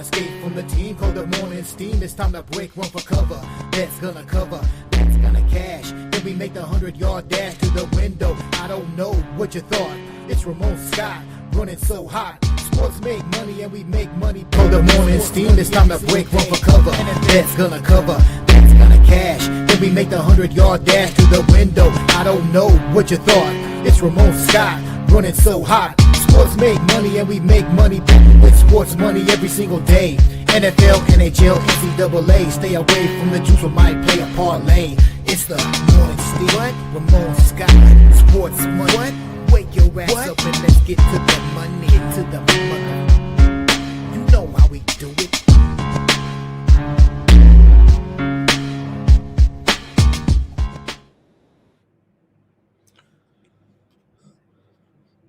escape from the team called the morning steam. It's time to break, run for cover. That's gonna cover, that's gonna cash. Then we make the 100-yard dash to the window. I don't know what you thought. It's Ramon Scott running so hot. Sports make money and we make money. Call the morning steam. It's time to break, run for cover. That's gonna cover, that's gonna cash. Then we make the 100-yard dash to the window. I don't know what you thought. It's Ramon Scott running so hot. Sports make money and we make money with sports money every single day. NFL, NHL, NCAA. Stay away from the juice or might play a parlay. It's the morning steam. What? Ramon Scott. Sports money. What? Wake your ass up and let's get to the money. Get to the money. You know how we do it.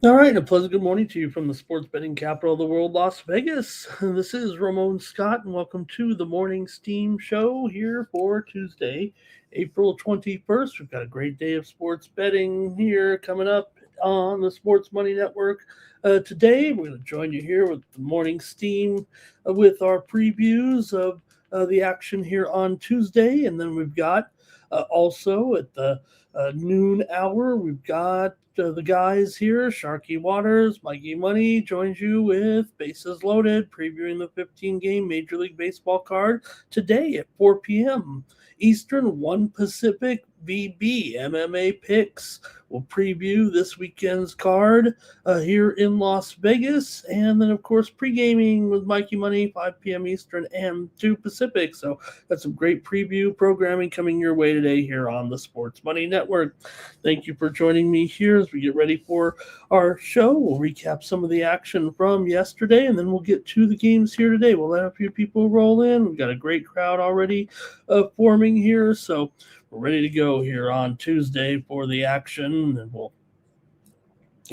All right, a pleasant good morning to you from the sports betting capital of the world, Las Vegas. This is Ramon Scott, and welcome to the Morning Steam Show here for Tuesday, April 21st. We've got a great day of sports betting here coming up on the Sports Money Network. Today, we're going to join you here with the Morning Steam with our previews of the action here on Tuesday, and then we've got also at the noon hour, we've got the guys here, Sharky Waters, Mikey Money joins you with Bases Loaded, previewing the 15-game Major League Baseball card today at 4 p.m. Eastern, 1 Pacific, VB MMA picks. We'll preview this weekend's card here in Las Vegas. And then, of course, pre-gaming with Mikey Money, 5 p.m. Eastern and 2 Pacific. So got some great preview programming coming your way today here on the Sports Money Network. Thank you for joining me here as we get ready for our show. We'll recap some of the action from yesterday, and then we'll get to the games here today. We'll let a few people roll in. We've got a great crowd already forming here. So we're ready to go here on Tuesday for the action, and we'll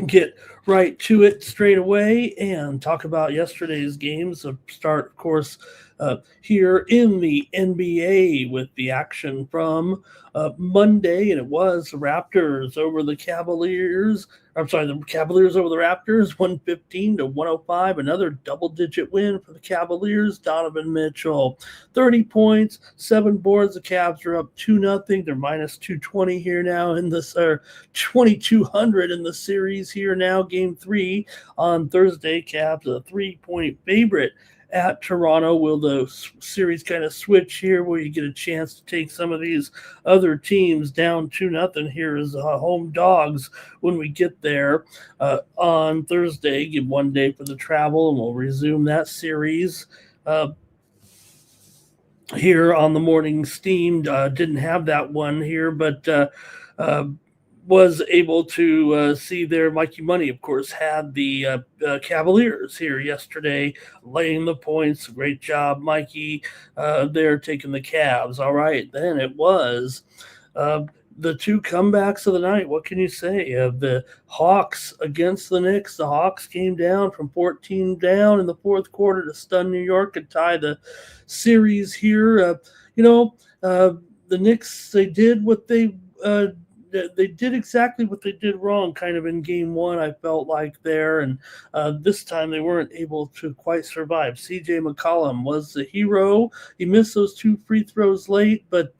get right to it straight away and talk about yesterday's games. Start, of course, here in the NBA with the action from Monday, and it was the Raptors over the Cavaliers. I'm sorry, the Cavaliers over the Raptors, 115-105. Another double-digit win for the Cavaliers. Donovan Mitchell, 30 points, 7 boards. The Cavs are up 2-0. They're minus 220 here now in this, 2,200 in the series here now. Game 3 on Thursday. Cavs a 3-point favorite at Toronto. Will the series kind of switch here where you get a chance to take some of these other teams down 2-0 here as home dogs when we get there on Thursday? Give 1 day for the travel, and we'll resume that series here on the Morning Steam. Didn't have that one here, but was able to see there. Mikey Money, of course, had the Cavaliers here yesterday, laying the points. Great job, Mikey, there taking the Cavs. All right, then it was the two comebacks of the night. What can you say? The Hawks against the Knicks. The Hawks came down from 14 down in the fourth quarter to stun New York and tie the series here. The Knicks, they did what they did exactly what they did wrong kind of in game one, I felt like there. And this time they weren't able to quite survive. C.J. McCollum was the hero. He missed those 2 free throws late, but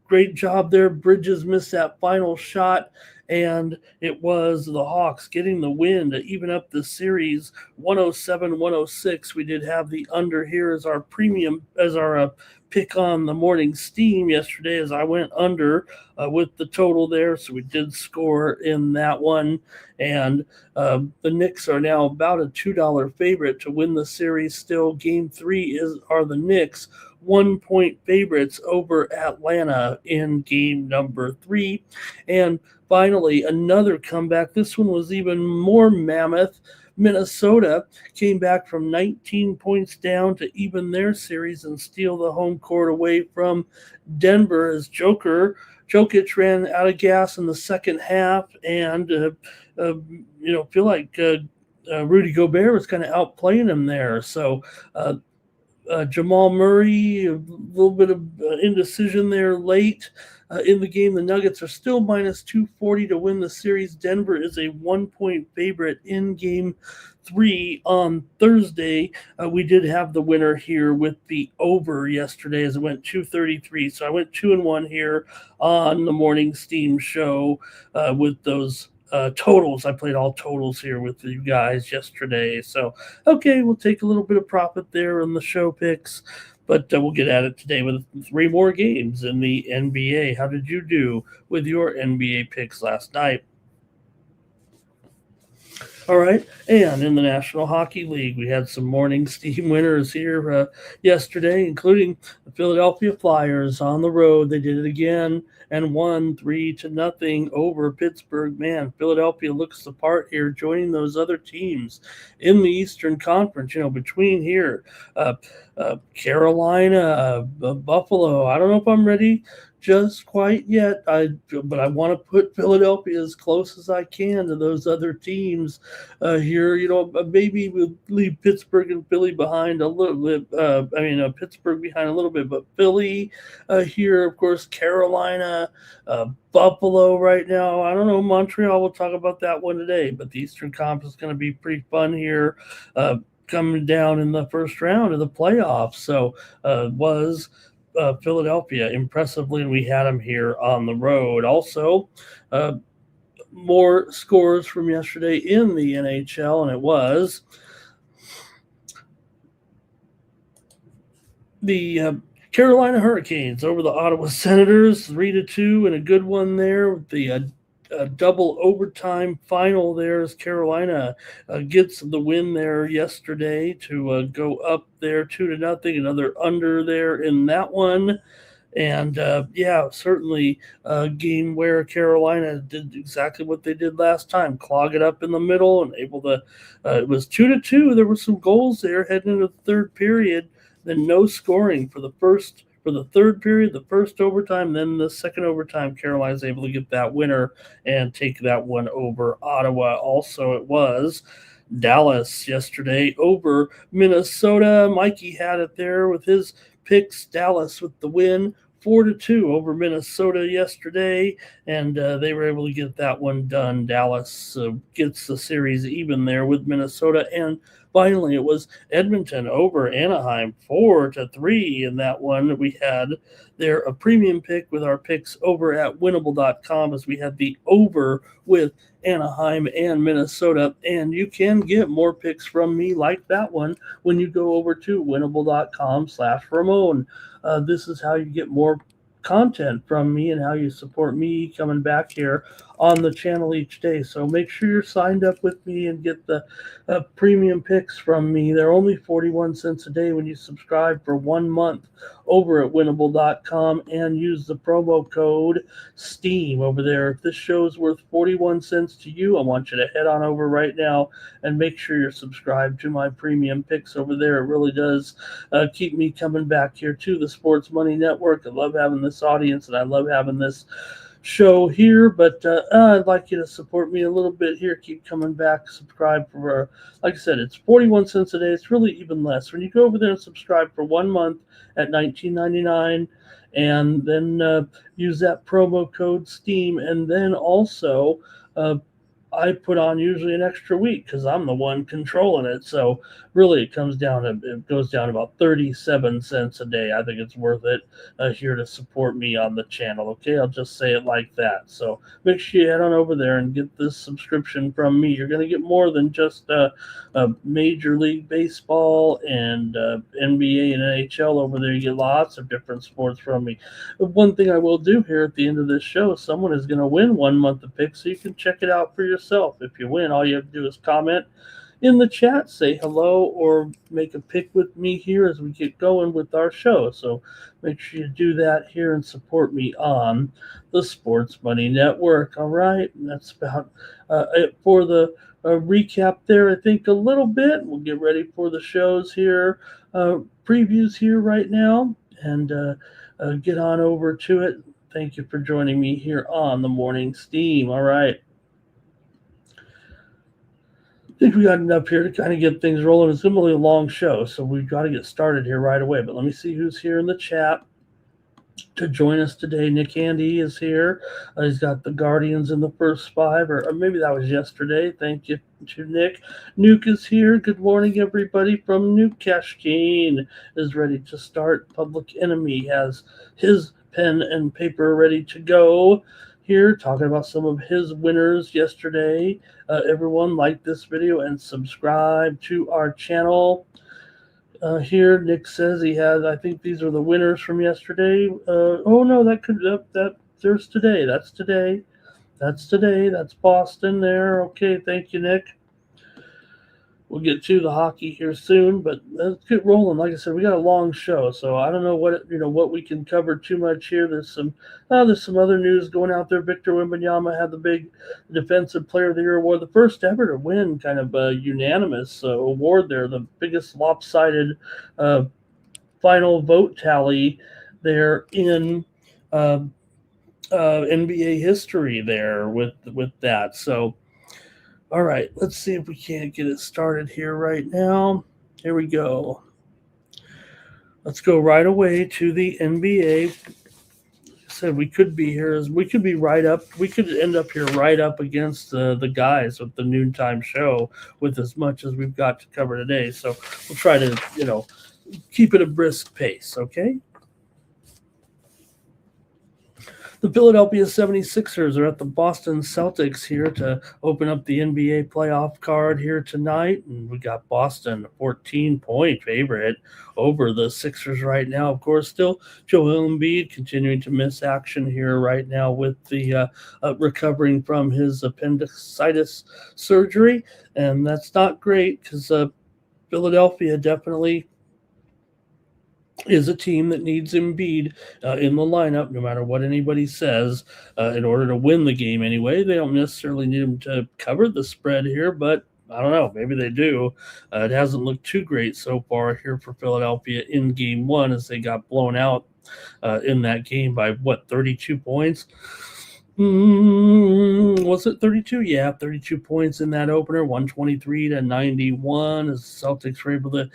great job there. Bridges missed that final shot, and it was the Hawks getting the win to even up the series 107-106. We did have the under here as our premium, as our pick on the Morning Steam yesterday, as I went under with the total there. So we did score in that one. And the Knicks are now about a $2 favorite to win the series still. Game 3 are the Knicks 1-point favorites over Atlanta in game number 3. And finally, another comeback. This one was even more mammoth. Minnesota came back from 19 points down to even their series and steal the home court away from Denver as Jokic ran out of gas in the second half, and feel like Rudy Gobert was kind of outplaying him there. So Jamal Murray, a little bit of indecision there late in the game. The Nuggets are still minus 240 to win the series. Denver is a 1-point favorite in game 3 on Thursday. We did have the winner here with the over yesterday as it went 233. So I went 2-1 here on the Morning Steam show with those totals. I played all totals here with you guys yesterday. So, okay, we'll take a little bit of profit there on the show picks, but we'll get at it today with 3 more games in the NBA. How did you do with your NBA picks last night? All right. And in the National Hockey League, we had some morning steam winners here yesterday, including the Philadelphia Flyers on the road. They did it again and won 3-0 over Pittsburgh. Man, Philadelphia looks the part here, joining those other teams in the Eastern Conference, between here. Carolina, Buffalo. I don't know if I'm ready just quite yet. But I want to put Philadelphia as close as I can to those other teams here. Maybe we'll leave Pittsburgh and Philly behind a little bit. Pittsburgh behind a little bit, but Philly here, of course, Carolina, Buffalo right now. I don't know, Montreal. We'll talk about that one today, but the Eastern Conference is going to be pretty fun here. Coming down in the first round of the playoffs. So was Philadelphia impressively, and we had them here on the road. Also, more scores from yesterday in the NHL, and it was the Carolina Hurricanes over the Ottawa Senators, 3-2, and a good one there with the double overtime final there as Carolina gets the win there yesterday to go up there 2-0. Another under there in that one. And certainly a game where Carolina did exactly what they did last time, clog it up in the middle and able to, it was 2-2. There were some goals there heading into the third period, then no scoring for the third period, the first overtime, then the second overtime. Carolina's able to get that winner and take that one over Ottawa. Also, it was Dallas yesterday over Minnesota. Mikey had it there with his picks. Dallas with the win, 4-2 over Minnesota yesterday, and they were able to get that one done. Dallas gets the series even there with Minnesota. And finally, it was Edmonton over Anaheim, 4-3 in that one. We had there a premium pick with our picks over at winnable.com as we had the over with Anaheim and Minnesota. And you can get more picks from me like that one when you go over to winnable.com/Ramon. This is how you get more content from me and how you support me coming back here on the channel each day. So make sure you're signed up with me and get the premium picks from me. They're only 41 cents a day when you subscribe for 1 month over at winnable.com and use the promo code STEAM over there. If this show is worth 41 cents to you, I want you to head on over right now and make sure you're subscribed to my premium picks over there. It really does keep me coming back here to the Sports Money Network. I love having this audience and I love having this show here, but I'd like you to support me a little bit here. Keep coming back, subscribe for, like I said, it's 41 cents a day. It's really even less. When you go over there and subscribe for 1 month at $19.99 and then use that promo code STEAM, and then also I put on usually an extra week because I'm the one controlling it. So really it goes down about 37 cents a day. I think it's worth it here to support me on the channel. Okay, I'll just say it like that. So make sure you head on over there and get this subscription from me. You're going to get more than just Major League Baseball and NBA and NHL over there. You get lots of different sports from me. But one thing I will do here at the end of this show, someone is going to win 1 month of picks, so you can check it out for yourself. If you win, all you have to do is comment in the chat, say hello, or make a pick with me here as we get going with our show. So make sure you do that here and support me on the Sports Money Network. All right, and that's about it for the recap there. I think a little bit. We'll get ready for the shows here, previews here right now, and get on over to it. Thank you for joining me here on the Morning Steam. All right. think we got enough here to kind of get things rolling. It's going to be a long show, so we've got to get started here right away. But let me see who's here in the chat to join us today. Nick Handy is here. He's got the Guardians in the first five, or maybe that was yesterday. Thank you to Nick. Nuke is here. Good morning, everybody from Nuke. Kashkeen is ready to start. Public Enemy has his pen and paper ready to go. Here, talking about some of his winners yesterday. Everyone like this video and subscribe to our channel. Here, Nick says he has. I think these are the winners from yesterday. Oh no, there's today. That's today. That's today. That's Boston there. Okay, thank you, Nick. We'll get to the hockey here soon, but let's get rolling. Like I said, we got a long show, so I don't know what we can cover too much here. There's some other news going out there. Victor Wembanyama had the big Defensive Player of the Year award, the first ever to win kind of a unanimous award there, the biggest lopsided final vote tally there in NBA history there with that. So. All right, let's see if we can't get it started here right now. Here we go. Let's go right away to the NBA. Like I said, we could be here. We could be right up. We could end up here right up against the guys with the noontime show with as much as we've got to cover today. So we'll try to, keep it a brisk pace, okay? The Philadelphia 76ers are at the Boston Celtics here to open up the NBA playoff card here tonight. And we got Boston, a 14-point favorite over the Sixers right now. Of course, still Joel Embiid continuing to miss action here right now with the recovering from his appendicitis surgery. And that's not great because Philadelphia definitely is a team that needs Embiid in the lineup, no matter what anybody says, in order to win the game anyway. They don't necessarily need him to cover the spread here, but I don't know. Maybe they do. It hasn't looked too great so far here for Philadelphia in game one as they got blown out in that game by, 32 points? Was it 32? Yeah, 32 points in that opener, 123-91 as the Celtics were able to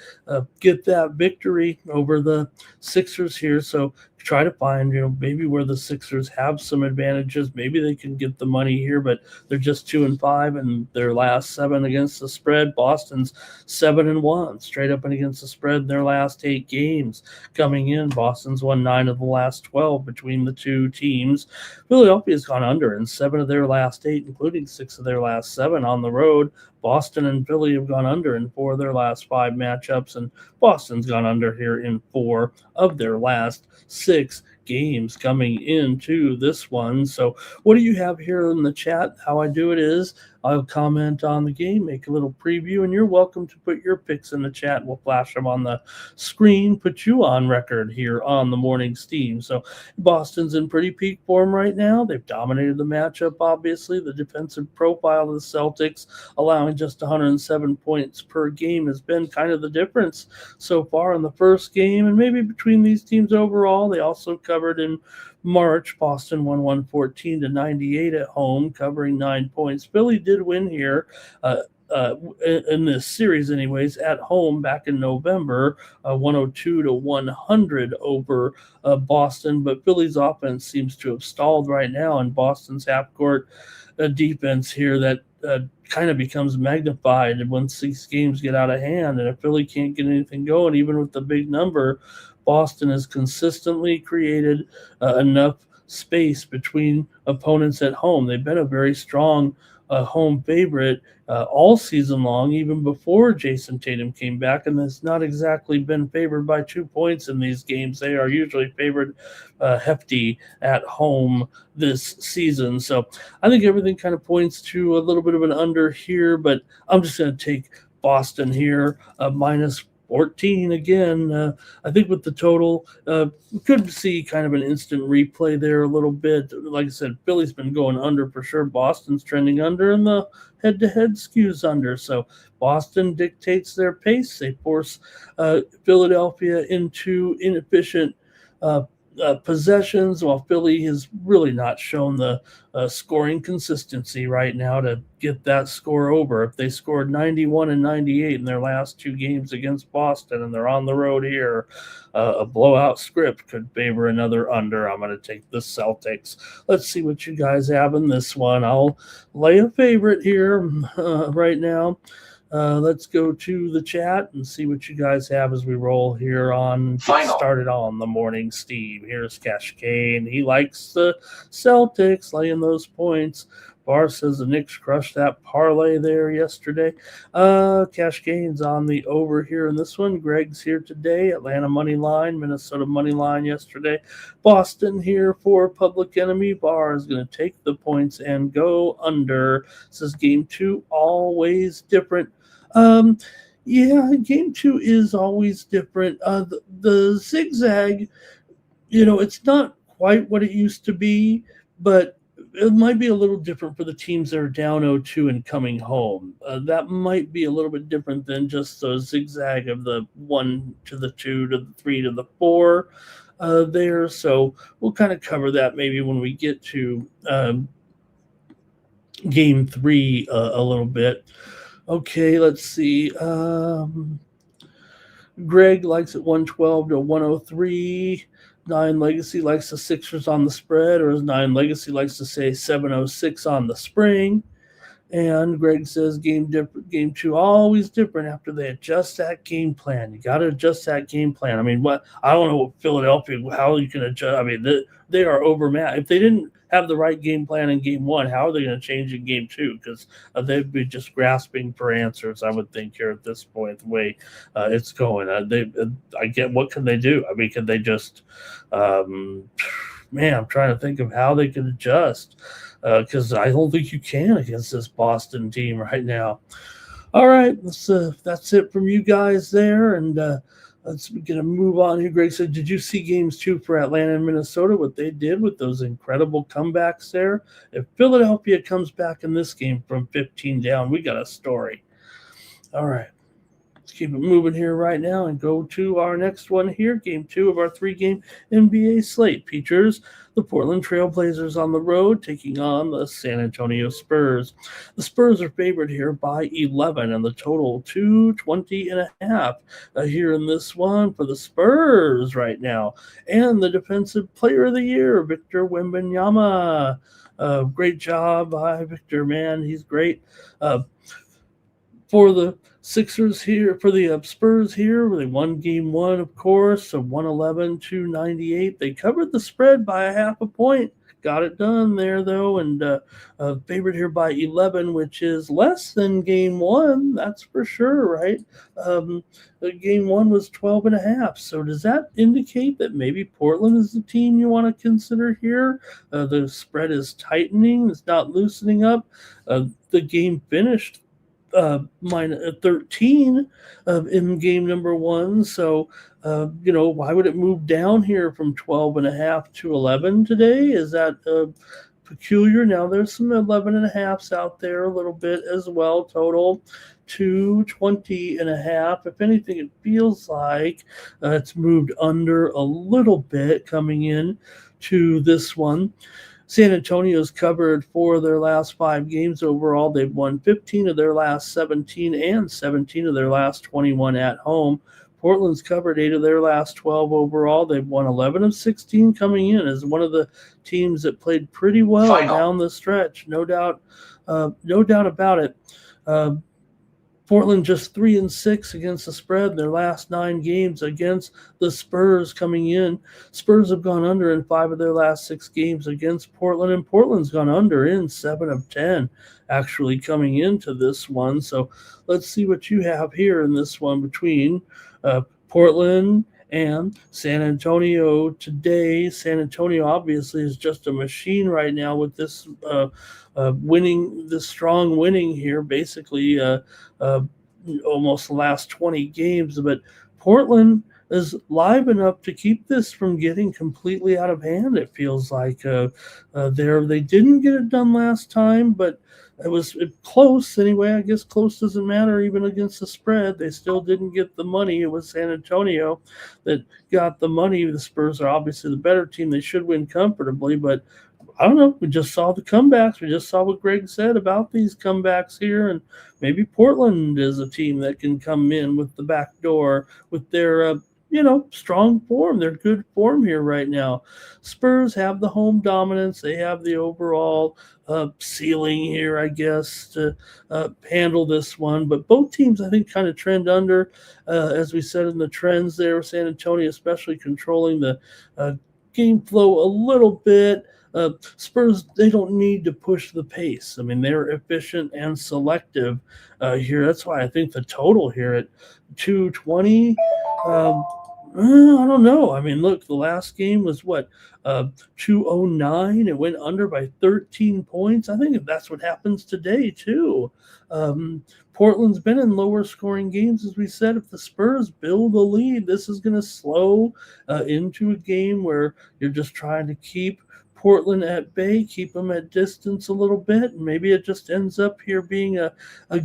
get that victory over the Sixers here. So try to find, maybe where the Sixers have some advantages. Maybe they can get the money here, but they're just 2-5 in their last 7 against the spread. Boston's 7-1 straight up and against the spread in their last 8 games coming in. Boston's won 9 of the last 12 between the two teams. Philadelphia's gone under in 7 of their last 8, including 6 of their last 7 on the road. Boston and Philly have gone under in 4 of their last 5 matchups, and Boston's gone under here in 4 of their last 6 games coming into this one. So what do you have here in the chat? How I do it is I'll comment on the game, make a little preview, and you're welcome to put your picks in the chat. We'll flash them on the screen, put you on record here on the morning steam. So Boston's in pretty peak form right now. They've dominated the matchup, obviously. The defensive profile of the Celtics, allowing just 107 points per game, has been kind of the difference so far in the first game, and maybe between these teams overall. They also covered in March. Boston won 114-98 at home, covering 9 points. Philly did win here in this series anyways, at home back in November, 102-100 over Boston. But Philly's offense seems to have stalled right now, and Boston's half-court defense here that kind of becomes magnified once these games get out of hand. And if Philly can't get anything going, even with the big number, Boston has consistently created enough space between opponents at home. They've been a very strong home favorite all season long, even before Jason Tatum came back, and has not exactly been favored by 2 points in these games. They are usually favored hefty at home this season. So I think everything kind of points to a little bit of an under here, but I'm just going to take Boston here, minus 14 again. I think with the total, we could see kind of an instant replay there a little bit. Like I said, Philly's been going under for sure. Boston's trending under, and the head-to-head skews under. So Boston dictates their pace. They force Philadelphia into inefficient possessions, while Philly has really not shown the scoring consistency right now to get that score over. If they scored 91 and 98 in their last two games against Boston and they're on the road here, a blowout script could favor another under. I'm going to take the Celtics. Let's see what you guys have in this one. I'll lay a favorite here right now. Let's go to the chat and see what you guys have as we roll here on. Get started on the morning steam. Here's Cash Kane. He likes the Celtics laying those points. Bar says the Knicks crushed that parlay there yesterday. Cash Kane's on the over here in this one. Greg's here today. Atlanta money line, Minnesota money line yesterday. Boston here for Public Enemy. Bar is going to take the points and go under. Says game two always different. Yeah, game two is always different. The zigzag, it's not quite what it used to be, but it might be a little different for the teams that are down 0-2 and coming home. That might be a little bit different than just the zigzag of the 1 to the 2 to the 3 to the 4 there. So we'll kind of cover that maybe when we get to game three a little bit. Okay, let's see. Greg likes it 112 to 103. Nine Legacy likes the Sixers on the spread, or as Nine Legacy likes to say, 706 on the spring. And Greg says game two always different after they adjust that game plan. You got to adjust that game plan. I mean, I don't know Philadelphia, how you can adjust. I mean, they are overmatched. If they didn't have the right game plan in game one, how are they going to change in game two? Because they'd be just grasping for answers, I would think, here at this point, the way it's going. I get, what can they do? I mean, can they just I'm trying to think of how they could adjust, because I don't think you can against this Boston team right now. All right, that's it from you guys there, and let's get to move on here. Greg said, did you see games two for Atlanta and Minnesota, what they did with those incredible comebacks there? If Philadelphia comes back in this game from 15 down, we got a story. All right. Keep it moving here right now and go to our next one here. Game two of our 3-game NBA slate features the Portland Trail Blazers on the road taking on the San Antonio Spurs. The Spurs are favored here by 11 and the total 220.5 here in this one for the Spurs right now. And the Defensive Player of the Year, Victor Wembanyama. Great job by Victor, man. He's great. For the Sixers here, for the Spurs here, they won game one, of course, so 111 to 98. They covered the spread by a half a point. Got it done there, though, and favored here by 11, which is less than game one, that's for sure, right? Game one was 12.5. So does that indicate that maybe Portland is the team you want to consider here? The spread is tightening, it's not loosening up. The game finished minus 13 in game number one. So, why would it move down here from 12.5 to 11 today? Is that peculiar? Now there's some 11.5s out there a little bit as well. Total 220.5. If anything, it feels like it's moved under a little bit coming in to this one. San Antonio's covered 4 of their last 5 games overall. They've won 15 of their last 17 and 17 of their last 21 at home. Portland's covered 8 of their last 12 overall. They've won 11 of 16 coming in as one of the teams that played pretty well down the stretch. No doubt about it. Portland just 3-6 against the spread in their last 9 games against the Spurs coming in. Spurs have gone under in 5 of their last 6 games against Portland, and Portland's gone under in 7 of 10 actually coming into this one. So let's see what you have here in this one between Portland and San Antonio today. San Antonio obviously is just a machine right now with this winning, this strong winning here, basically almost the last 20 games. But Portland is live enough to keep this from getting completely out of hand. It feels like they didn't get it done last time, but It was close anyway. I guess close doesn't matter even against the spread. They still didn't get the money. It was San Antonio that got the money. The Spurs are obviously the better team. They should win comfortably, but I don't know. We just saw the comebacks. We just saw what Greg said about these comebacks here, and maybe Portland is a team that can come in with the back door with their strong form. They're good form here right now. Spurs have the home dominance. They have the overall ceiling here, I guess, to handle this one. But both teams, I think, kind of trend under, as we said in the trends there. San Antonio, especially controlling the game flow a little bit. Spurs, they don't need to push the pace. I mean, they're efficient and selective here. That's why I think the total here at 220. I don't know. I mean, look, the last game was what, 209. It went under by 13 points. I think that's what happens today, too. Portland's been in lower scoring games, as we said. If the Spurs build a lead, this is going to slow into a game where you're just trying to keep Portland at bay, keep them at distance a little bit, and maybe it just ends up here being a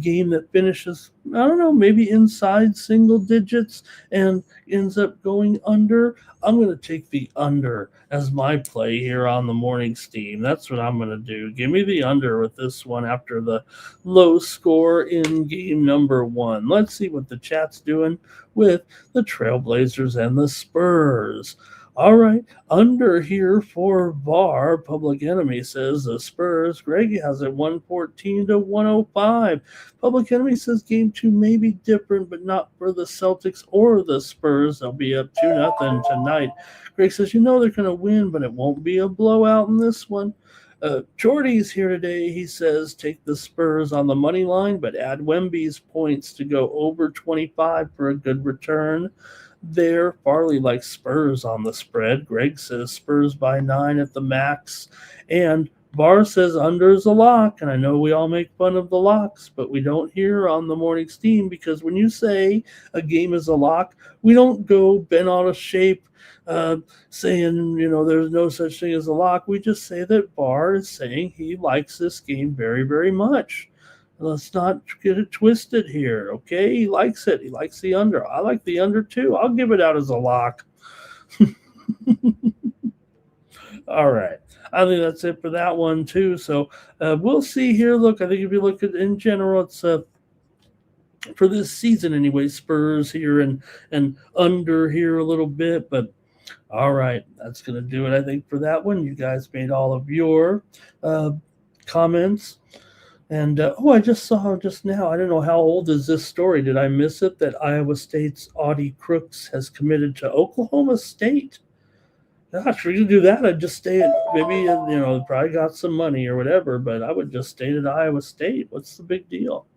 game that finishes, I don't know, maybe inside single digits and ends up going under. I'm going to take the under as my play here on the morning steam. That's what I'm going to do. Give me the under with this one after the low score in game number one. Let's see what the chat's doing with the Trailblazers and the Spurs. All right, under here for VAR. Public Enemy says the Spurs. Greg has it 114 to 105. Public Enemy says game two may be different, but not for the Celtics or the Spurs. They'll be up 2-0 tonight. Greg says, they're going to win, but it won't be a blowout in this one. Jordy's here today. He says take the Spurs on the money line, but add Wemby's points to go over 25 for a good return. There, Farley likes Spurs on the spread. Greg says Spurs by 9 at the max. And Bar says under is a lock. And I know we all make fun of the locks, but we don't here on the morning steam, because when you say a game is a lock, we don't go bent out of shape saying, there's no such thing as a lock. We just say that Bar is saying he likes this game very, very much. Let's not get it twisted here, okay? He likes it. He likes the under. I like the under too. I'll give it out as a lock. All right. I think that's it for that one too. So we'll see here. Look, I think if you look at in general, it's for this season anyway, Spurs here and under here a little bit. But all right, that's going to do it, I think, for that one. You guys made all of your comments. And, I just saw just now, I don't know how old is this story. Did I miss it? That Iowa State's Audie Crooks has committed to Oklahoma State. Gosh, we could do that. I'd just stay at, maybe, probably got some money or whatever, but I would just stay at Iowa State. What's the big deal?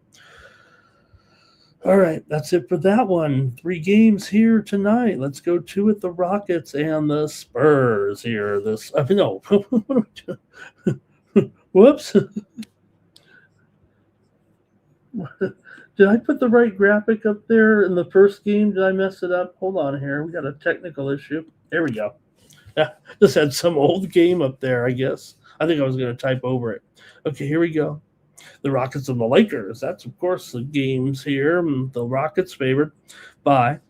All right, that's it for that one. 3 games here tonight. Let's go to it. The Rockets and the Spurs here. Whoops. Did I put the right graphic up there in the first game? Did I mess it up? Hold on here. We got a technical issue. There we go. Just had some old game up there, I guess. I think I was going to type over it. Okay, here we go. The Rockets and the Lakers. That's, of course, the games here. The Rockets favored by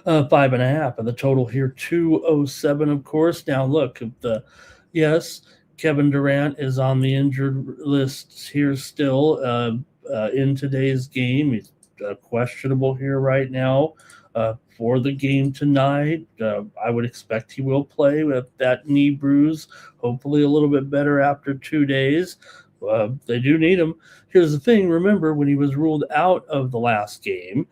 5.5. And the total here, 207, of course. Now, look, Kevin Durant is on the injured list here still in today's game. He's questionable here right now for the game tonight. I would expect he will play with that knee bruise, hopefully a little bit better after 2 days. They do need him. Here's the thing. Remember, when he was ruled out of the last game,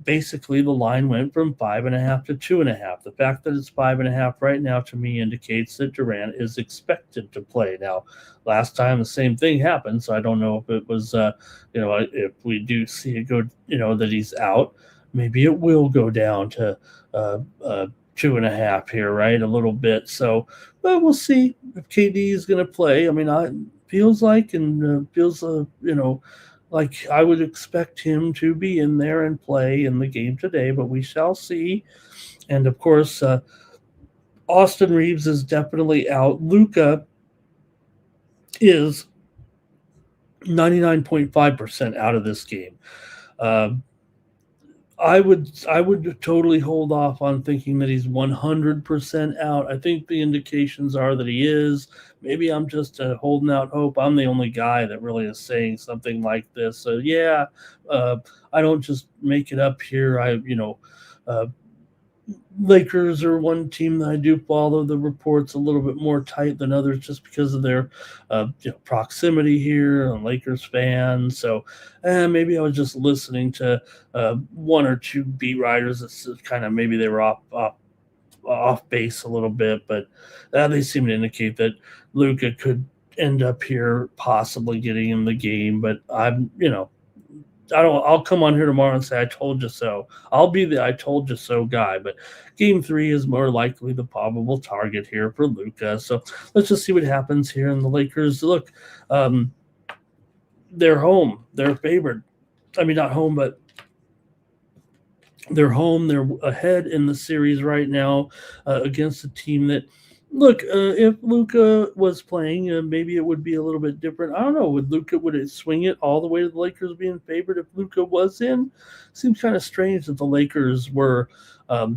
basically the line went from 5.5 to 2.5. The fact that it's 5.5 right now to me indicates that Durant is expected to play. Now, last time the same thing happened, so I don't know if it was, if we do see it go, that he's out, maybe it will go down to 2.5 here, right? A little bit. So, but we'll see if KD is going to play. I mean, feels like like I would expect him to be in there and play in the game today, but we shall see. And, of course, Austin Reeves is definitely out. Luka is 99.5% out of this game. Uh, I would totally hold off on thinking that he's 100% out. I think the indications are that he is. Maybe I'm just holding out hope. I'm the only guy that really is saying something like this. So yeah, uh, I don't just make it up here. Uh, Lakers are one team that I do follow the reports a little bit more tight than others just because of their proximity here. I'm a Lakers fan, so maybe I was just listening to one or two beat writers that kind of maybe they were off base a little bit, but they seem to indicate that Luka could end up here possibly getting in the game. But I'll come on here tomorrow and say I told you so. I'll be the I told you so guy. But game 3 is more likely the probable target here for Luka. So let's just see what happens here. And the Lakers, look, they're home. They're favored. I mean, not home, but they're home. They're ahead in the series right now against a team that, look, if Luka was playing, maybe it would be a little bit different. I don't know. Would it swing it all the way to the Lakers being favored if Luka was in? Seems kind of strange that the Lakers were. I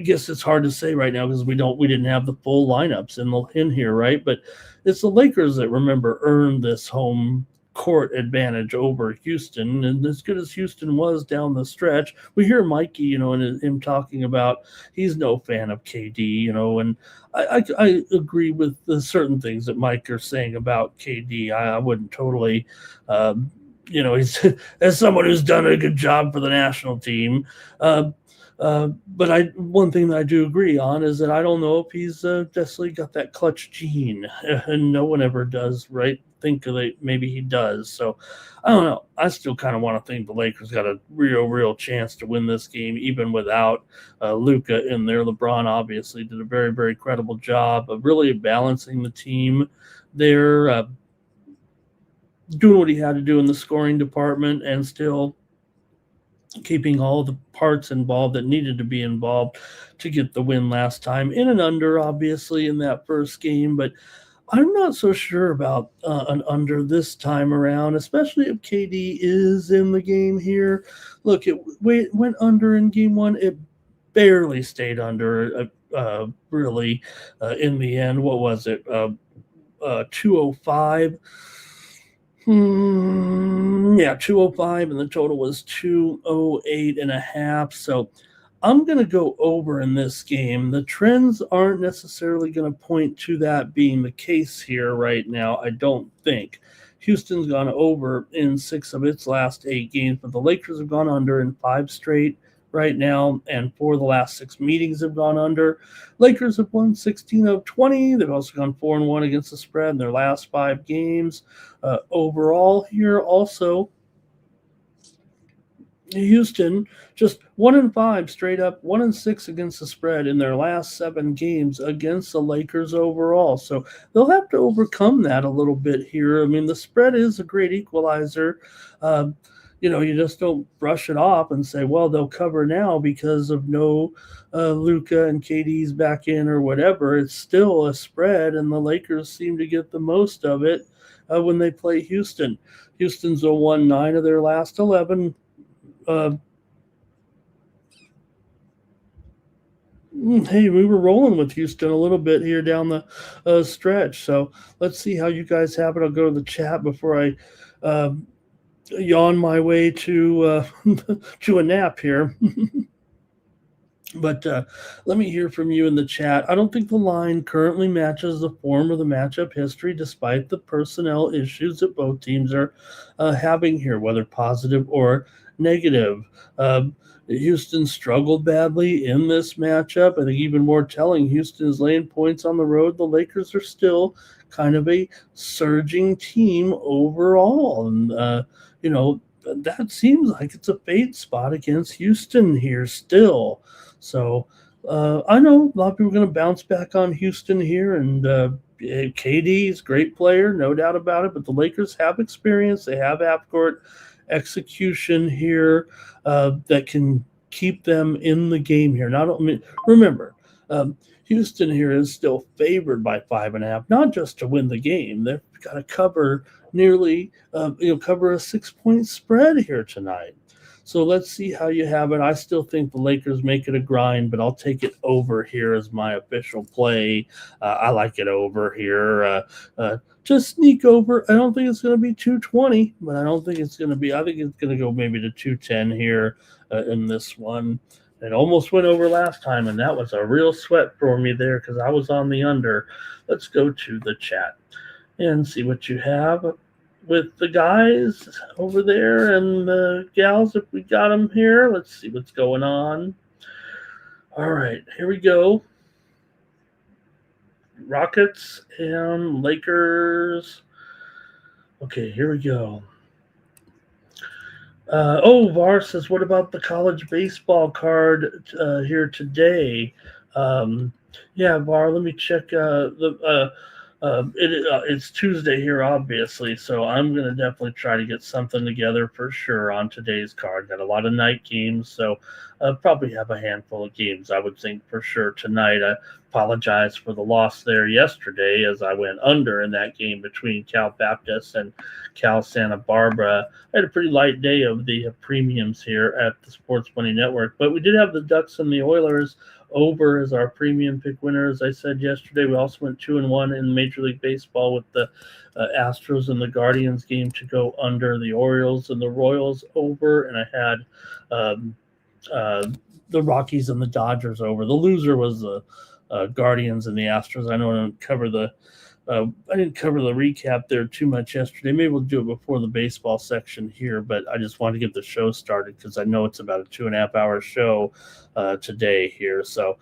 guess it's hard to say right now because we didn't have the full lineups in here, right? But it's the Lakers that, remember, earned this home court advantage over Houston. And as good as Houston was down the stretch, we hear Mikey, and him talking about he's no fan of KD, and I agree with the certain things that Mike are saying about KD. I wouldn't totally, he's as someone who's done a good job for the national team. But one thing that I do agree on is that I don't know if he's necessarily got that clutch gene, and no one ever does, right? Think that maybe he does. So I don't know. I still kind of want to think the Lakers got a real chance to win this game, even without Luka in there. LeBron obviously did a very, very credible job of really balancing the team there, doing what he had to do in the scoring department, and still keeping all the parts involved that needed to be involved to get the win last time. In and under, obviously, in that first game, but I'm not so sure about an under this time around, especially if KD is in the game here. Look, it went under in game 1. It barely stayed under, really, in the end. What was it? 205. 205, and the total was 208.5. So I'm going to go over in this game. The trends aren't necessarily going to point to that being the case here right now, I don't think. Houston's gone over in 6 of its last 8 games, but the Lakers have gone under in 5 straight right now, and 4 of the last 6 meetings have gone under. Lakers have won 16 of 20. They've also gone 4-1 against the spread in their last 5 games. Overall here also, Houston just 1-5 straight up, 1-6 against the spread in their last 7 games against the Lakers overall. So they'll have to overcome that a little bit here. I mean, the spread is a great equalizer. You just don't brush it off and say, well, they'll cover now because of no Luka and KD's back in or whatever. It's still a spread, and the Lakers seem to get the most of it when they play Houston. Houston's won 9 of their last 11. Hey, we were rolling with Houston a little bit here down the stretch. So let's see how you guys have it. I'll go to the chat before I yawn my way to to a nap here. But let me hear from you in the chat. I don't think the line currently matches the form of the matchup history, despite the personnel issues that both teams are having here, whether positive or negative. Houston struggled badly in this matchup. I think even more telling, Houston is laying points on the road. The Lakers are still kind of a surging team overall. And, that seems like it's a fade spot against Houston here still. So I know a lot of people are going to bounce back on Houston here, and KD is a great player, no doubt about it, but the Lakers have experience. They have half-court execution here that can keep them in the game here. Remember, Houston here is still favored by 5.5, not just to win the game. They've got to cover nearly cover a 6-point spread here tonight. So let's see how you have it. I still think the Lakers make it a grind, but I'll take it over here as my official play. I like it over here. Just sneak over. I don't think it's going to be 220, but I don't think it's going to be. I think it's going to go maybe to 210 here in this one. It almost went over last time, and that was a real sweat for me there because I was on the under. Let's go to the chat and see what you have with the guys over there and the gals if we got them here. Let's see what's going on. All right, here we go. Rockets and Lakers. Okay, here we go. Var says, what about the college baseball card here today? Yeah, Var, let me check it's Tuesday here, obviously, so I'm going to definitely try to get something together for sure on today's card. Got a lot of night games, so probably have a handful of games, I would think, for sure tonight. I apologize for the loss there yesterday as I went under in that game between Cal Baptist and Cal Santa Barbara. I had a pretty light day of the premiums here at the Sports Money Network, but we did have the Ducks and the Oilers over as our premium pick winner. As I said yesterday, we also went 2-1 in Major League Baseball with the Astros and the Guardians game to go under, the Orioles and the Royals over, and I had the Rockies and the Dodgers over. The loser was the Guardians and the Astros. I know I didn't cover the recap there too much yesterday. Maybe we'll do it before the baseball section here, but I just wanted to get the show started because I know it's about a 2.5-hour show today here. So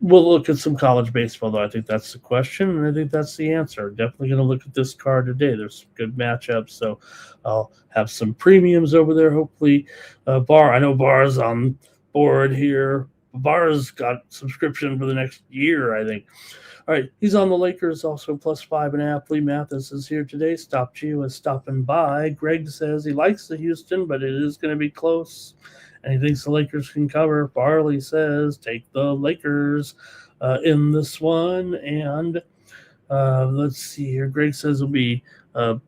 we'll look at some college baseball, though. I think that's the question, and I think that's the answer. Definitely going to look at this card today. There's some good matchups, so I'll have some premiums over there. Hopefully, Bar. I know Bar's on board here. Bar's got subscription for the next year, I think. All right, he's on the Lakers, also +5.5. Lee Mathis is here today. Stop Gio is stopping by. Greg says he likes the Houston, but it is going to be close, and he thinks the Lakers can cover. Barley says take the Lakers in this one, and let's see here. Greg says it'll be 4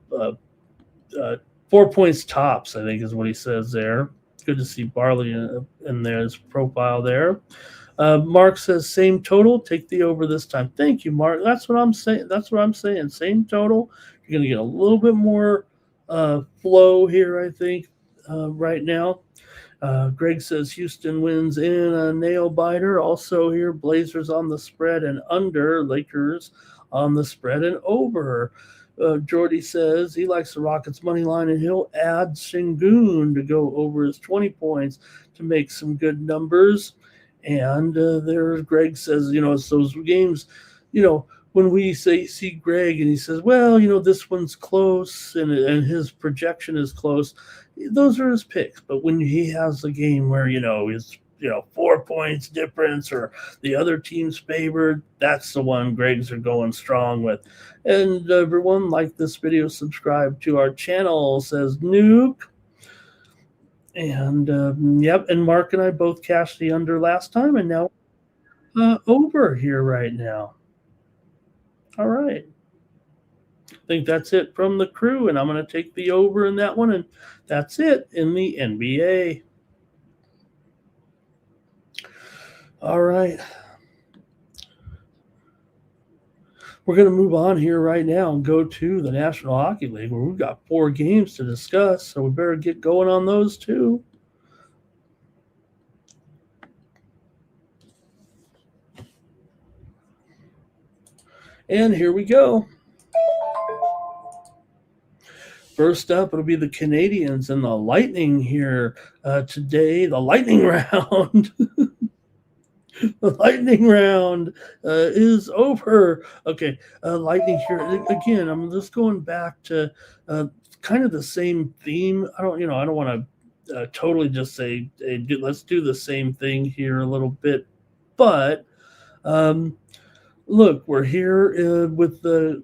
points tops, I think is what he says there. Good to see Barley in his profile there. Mark says same total. Take the over this time. Thank you, Mark. That's what I'm saying. Same total. You're going to get a little bit more flow here, I think, right now. Greg says Houston wins in a nail biter. Also here, Blazers on the spread and under. Lakers on the spread and over. Jordy says he likes the Rockets money line, and he'll add Sengun to go over his 20 points to make some good numbers. And there, Greg says, it's those games, when we see Greg and he says, well, this one's close and his projection is close, those are his picks. But when he has a game where, it's 4 points difference or the other team's favored, that's the one Greg's are going strong with. And everyone, like this video, subscribe to our channel, says Nuke. And and Mark and I both cashed the under last time, and now over here right now. All right. I think that's it from the crew, and I'm going to take the over in that one, and that's it in the NBA. All right. We're going to move on here right now and go to the National Hockey League, where we've got 4 games to discuss, so we better get going on those too. And here we go. First up, it'll be the Canadians and the Lightning here today. The Lightning round. The Lightning round is over. Okay, Lightning here again. I'm just going back to kind of the same theme. I don't want to totally just say let's do the same thing here a little bit, but look, we're here with the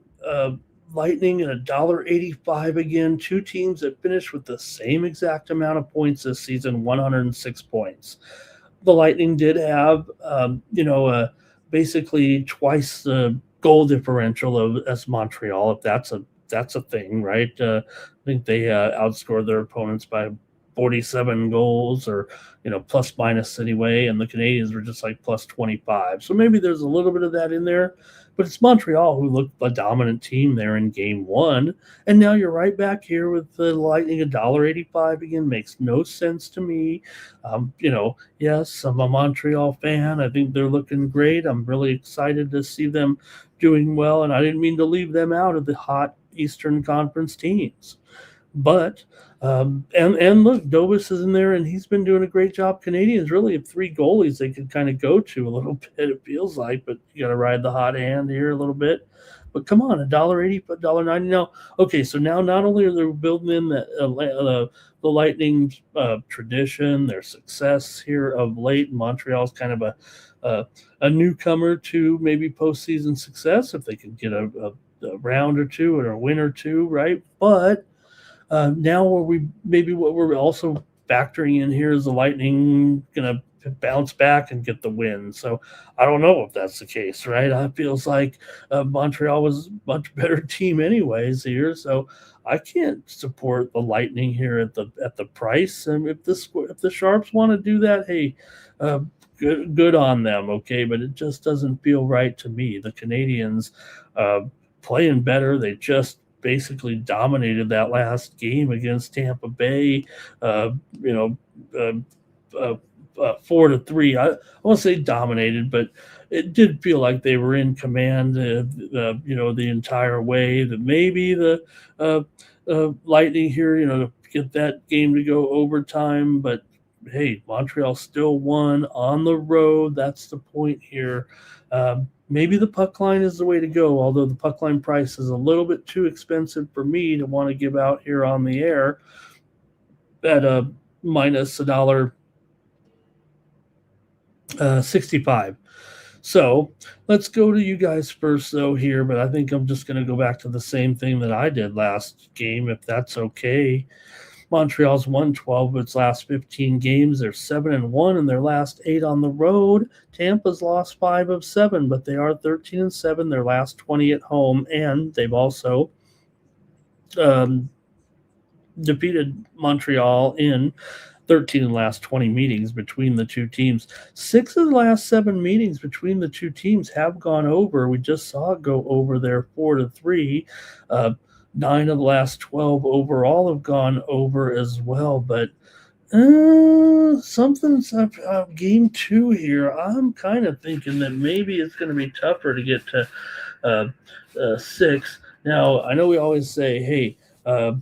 Lightning at $1.85 again. 2 teams that finished with the same exact amount of points this season, 106 points. The Lightning did have, basically twice the goal differential as Montreal, if that's a that's a thing, right? I think they outscored their opponents by 47 goals or, plus minus anyway. And the Canadians were just like plus 25. So maybe there's a little bit of that in there. But it's Montreal who looked a dominant team there in game one. And now you're right back here with the Lightning $1.85 again. Makes no sense to me. Yes, I'm a Montreal fan. I think they're looking great. I'm really excited to see them doing well. And I didn't mean to leave them out of the hot Eastern Conference teams. But and look, Dobis is in there, and he's been doing a great job. Canadians really have three goalies they could kind of go to a little bit, it feels like, but you got to ride the hot hand here a little bit. But come on, $1.80, $1.90 now. Okay, so now not only are they building in the Lightning tradition, their success here of late. Montreal's kind of a newcomer to maybe postseason success if they can get a round or two or a win or two, right? But now what we're also factoring in here is the Lightning going to bounce back and get the win. So I don't know if that's the case, right? It feels like Montreal was a much better team anyways here. So I can't support the Lightning here at the price. And if the Sharps want to do that, hey, good on them, okay? But it just doesn't feel right to me. The Canadians playing better. They just basically dominated that last game against Tampa Bay, 4-3. I won't say dominated, but it did feel like they were in command, the entire way. That maybe the Lightning here, to get that game to go overtime, but hey, Montreal still won on the road. That's the point here. Maybe the puck line is the way to go, although the puck line price is a little bit too expensive for me to want to give out here on the air at minus $1.65. So let's go to you guys first, though, here. But I think I'm just going to go back to the same thing that I did last game, if that's okay. Montreal's won 12 of its last 15 games. They're 7-1 in their last 8 on the road. Tampa's lost 5 of 7, but they are 13-7 their last 20 at home, and they've also defeated Montreal in 13 of the last 20 meetings between the two teams. 6 of the last 7 meetings between the two teams have gone over. We just saw it go over there 4-3. 9 of the last 12 overall have gone over as well. But something's up game 2 here. I'm kind of thinking that maybe it's going to be tougher to get to 6. Now, I know we always say, hey,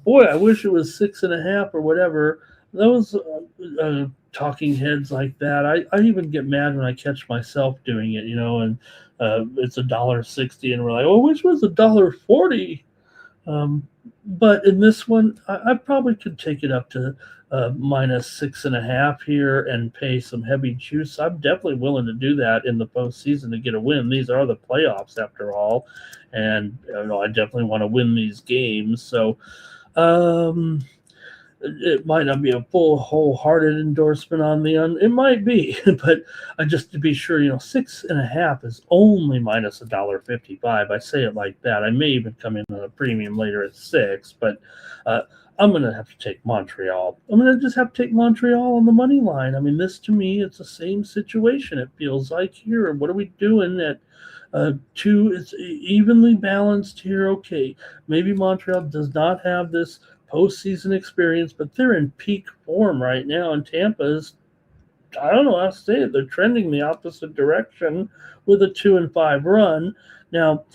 boy, I wish it was 6.5 or whatever. Those talking heads like that, I even get mad when I catch myself doing it, and it's $1.60, and we're like, oh, I wish it was $1.40. But in this one, I probably could take it up to minus 6.5 here and pay some heavy juice. I'm definitely willing to do that in the postseason to get a win. These are the playoffs after all, and I definitely want to win these games. So it might not be a full wholehearted endorsement on it might be, but just to be sure, 6.5 is only minus $1.55. I say it like that. I may even come in on a premium later at 6, but I'm going to have to take Montreal. I'm going to just have to take Montreal on the money line. I mean, this to me, it's the same situation. It feels like here. What are we doing at 2? It's evenly balanced here. Okay, maybe Montreal does not have this postseason experience, but they're in peak form right now, and Tampa is, I don't know how to say it, they're trending the opposite direction with a 2-5 run. Now,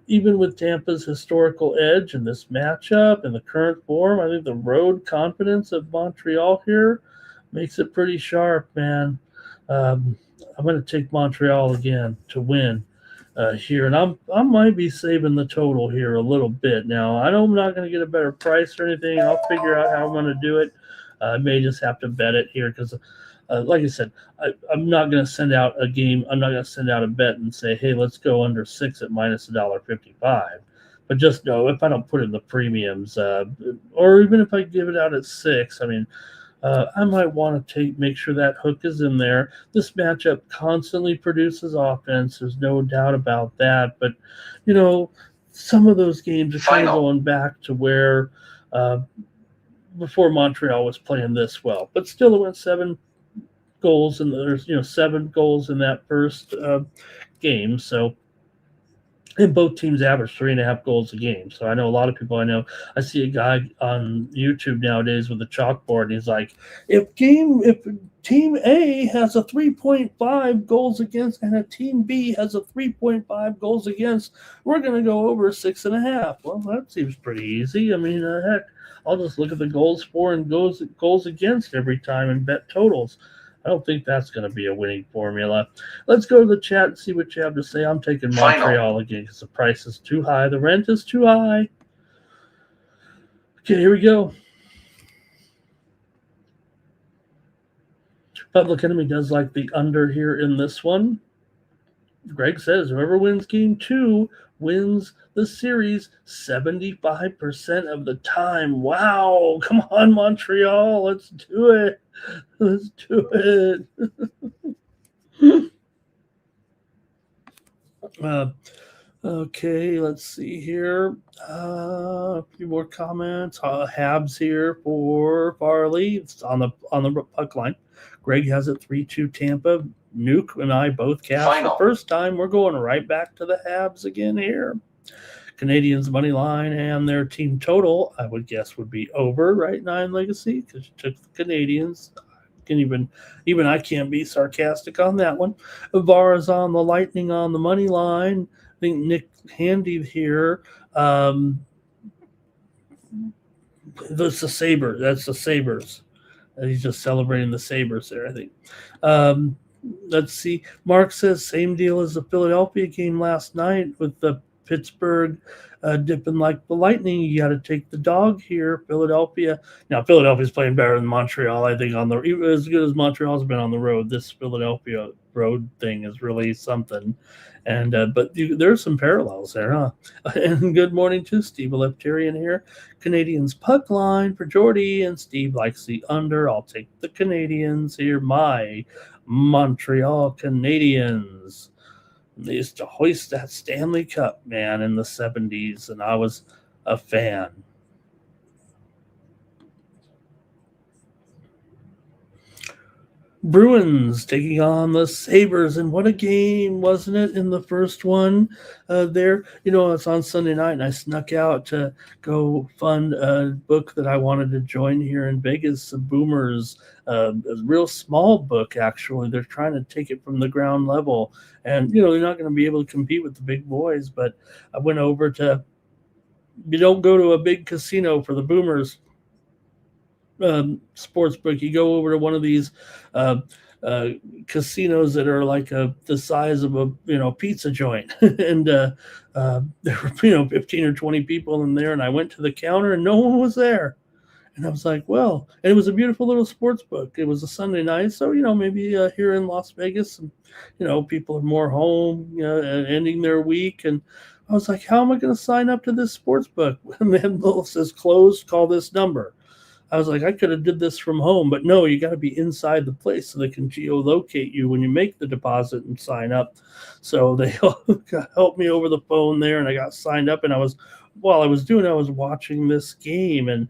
even with Tampa's historical edge in this matchup and the current form, I think the road confidence of Montreal here makes it pretty sharp, man. I'm going to take Montreal again to win here, and I might be saving the total here a little bit. Now, I know I'm not going to get a better price or anything. I'll figure out how I'm going to do it. I may just have to bet it here because, like I said, I'm not going to send out a game. I'm not going to send out a bet and say, hey, let's go under 6 at minus $1.55. But just know if I don't put in the premiums, or even if I give it out at 6, I mean, I might want to make sure that hook is in there. This matchup constantly produces offense. There's no doubt about that. But, some of those games are kind of going back to where before Montreal was playing this well, but still it went 7 goals, and there's 7 goals in that first game. So, and both teams average 3.5 goals a game. So I know a lot of people. I see a guy on YouTube nowadays with a chalkboard, and he's like, if team A has a 3.5 goals against and a team B has a 3.5 goals against, we're going to go over 6.5. Well, that seems pretty easy. I mean, heck, I'll just look at the goals for and goals against every time and bet totals. I don't think that's going to be a winning formula. Let's go to the chat and see what you have to say. I'm taking Montreal again because the price is too high. The rent is too high. Okay, here we go. Public Enemy does like the under here in this one. Greg says whoever wins game 2 wins the series 75% of the time. Wow. Come on, Montreal. Let's do it. Let's do it. Okay, let's see here. A few more comments. Habs here for Farley. It's on the puck line. Greg has it 3-2 Tampa. Nuke and I both cashed the first time. We're going right back to the Habs again here. Canadians money line and their team total, I would guess, would be over, right? 9 Legacy, because you took the Canadians. Even I can't be sarcastic on that one. Vara's on the Lightning on the money line. I think Nick Handy here. That's the Sabres. That's the Sabres. He's just celebrating the Sabres there, I think. Let's see. Mark says same deal as the Philadelphia game last night with the Pittsburgh dipping like the Lightning. You got to take the dog here, Philadelphia. Now, Philadelphia's playing better than Montreal, I think, as good as Montreal's been on the road. This Philadelphia road thing is really something. And but there's some parallels there, huh? And good morning to Steve Eleptarian here. Canadians puck line for Jordy, and Steve likes the under. I'll take the Canadians here. My Montreal Canadiens. They used to hoist that Stanley Cup, man, in the 70s, and I was a fan. Bruins taking on the Sabres, and what a game, wasn't it, in the first one there? It's on Sunday night, and I snuck out to go fund a book that I wanted to join here in Vegas, the Boomers, a real small book, actually. They're trying to take it from the ground level, and, they're not going to be able to compete with the big boys, but I went over to – you don't go to a big casino for the Boomers sports book. You go over to one of these casinos that are like the size of a pizza joint, and there were 15 or 20 people in there, and I went to the counter and no one was there, and I was like, well, and it was a beautiful little sports book. It was a Sunday night, so maybe here in Las Vegas, and people are more home, ending their week, and I was like, how am I going to sign up to this sports book? And then it says closed, call this number. I was like, I could have did this from home, but no, you got to be inside the place so they can geolocate you when you make the deposit and sign up. So they helped me over the phone there, and I got signed up. And I was watching this game, and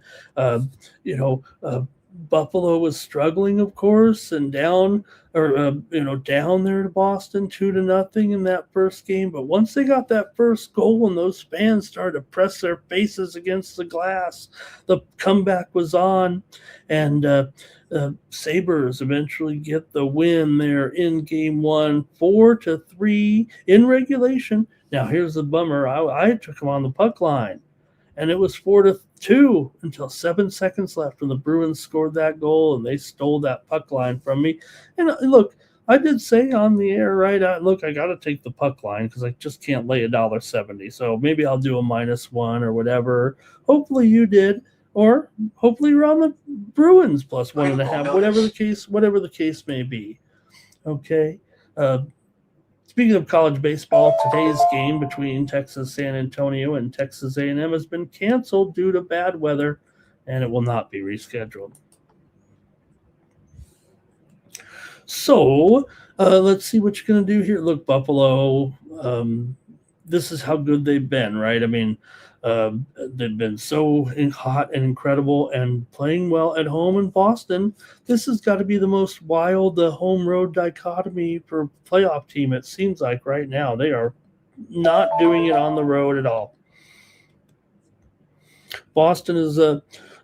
Buffalo was struggling, of course, and down there to Boston 2-0 in that first game. But once they got that first goal and those fans started to press their faces against the glass, the comeback was on, and Sabres eventually get the win there in game 1, 4-3 in regulation. Now here's the bummer. I took them on the puck line, and it was 4-2 until 7 seconds left when the Bruins scored that goal, and they stole that puck line from me. And look, I did say on the air, right? I got to take the puck line because I just can't lay $1.70. So maybe I'll do a -1 or whatever. Hopefully you did, or hopefully you're on the Bruins plus 1.5, whatever the case may be. Okay. Speaking of college baseball, today's game between Texas San Antonio and Texas A&M has been canceled due to bad weather, and it will not be rescheduled. So let's see what you're going to do here. Look, Buffalo, this is how good they've been, right? I mean, they've been so hot and incredible and playing well at home in Boston. This has got to be the most wild home road dichotomy for playoff team. It seems like right now they are not doing it on the road at all. Boston has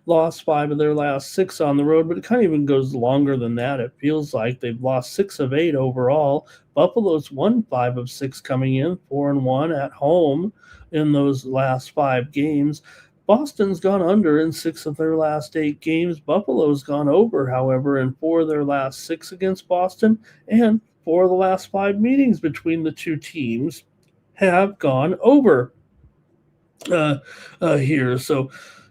lost 5 of their last 6 on the road, but it kind of even goes longer than that. It feels like they've lost 6 of 8 overall. Buffalo's won 5 of 6 coming in, 4-1 at home in those last 5 games. Boston's gone under in 6 of their last 8 games. Buffalo's gone over, however, in 4 of their last 6 against Boston, and 4 of the last 5 meetings between the two teams have gone over here. So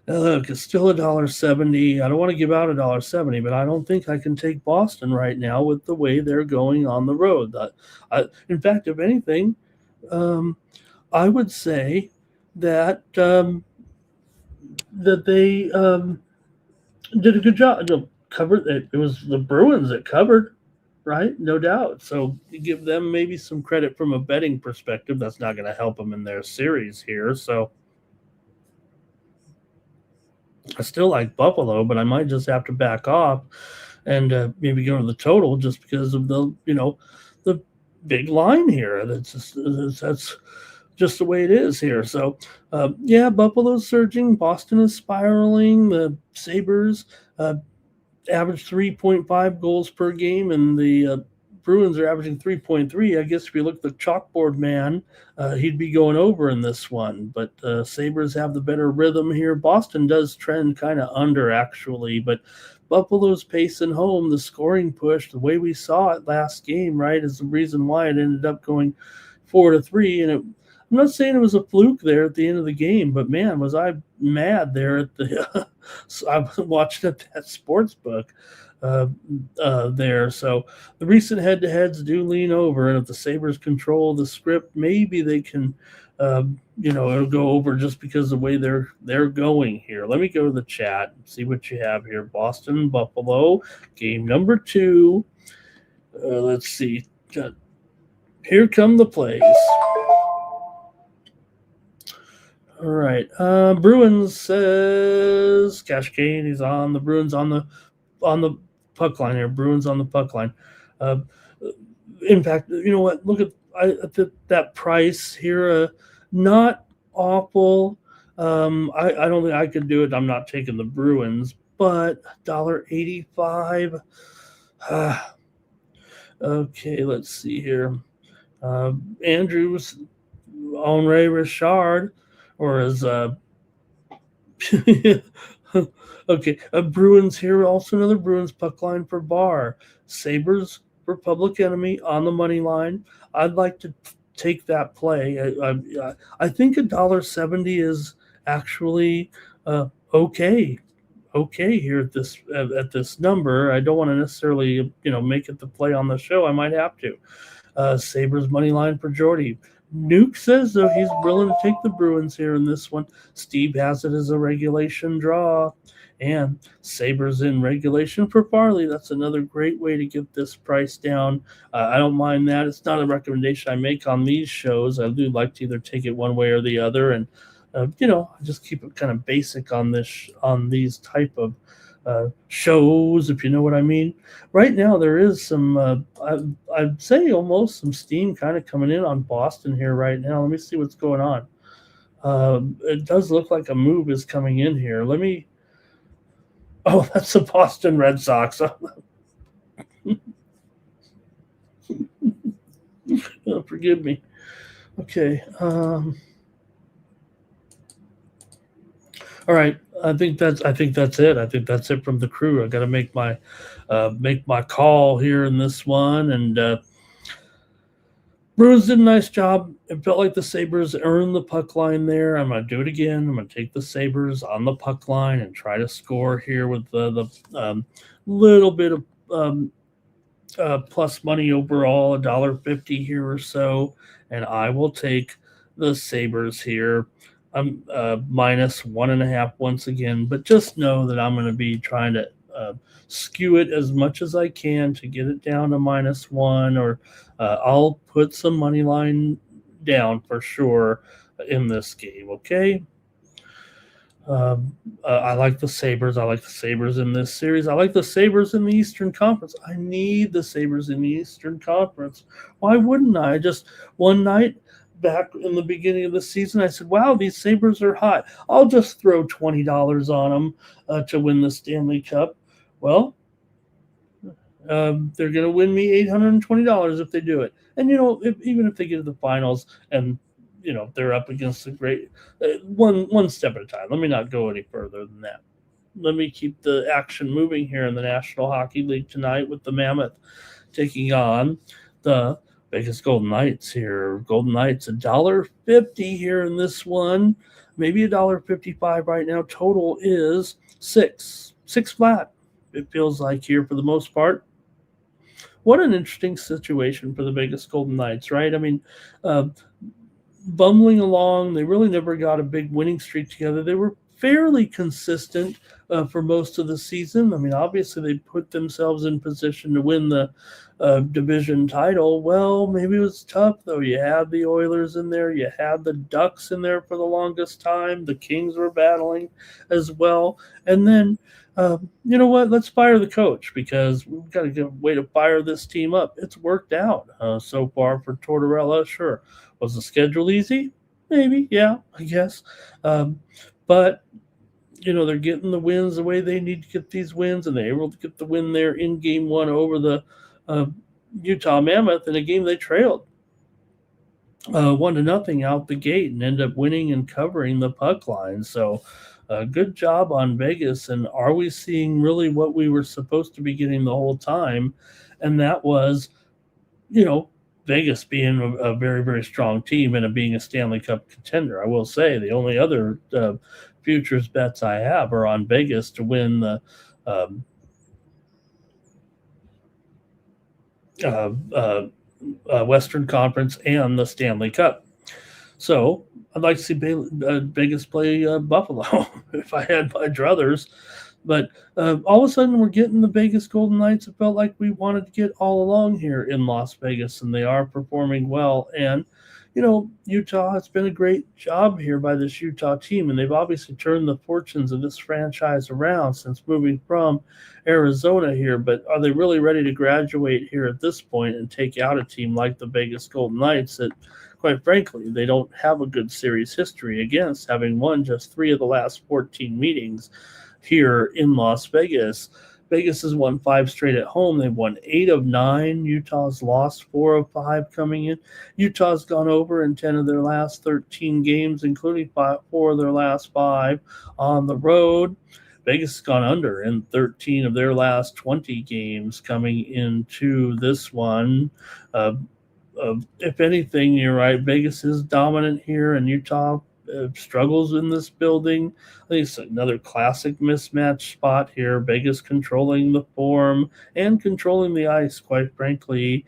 look, it's still $1.70. I don't want to give out $1.70, but I don't think I can take Boston right now with the way they're going on the road. In fact, if anything, I would say that that they did a good job. Covered it. It was the Bruins that covered, right? No doubt. So you give them maybe some credit from a betting perspective. That's not going to help them in their series here. So I still like Buffalo, but I might just have to back off and maybe go to the total just because of the the big line here. That's just the way it is here. So yeah, Buffalo's surging, Boston is spiraling. The Sabres average 3.5 goals per game, and the Bruins are averaging 3.3. I guess if you look at the chalkboard man, he'd be going over in this one. But Sabres have the better rhythm here. Boston does trend kind of under, actually. But Buffalo's pacing home, the scoring push, the way we saw it last game, right, is the reason why it ended up going 4-3. And I'm not saying it was a fluke there at the end of the game, but man, was I mad there at the I was watching at that sports book there. So the recent head-to-heads do lean over, and if the Sabres control the script, maybe they can, it'll go over just because of the way they're going here. Let me go to the chat and see what you have here. Boston, Buffalo, game number 2. Let's see. Here come the plays. All right. Bruins says Cash Kane. He's on the Bruins on the puck line here. Bruins on the puck line. In fact, you know what? Look at that price here. Not awful. I don't think I could do it. I'm not taking the Bruins, but $1.85. Okay, let's see here. Andrews, Henri Richard. Or as okay, Bruins here, also another Bruins puck line for Bar. Sabres for Public Enemy on the money line. I'd like to take that play. I think $1.70 is actually okay here at this number. I don't want to necessarily make it the play on the show. I might have to. Sabres money line for Jordy. Nuke says, though, he's willing to take the Bruins here in this one. Steve has it as a regulation draw. And Sabres in regulation for Farley. That's another great way to get this price down. I don't mind that. It's not a recommendation I make on these shows. I do like to either take it one way or the other. And, just keep it kind of basic on these type of shows, if you know what I mean. Right now, there is some, I'd say almost some steam kind of coming in on Boston here right now. Let me see what's going on. It does look like a move is coming in here. Oh, that's the Boston Red Sox. Oh, forgive me. Okay. All right. I think that's it. I think that's it from the crew. I got to make my call here in this one. And Bruins did a nice job. It felt like the Sabres earned the puck line there. I'm going to do it again. I'm going to take the Sabres on the puck line and try to score here with the little bit of plus money overall, $1.50 here or so. And I will take the Sabres here. I'm minus 1.5 once again, but just know that I'm going to be trying to skew it as much as I can to get it down to -1, or I'll put some money line down for sure in this game, okay? I like the Sabres. I like the Sabres in this series. I like the Sabres in the Eastern Conference. I need the Sabres in the Eastern Conference. Why wouldn't I? Just one night back in the beginning of the season, I said, wow, these Sabres are hot. I'll just throw $20 on them to win the Stanley Cup. Well, they're going to win me $820 if they do it. And, even if they get to the finals and, they're up against the great one step at a time. Let me not go any further than that. Let me keep the action moving here in the National Hockey League tonight with the Mammoth taking on the Vegas Golden Knights here. Golden Knights $1.50 here in this one, maybe $1.55 right now. Total is six flat. It feels like here for the most part. What an interesting situation for the Vegas Golden Knights, right? I mean, bumbling along. They really never got a big winning streak together. They were fairly consistent for most of the season. I mean, obviously they put themselves in position to win the division title. Well, maybe it was tough, though. You had the Oilers in there. You had the Ducks in there for the longest time. The Kings were battling as well. And then, you know what? Let's fire the coach because we've got to get a way to fire this team up. It's worked out so far for Tortorella, sure. Was the schedule easy? Maybe, yeah, I guess. But, they're getting the wins the way they need to get these wins, and they're able to get the win there in game one over the Utah Mammoth in a game they trailed 1-0 out the gate and end up winning and covering the puck line. So good job on Vegas. And are we seeing really what we were supposed to be getting the whole time? And that was, Vegas being a very, very strong team and being a Stanley Cup contender. I will say the only other futures bets I have are on Vegas to win the Western Conference and the Stanley Cup. So I'd like to see Vegas play Buffalo if I had my druthers. But all of a sudden, we're getting the Vegas Golden Knights. It felt like we wanted to get all along here in Las Vegas, and they are performing well. And, Utah, it's been a great job here by this Utah team, and they've obviously turned the fortunes of this franchise around since moving from Arizona here. But are they really ready to graduate here at this point and take out a team like the Vegas Golden Knights that, quite frankly, they don't have a good series history against, having won just 3 of the last 14 meetings here in Las Vegas? Vegas has won 5 straight at home. They've won 8 of 9. Utah's lost 4 of 5 coming in. Utah's gone over in 10 of their last 13 games, including 4 of their last 5 on the road. Vegas has gone under in 13 of their last 20 games coming into this one. If anything, you're right. Vegas is dominant here, and Utah struggles in this building. I think it's another classic mismatch spot here. Vegas controlling the form and controlling the ice, quite frankly.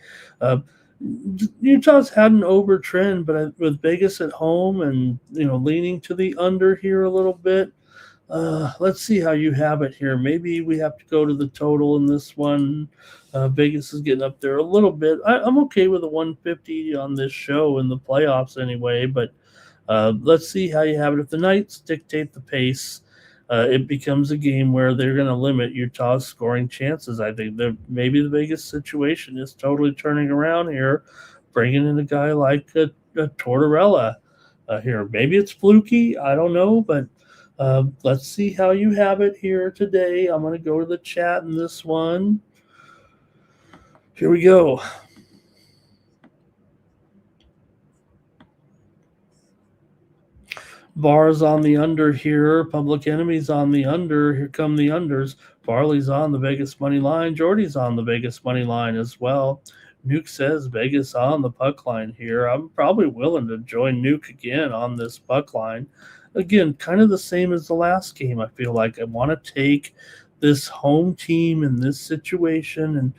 Utah's had an over trend, but with Vegas at home and, leaning to the under here a little bit, let's see how you have it here. Maybe we have to go to the total in this one. Vegas is getting up there a little bit. I'm okay with a 150 on this show in the playoffs anyway, but let's see how you have it. If the Knights dictate the pace, it becomes a game where they're going to limit Utah's scoring chances. I think that maybe the Vegas situation is totally turning around here, bringing in a guy like a Tortorella here. Maybe it's fluky. I don't know, but let's see how you have it here today. I'm going to go to the chat in this one. Here we go. Bar's on the under here. Public Enemy's on the under. Here come the unders. Farley's on the Vegas money line. Jordy's on the Vegas money line as well. Nuke says Vegas on the puck line here. I'm probably willing to join Nuke again on this puck line. Again, kind of the same as the last game. I feel like I want to take this home team in this situation, and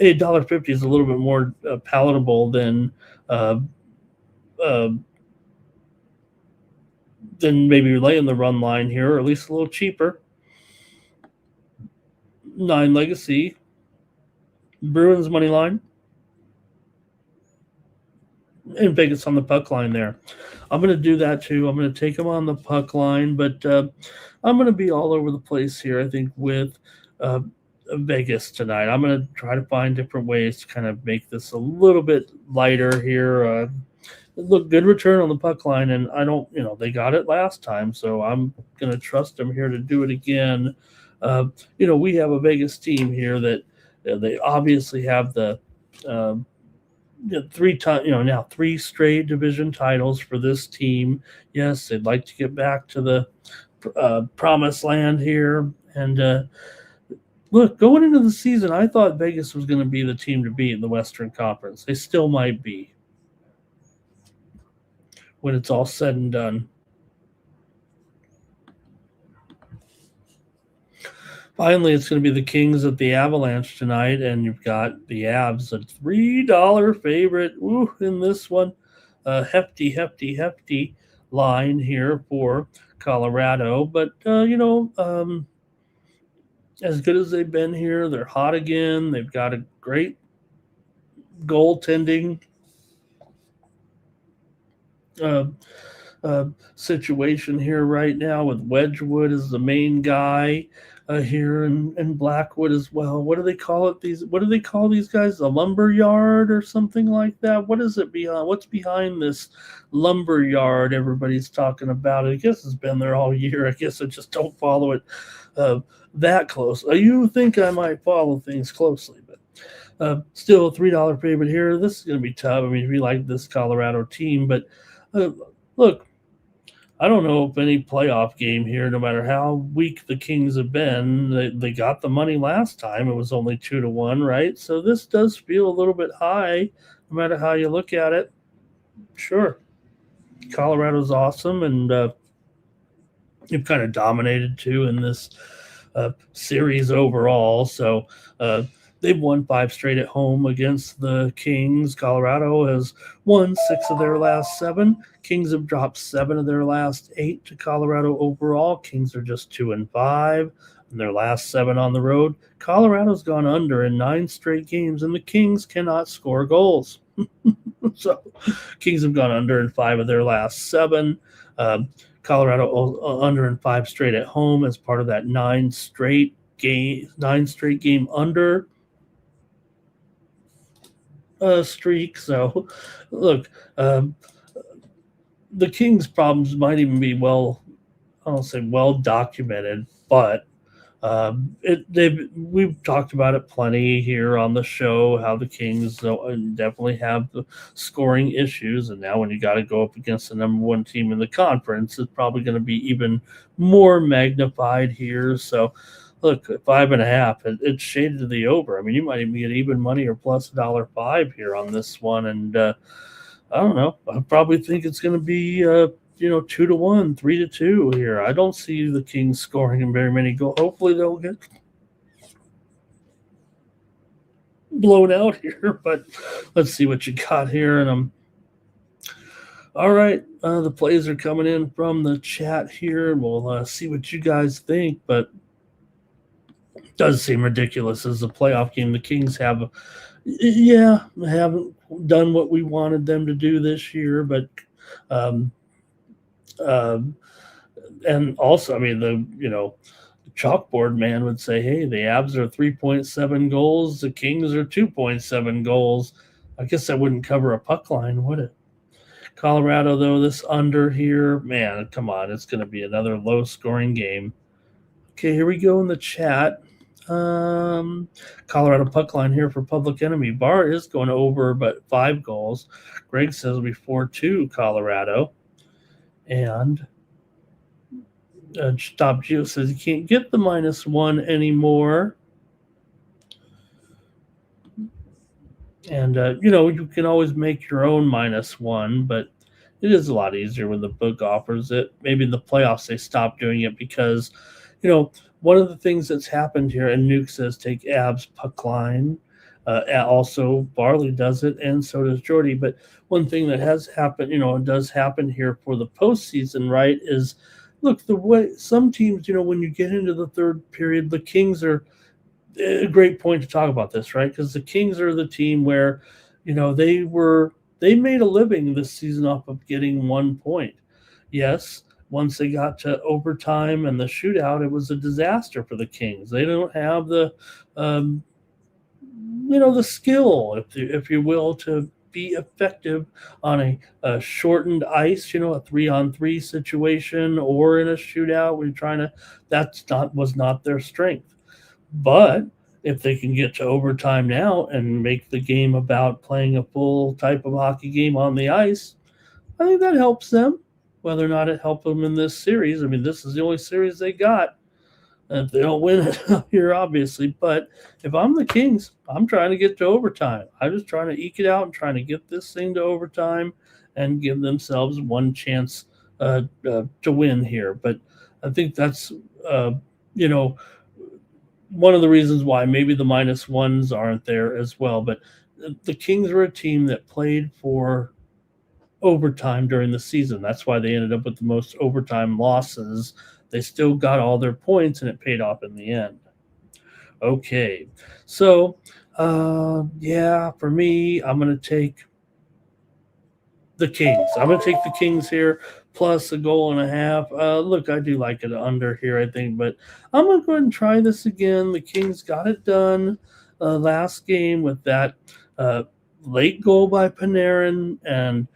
$8.50 is a little bit more palatable than maybe laying the run line here, or at least a little cheaper. 9 Legacy. Bruins money line. in Vegas on the puck line there. I'm going to do that too. I'm going to take them on the puck line, but I'm going to be all over the place here, I think, with uh, Vegas tonight. I'm going to try to find different ways to kind of make this a little bit lighter here. Look, good return on the puck line, and I don't, they got it last time, so I'm going to trust them here to do it again. We have a Vegas team here that they obviously have the now 3 straight division titles for this team. Yes, they'd like to get back to the promised land here. And look, going into the season, I thought Vegas was going to be the team to beat in the Western Conference. They still might be when it's all said and done. Finally, it's going to be the Kings at the Avalanche tonight, and you've got the Avs, a $3 favorite in this one. Hefty line here for Colorado. But, as good as they've been here, they're hot again. They've got a great goaltending situation here right now with Wedgwood as the main guy here and Blackwood as well. What do they call it? What do they call these guys? A lumber yard or something like that? What is it beyond? What's behind this lumber yard everybody's talking about? I guess it's been there all year. I guess I just don't follow it that close. You think I might follow things closely, but still a $3 favorite here. This is going to be tough. I mean, if you like this Colorado team, but look, I don't know if any playoff game here, no matter how weak the Kings have been, they got the money last time. It was only 2-1, right? So this does feel a little bit high, no matter how you look at it. Sure, Colorado's awesome, and you've kind of dominated too in this series overall. So they've won 5 straight at home against the Kings. Colorado has won 6 of their last 7. Kings have dropped 7 of their last 8 to Colorado overall. Kings are just 2-5 in their last 7 on the road. Colorado's gone under in 9 straight games, and the Kings cannot score goals. So Kings have gone under in 5 of their last 7. Colorado under in 5 straight at home as part of that 9 straight game under streak. So look, the Kings' problems might even be I don't say well documented, but we've talked about it plenty here on the show, how the Kings definitely have the scoring issues, and now when you got to go up against the number 1 team in the conference, it's probably going to be even more magnified here. So look, at 5.5, it's shaded to the over. I mean, you might even get even money or plus $1.05 here on this one, and I don't know. I probably think it's going to be 2-1, 3-2 here. I don't see the Kings scoring in very many goals. Hopefully they'll get blown out here, but let's see what you got here. And all right. The plays are coming in from the chat here. We'll see what you guys think, but it does seem ridiculous as a playoff game. The Kings haven't done what we wanted them to do this year, but and also, I mean, the chalkboard man would say, hey, the Avs are 3.7 goals, the Kings are 2.7 goals. I guess that wouldn't cover a puck line, would it? Colorado, though, this under here, man, come on, it's going to be another low-scoring game. Okay, here we go in the chat. Colorado puck line here for Public Enemy. Bar is going over, but 5 goals. Greg says it'll be 4-2 Colorado. And Stop Geo says you can't get the -1 anymore. And, you can always make your own -1, but it is a lot easier when the book offers it. Maybe in the playoffs they stopped doing it because, one of the things that's happened here, and Nuke says take Avs puck line. Also, Barley does it, and so does Jordy. But one thing that has happened, does happen here for the postseason, right, is, look, the way some teams, when you get into the third period, the Kings are a great point to talk about this, right? Because the Kings are the team where, they were they made a living this season off of getting 1 point. Yes, once they got to overtime and the shootout, it was a disaster for the Kings. They don't have the, um, the skill, if you will, to be effective on a shortened ice, a 3-on-3 situation or in a shootout. We're trying to, was not their strength. But if they can get to overtime now and make the game about playing a full type of hockey game on the ice, I think that helps them. Whether or not it helped them in this series, I mean, this is the only series they got. If they don't win it here, obviously. But if I'm the Kings, I'm trying to get to overtime. I'm just trying to eke it out and trying to get this thing to overtime and give themselves one chance to win here. But I think that's, one of the reasons why maybe the -1s aren't there as well. But the Kings are a team that played for overtime during the season. That's why they ended up with the most overtime losses. They still got all their points, and it paid off in the end. Okay, so for me, I'm going to take the Kings. I'm going to take the Kings here, plus a goal and a half. Look, I do like it under here, I think, but I'm going to go ahead and try this again. The Kings got it done last game with that late goal by Panarin, and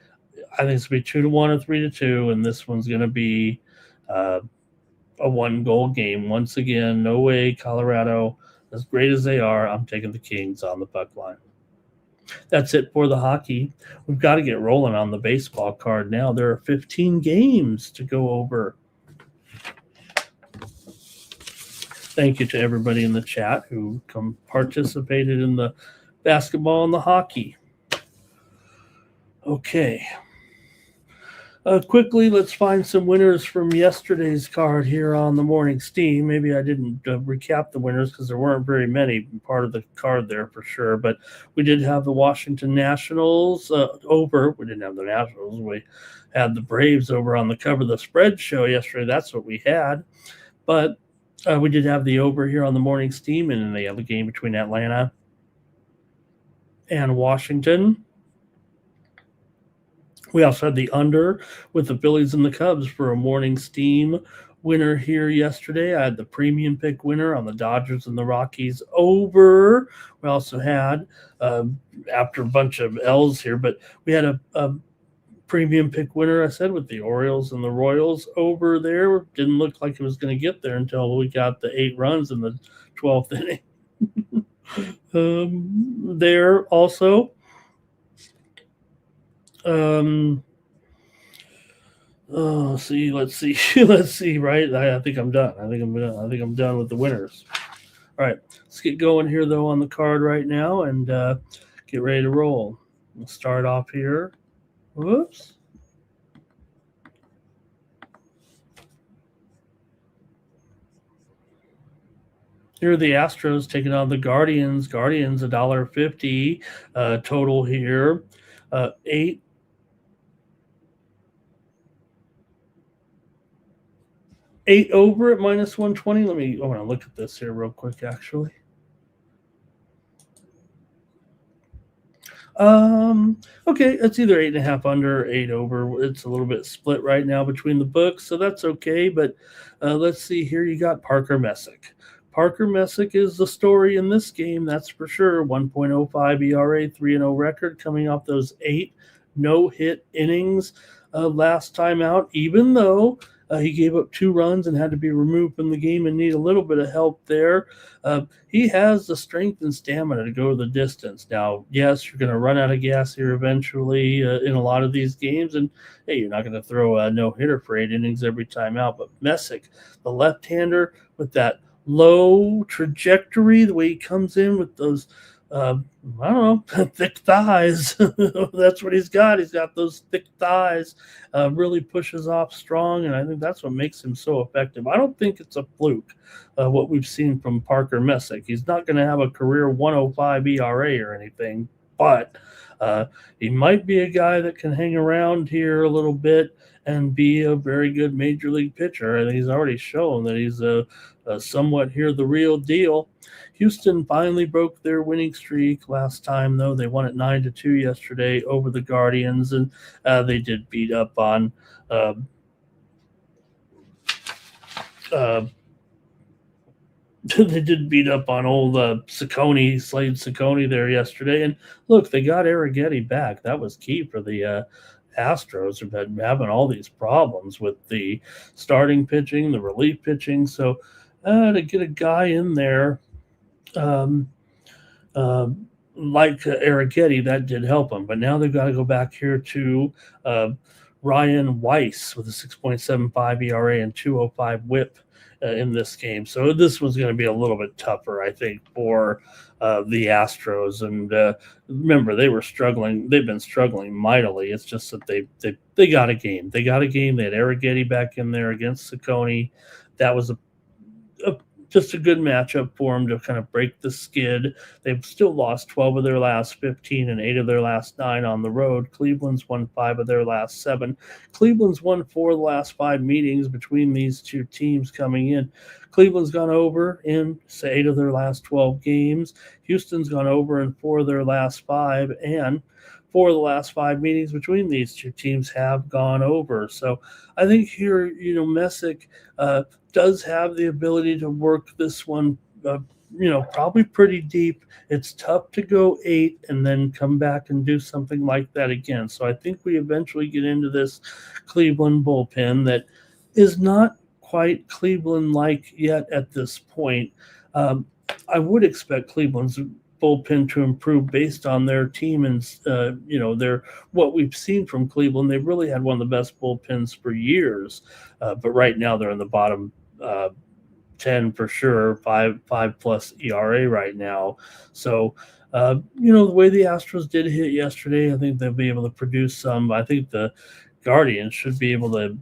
I think it's going to be 2-1 or 3-2, and this one's going to be a 1-goal game. Once again, no way, Colorado, as great as they are, I'm taking the Kings on the puck line. That's it for the hockey. We've got to get rolling on the baseball card now. There are 15 games to go over. Thank you to everybody in the chat who participated in the basketball and the hockey. Okay. Quickly, let's find some winners from yesterday's card here on the morning steam. Maybe I didn't recap the winners because there weren't very many part of the card there for sure. But we did have the Washington Nationals over. We didn't have the Nationals. We had the Braves over on the cover of the spread show yesterday. That's what we had. But we did have the over here on the morning steam, and then they have a game between Atlanta and Washington. We also had the under with the Phillies and the Cubs for a morning steam winner here yesterday. I had the premium pick winner on the Dodgers and the Rockies over. We also had, after a bunch of L's here, but we had a premium pick winner, I said, with the Orioles and the Royals over there. Didn't look like it was going to get there until we got the 8 runs in the 12th inning. There also. Let's see, right? I think I'm done. I think I'm done with the winners. All right, let's get going here though on the card right now and get ready to roll. We'll start off here. Whoops. Here are the Astros taking on the Guardians. Guardians $1.50 total here. 8 over at -120. I want to look at this here real quick, actually. Okay, it's either 8.5 under, 8 over. It's a little bit split right now between the books, so that's okay. But let's see here. You got Parker Messick. Parker Messick is the story in this game, that's for sure. 1.05 ERA, 3-0 record, coming off those 8 no-hit innings last time out, even though he gave up 2 runs and had to be removed from the game and need a little bit of help there. He has the strength and stamina to go the distance. Now, yes, you're going to run out of gas here eventually in a lot of these games, and hey, you're not going to throw a no-hitter for 8 innings every time out. But Messick, the left-hander with that low trajectory, the way he comes in with those thick thighs. That's what he's got. He's got those thick thighs, really pushes off strong, and I think that's what makes him so effective. I don't think it's a fluke, what we've seen from Parker Messick. He's not going to have a career 105 ERA or anything, but he might be a guy that can hang around here a little bit and be a very good major league pitcher. And he's already shown that he's a somewhat here the real deal. Houston finally broke their winning streak last time, though. They won it 9-2 yesterday over the Guardians, and they did beat up on they did beat up on old Slade Ciccone there yesterday. And look, they got Arrighetti back. That was key for the Astros, who've been having all these problems with the starting pitching, the relief pitching. So to get a guy in there like Arrighetti, that did help them. But now they've got to go back here to Ryan Weiss with a 6.75 ERA and 2.05 WHIP in this game. So this was going to be a little bit tougher, I think, for the Astros. And remember, they were struggling. They've been struggling mightily. It's just that they got a game. They got a game. They had Arrighetti back in there against Ciccone. That was just a good matchup for them to kind of break the skid. They've still lost 12 of their last 15 and 8 of their last 9 on the road. Cleveland's won 5 of their last 7. Cleveland's won 4 of the last 5 meetings between these two teams coming in. Cleveland's gone over in 8 of their last 12 games. Houston's gone over in 4 of their last 5, and 4 of the last 5 meetings between these two teams have gone over. So I think here, Messick does have the ability to work this one, probably pretty deep. It's tough to go 8 and then come back and do something like that again. So I think we eventually get into this Cleveland bullpen that is not quite Cleveland-like yet at this point. I would expect Cleveland's bullpen to improve based on their team and their what we've seen from Cleveland. They've really had one of the best bullpens for years, but right now they're in the bottom 10 for sure, 5+ ERA right now. So the way the Astros did hit yesterday, I think they'll be able to produce some. I think the Guardians should be able to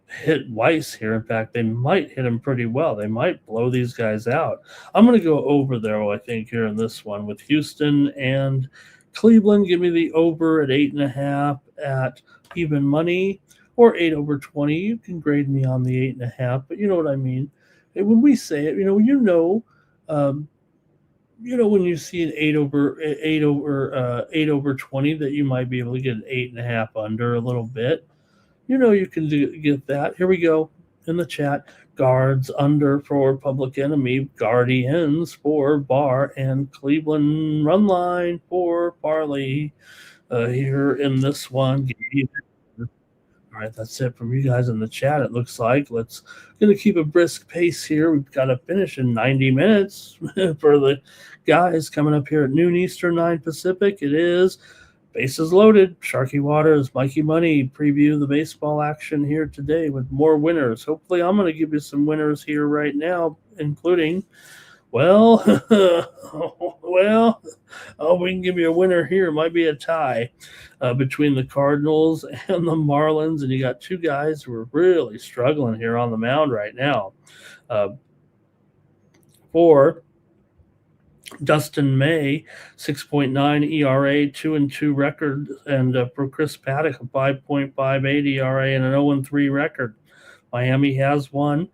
hit Weiss here. In fact, they might hit him pretty well. They might blow these guys out. I'm going to go over there, I think, here in this one with Houston and Cleveland. Give me the over at 8.5 at even money, or 8/20. You can grade me on the 8.5, but you know what I mean. And when we say it, when you see an 8/20, that you might be able to get an 8.5 under a little bit. You can get that. Here we go in the chat. Guards under for Public Enemy. Guardians for Bar, and Cleveland run line for Farley here in this one. All right, that's it from you guys in the chat, it looks like. Going to keep a brisk pace here. We've got to finish in 90 minutes for the guys coming up here at noon Eastern, 9 Pacific. It is Bases Loaded. Sharky Waters, Mikey Money preview the baseball action here today with more winners. Hopefully I'm going to give you some winners here right now, including, we can give you a winner here. It might be a tie between the Cardinals and the Marlins, and you got two guys who are really struggling here on the mound right now. For Dustin May, 6.9 ERA, 2-2 record, and for Chris Paddock, a 5.58 ERA and an 0-3 record. Miami has won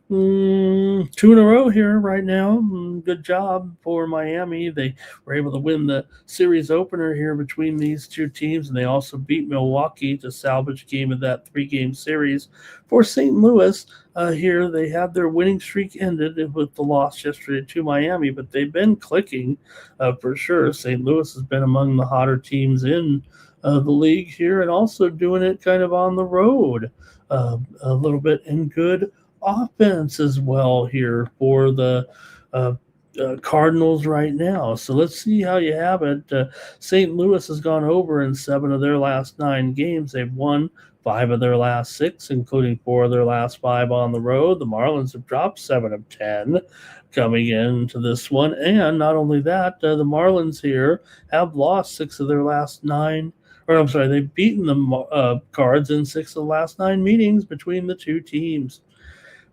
2 in a row here right now. Good job for Miami. They were able to win the series opener here between these two teams, and they also beat Milwaukee to salvage game of that 3-game series. For St. Louis, here they had their winning streak ended with the loss yesterday to Miami, but they've been clicking for sure. St. Louis has been among the hotter teams in the league here, and also doing it kind of on the road a little bit in good offense as well here for the Cardinals right now. So let's see how you have it. St. Louis has gone over in 7 of their last 9 games. They've won 5 of their last 6, including 4 of their last 5 on the road. The Marlins have dropped 7 of 10 coming into this one. And not only that, the Marlins here have lost 6 of their last 9. Or I'm sorry, they've beaten the Cards in 6 of the last 9 meetings between the two teams.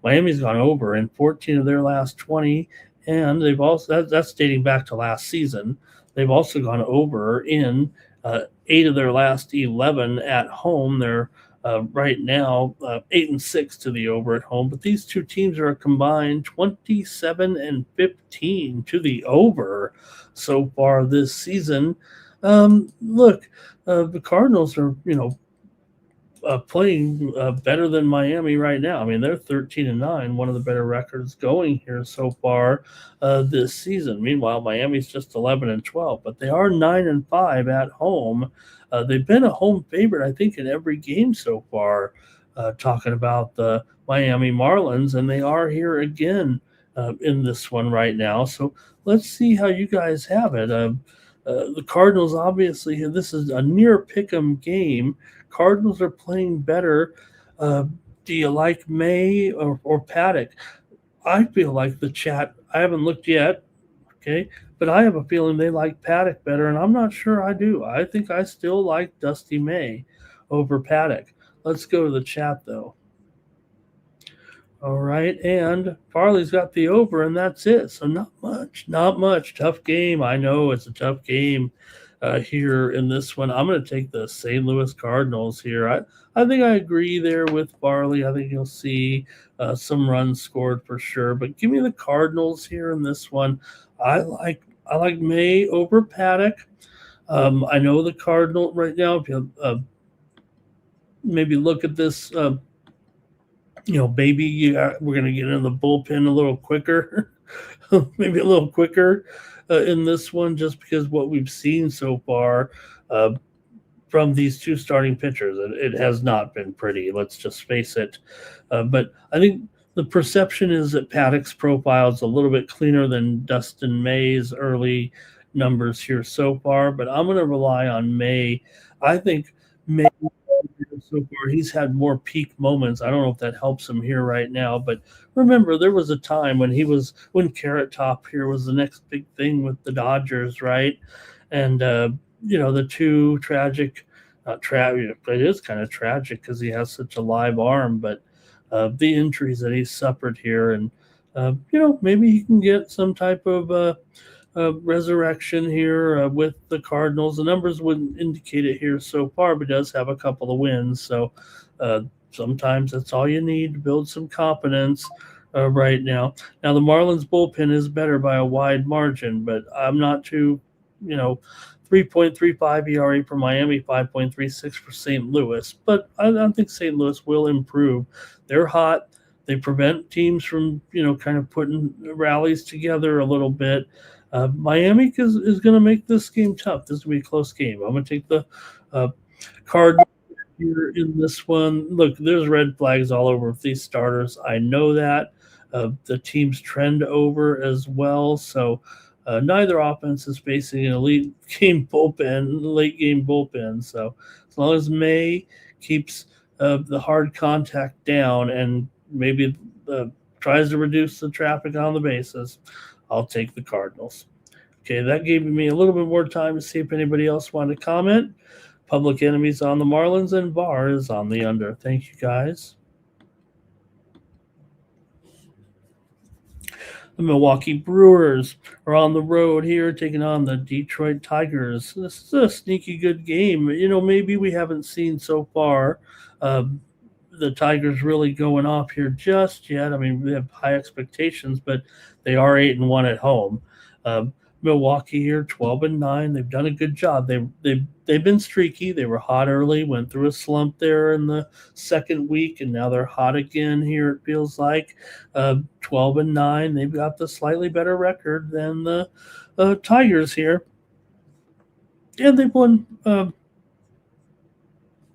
Miami's gone over in 14 of their last 20, and they've also that's dating back to last season. They've also gone over in 8 of their last 11 at home. They're right now 8-6 to the over at home, but these two teams are a combined 27-15 to the over so far this season. Look, the Cardinals are playing better than Miami right now. I mean, they're 13-9, one of the better records going here so far this season. Meanwhile, Miami's just 11-12, but they are 9-5 at home. They've been a home favorite, I think, in every game so far. Talking about the Miami Marlins, and they are here again in this one right now. So let's see how you guys have it. The Cardinals, obviously, this is a near pick'em game. Cardinals are playing better. Do you like May or Paddock? I feel like the chat, I haven't looked yet, okay, but I have a feeling they like Paddock better, and I'm not sure I do. I think I still like Dusty May over Paddock. Let's go to the chat, though. All right, and Farley's got the over, and that's it. So not much. Tough game. I know it's a tough game here in this one. I'm going to take the St. Louis Cardinals here. I think I agree there with Farley. I think you'll see some runs scored for sure. But give me the Cardinals here in this one. I like May over Paddock. I know the Cardinal right now. If you maybe look at this. Maybe we're going to get in the bullpen a little quicker, maybe a little quicker in this one, just because what we've seen so far from these two starting pitchers, it has not been pretty. Let's just face it. But I think the perception is that Paddock's profile is a little bit cleaner than Dustin May's early numbers here so far. But I'm going to rely on May. I think May so far he's had more peak moments. I don't know if that helps him here right now, but remember there was a time when Carrot Top here was the next big thing with the Dodgers, right? And the two tragic, not tragic, it is kind of tragic because he has such a live arm, but the injuries that he suffered here, and maybe he can get some type of resurrection here with the Cardinals. The numbers wouldn't indicate it here so far, but does have a couple of wins. So sometimes that's all you need to build some confidence right now. Now, the Marlins bullpen is better by a wide margin, but I'm not too, 3.35 ERA for Miami, 5.36 for St. Louis. But I think St. Louis will improve. They're hot. They prevent teams from, kind of putting rallies together a little bit. Miami is going to make this game tough. This will be a close game. I'm going to take the Cardinals here in this one. Look, there's red flags all over these starters. I know that. The teams trend over as well. So neither offense is facing an elite game bullpen, late game bullpen. So as long as May keeps the hard contact down and maybe tries to reduce the traffic on the bases, I'll take the Cardinals. Okay, that gave me a little bit more time to see if anybody else wanted to comment. Public Enemies on the Marlins and VAR is on the under. Thank you, guys. The Milwaukee Brewers are on the road here taking on the Detroit Tigers. This is a sneaky good game. Maybe we haven't seen so far the Tigers really going off here just yet. I mean, we have high expectations, but they are 8-1 at home. Milwaukee here, 12-9. They've done a good job. They've been streaky. They were hot early, went through a slump there in the second week, and now they're hot again here. It feels like 12-9. They've got the slightly better record than the Tigers here, and they've won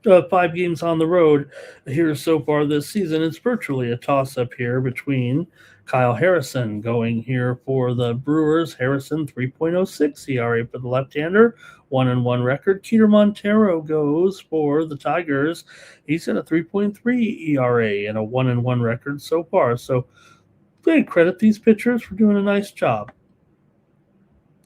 5 games on the road here so far this season. It's virtually a toss-up here between Kyle Harrison going here for the Brewers. Harrison, 3.06 ERA for the left-hander, 1-1 record. Keter Montero goes for the Tigers. He's at a 3.3 ERA and a 1-1 record so far. So they credit these pitchers for doing a nice job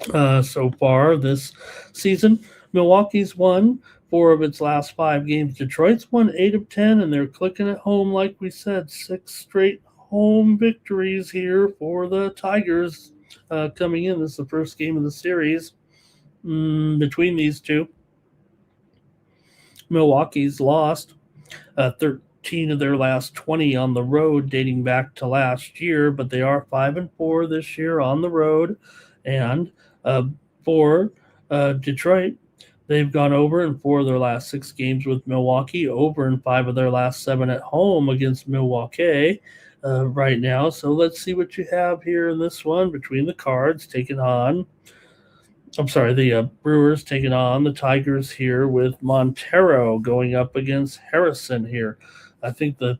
so far this season. Milwaukee's won 4 of its last 5 games. Detroit's won 8 of 10, and they're clicking at home, like we said, 6 straight home victories here for the Tigers coming in. This is the first game of the series between these two. Milwaukee's lost 13 of their last 20 on the road dating back to last year, but they are 5-4 this year on the road. And for Detroit, they've gone over in 4 of their last 6 games with Milwaukee, over in 5 of their last 7 at home against Milwaukee right now. So let's see what you have here in this one between the Cards taking on the Brewers taking on the Tigers here with Montero going up against Harrison here. I think the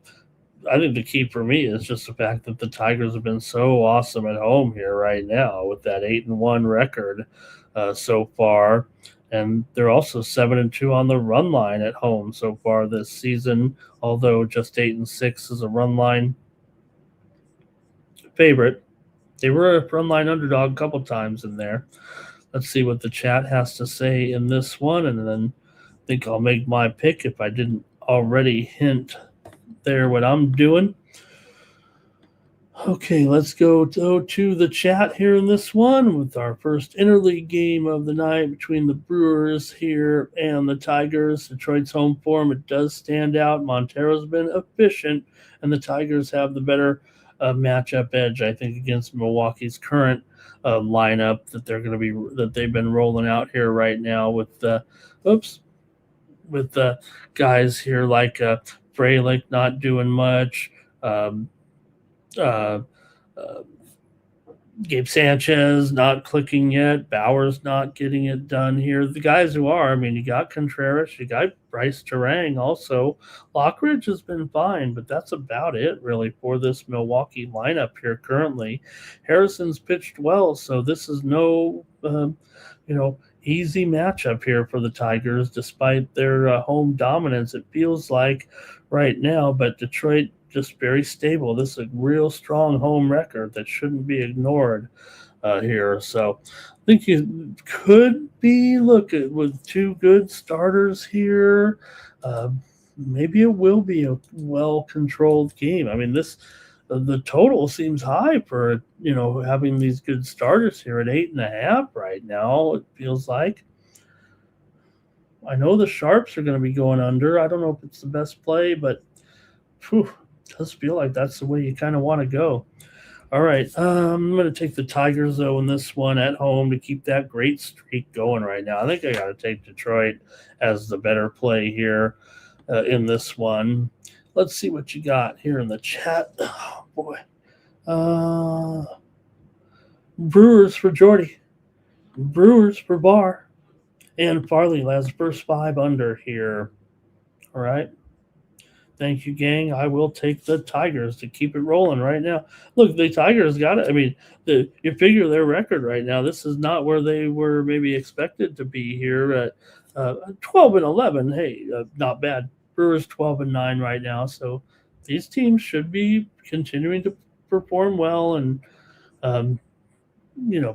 key for me is just the fact that the Tigers have been so awesome at home here right now with that 8-1 record so far, and they're also 7-2 on the run line at home so far this season. Although just 8-6 is a run line favorite, they were a run line underdog a couple times in there. Let's see what the chat has to say in this one, and then I think I'll make my pick if I didn't already hint there what I'm doing. Okay, let's go to the chat here in this one with our first interleague game of the night between the Brewers here and the Tigers. Detroit's home form, it does stand out. Montero's been efficient, and the Tigers have the better matchup edge, I think, against Milwaukee's current lineup that they've been rolling out here right now with guys here like Frelick not doing much, Gabe Sanchez not clicking yet, Bauer's not getting it done here. The guys who are, you got Contreras, you got Bryce Terang also. Lockridge has been fine, but that's about it really for this Milwaukee lineup here currently. Harrison's pitched well, so this is no easy matchup here for the Tigers despite their home dominance, it feels like right now. But Detroit just very stable. This is a real strong home record that shouldn't be ignored here. So I think you could be with 2 good starters here. Maybe it will be a well-controlled game. The total seems high for having these good starters here at 8.5 right now. It feels like. I know the Sharps are going to be going under. I don't know if it's the best play, but it does feel like that's the way you kind of want to go. All right, I'm going to take the Tigers, though, in this one at home to keep that great streak going right now. I think I got to take Detroit as the better play here in this one. Let's see what you got here in the chat. Oh, boy. Brewers for Jordy. Brewers for Bar. And Farley has first 5 under here. All right. Thank you, gang. I will take the Tigers to keep it rolling right now. Look, the Tigers got it. You figure their record right now. This is not where they were maybe expected to be here at 12-11. Hey, not bad. Brewers 12-9 right now. So these teams should be continuing to perform well and,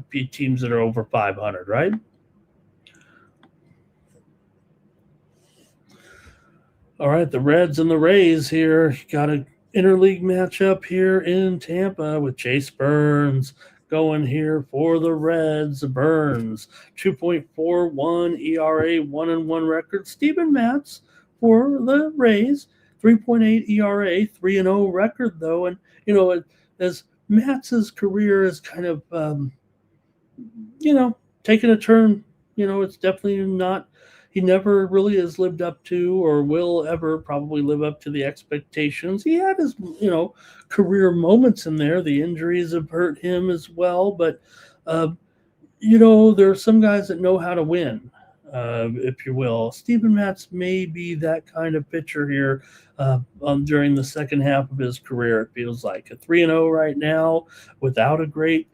be teams that are over 500, right? All right, the Reds and the Rays here. Got an interleague matchup here in Tampa with Chase Burns going here for the Reds. Burns, 2.41 ERA, 1-1 record. Steven Matz for the Rays, 3.8 ERA, 3-0 record, though. And, as Matz's career is kind of, taking a turn, it's definitely not. He never really has lived up to or will ever probably live up to the expectations. He had his, career moments in there. The injuries have hurt him as well. But, there are some guys that know how to win, if you will. Steven Matz may be that kind of pitcher here during the second half of his career, it feels like. A 3-0 right now without a great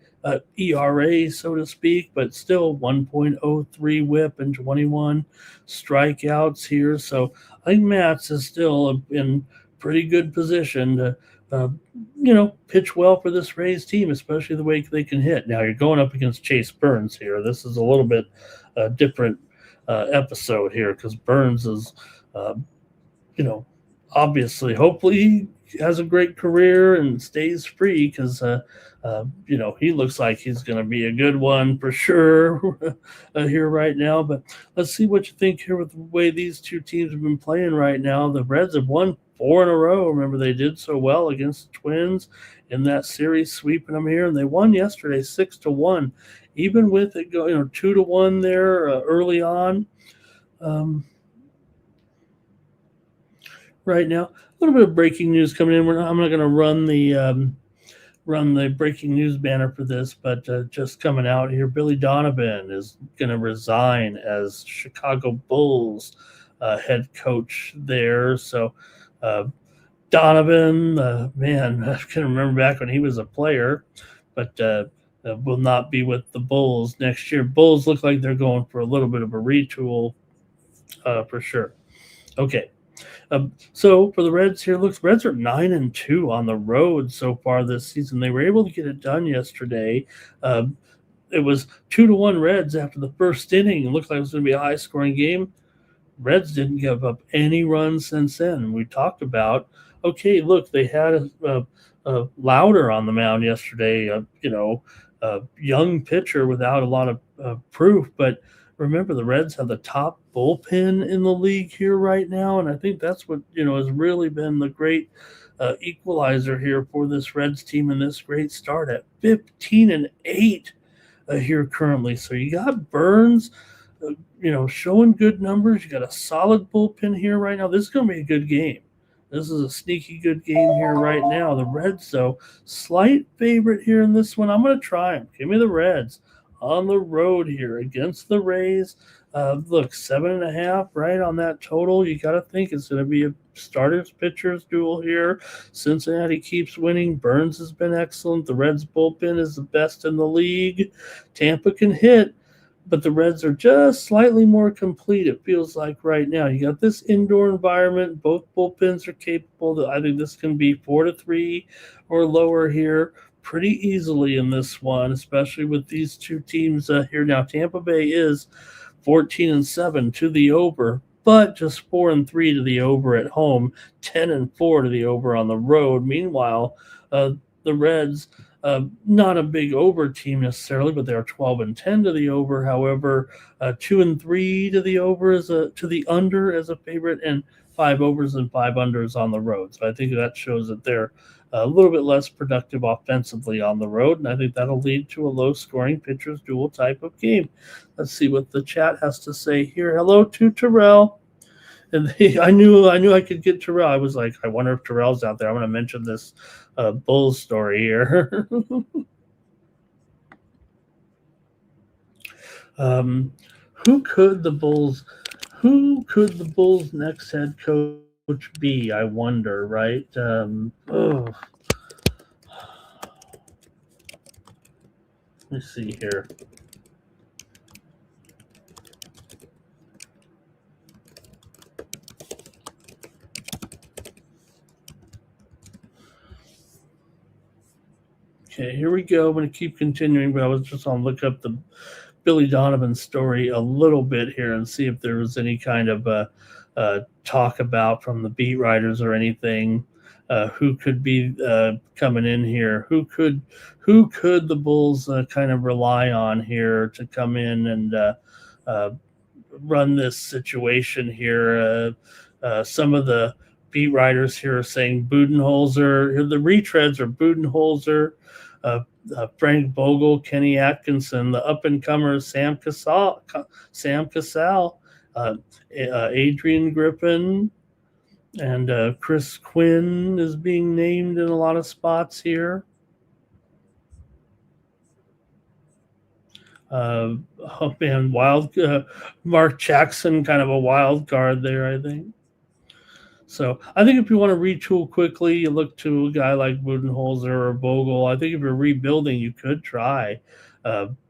ERA, so to speak, but still 1.03 whip and 21 strikeouts here. So I think Matz is still in pretty good position to, pitch well for this Rays team, especially the way they can hit. Now you're going up against Chase Burns here. This is a little bit different episode here because Burns is, obviously, hopefully he has a great career and stays free because he looks like he's going to be a good one for sure here right now. But let's see what you think here with the way these two teams have been playing right now. The Reds have won four in a row. Remember, they did so well against the Twins in that series, sweeping them here, and they won yesterday 6-1, even with it going 2-1 there early on. Right now, a little bit of breaking news coming in. I'm not going to run the breaking news banner for this, but just coming out here, Billy Donovan is going to resign as Chicago Bulls head coach there. So Donovan, man, I can remember back when he was a player, but will not be with the Bulls next year. Bulls look like they're going for a little bit of a retool for sure. Okay. So for the Reds here, Reds are 9-2 on the road so far this season. They were able to get it done yesterday. It was 2-1 Reds after the first inning. It looked like it was going to be a high-scoring game. Reds didn't give up any runs since then. We talked about, okay, look, they had a Louder on the mound yesterday. A young pitcher without a lot of proof, but remember, the Reds have the top bullpen in the league here right now, and I think that's what has really been the great equalizer here for this Reds team in this great start at 15-8 here currently. So you got Burns, showing good numbers. You got a solid bullpen here right now. This is going to be a good game. This is a sneaky good game here right now. The Reds, though, slight favorite here in this one. I'm going to try them. Give me the Reds on the road here against the Rays. Look, 7.5 right on that total. You got to think it's going to be a starters pitchers duel here. Cincinnati keeps winning. Burns has been excellent. The Reds bullpen is the best in the league. Tampa can hit, but the Reds are just slightly more complete, it feels like right now. You got this indoor environment. Both bullpens are capable. I think this can be 4-3 or lower here pretty easily in this one, especially with these two teams here now. Tampa Bay is 14-7 to the over, but just 4-3 to the over at home, 10-4 to the over on the road. Meanwhile, the Reds, not a big over team necessarily, but they are 12-10 to the over. However, 2-3 to the over to the under as a favorite, and 5 overs and 5 unders on the road. So I think that shows that they're a little bit less productive offensively on the road, and I think that'll lead to a low-scoring pitchers duel type of game. Let's see what the chat has to say here. Hello to Terrell. And I knew I could get Terrell. I was like, I wonder if Terrell's out there. I'm going to mention this Bulls story here. Who could the Bulls next head coach be? I wonder, right? Let me see here. Okay, here we go. I'm going to keep continuing, but I was just going to look up the Billy Donovan story a little bit here and see if there was any kind of talk about from the beat writers or anything. Who could be coming in here? Who could the Bulls kind of rely on here to come in and run this situation here? Some of the beat writers here are saying Budenholzer. The retreads are Budenholzer, Frank Vogel, Kenny Atkinson, the up-and-comers Sam Cassell, Adrian Griffin, and Chris Quinn is being named in a lot of spots here. Mark Jackson, kind of a wild card there, I think. So I think if you want to retool quickly, you look to a guy like Budenholzer or Vogel. I think if you're rebuilding, you could try.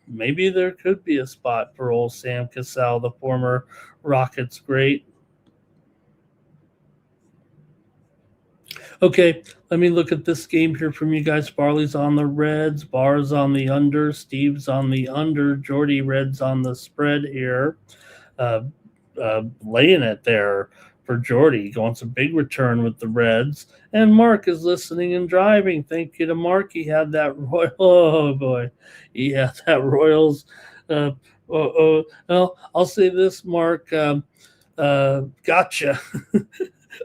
Maybe there could be a spot for old Sam Cassell, the former Rockets great. Okay, let me look at this game here from you guys. Farley's on the Reds, Barr's on the under, Steve's on the under, Jordy Reds on the spread here. Laying it there. for Jordy. He wants a big return with the Reds. And Mark is listening and driving. Thank you to Mark. He had that Royal. Oh, boy. He had that Royals. Well, I'll say this, Mark. Gotcha.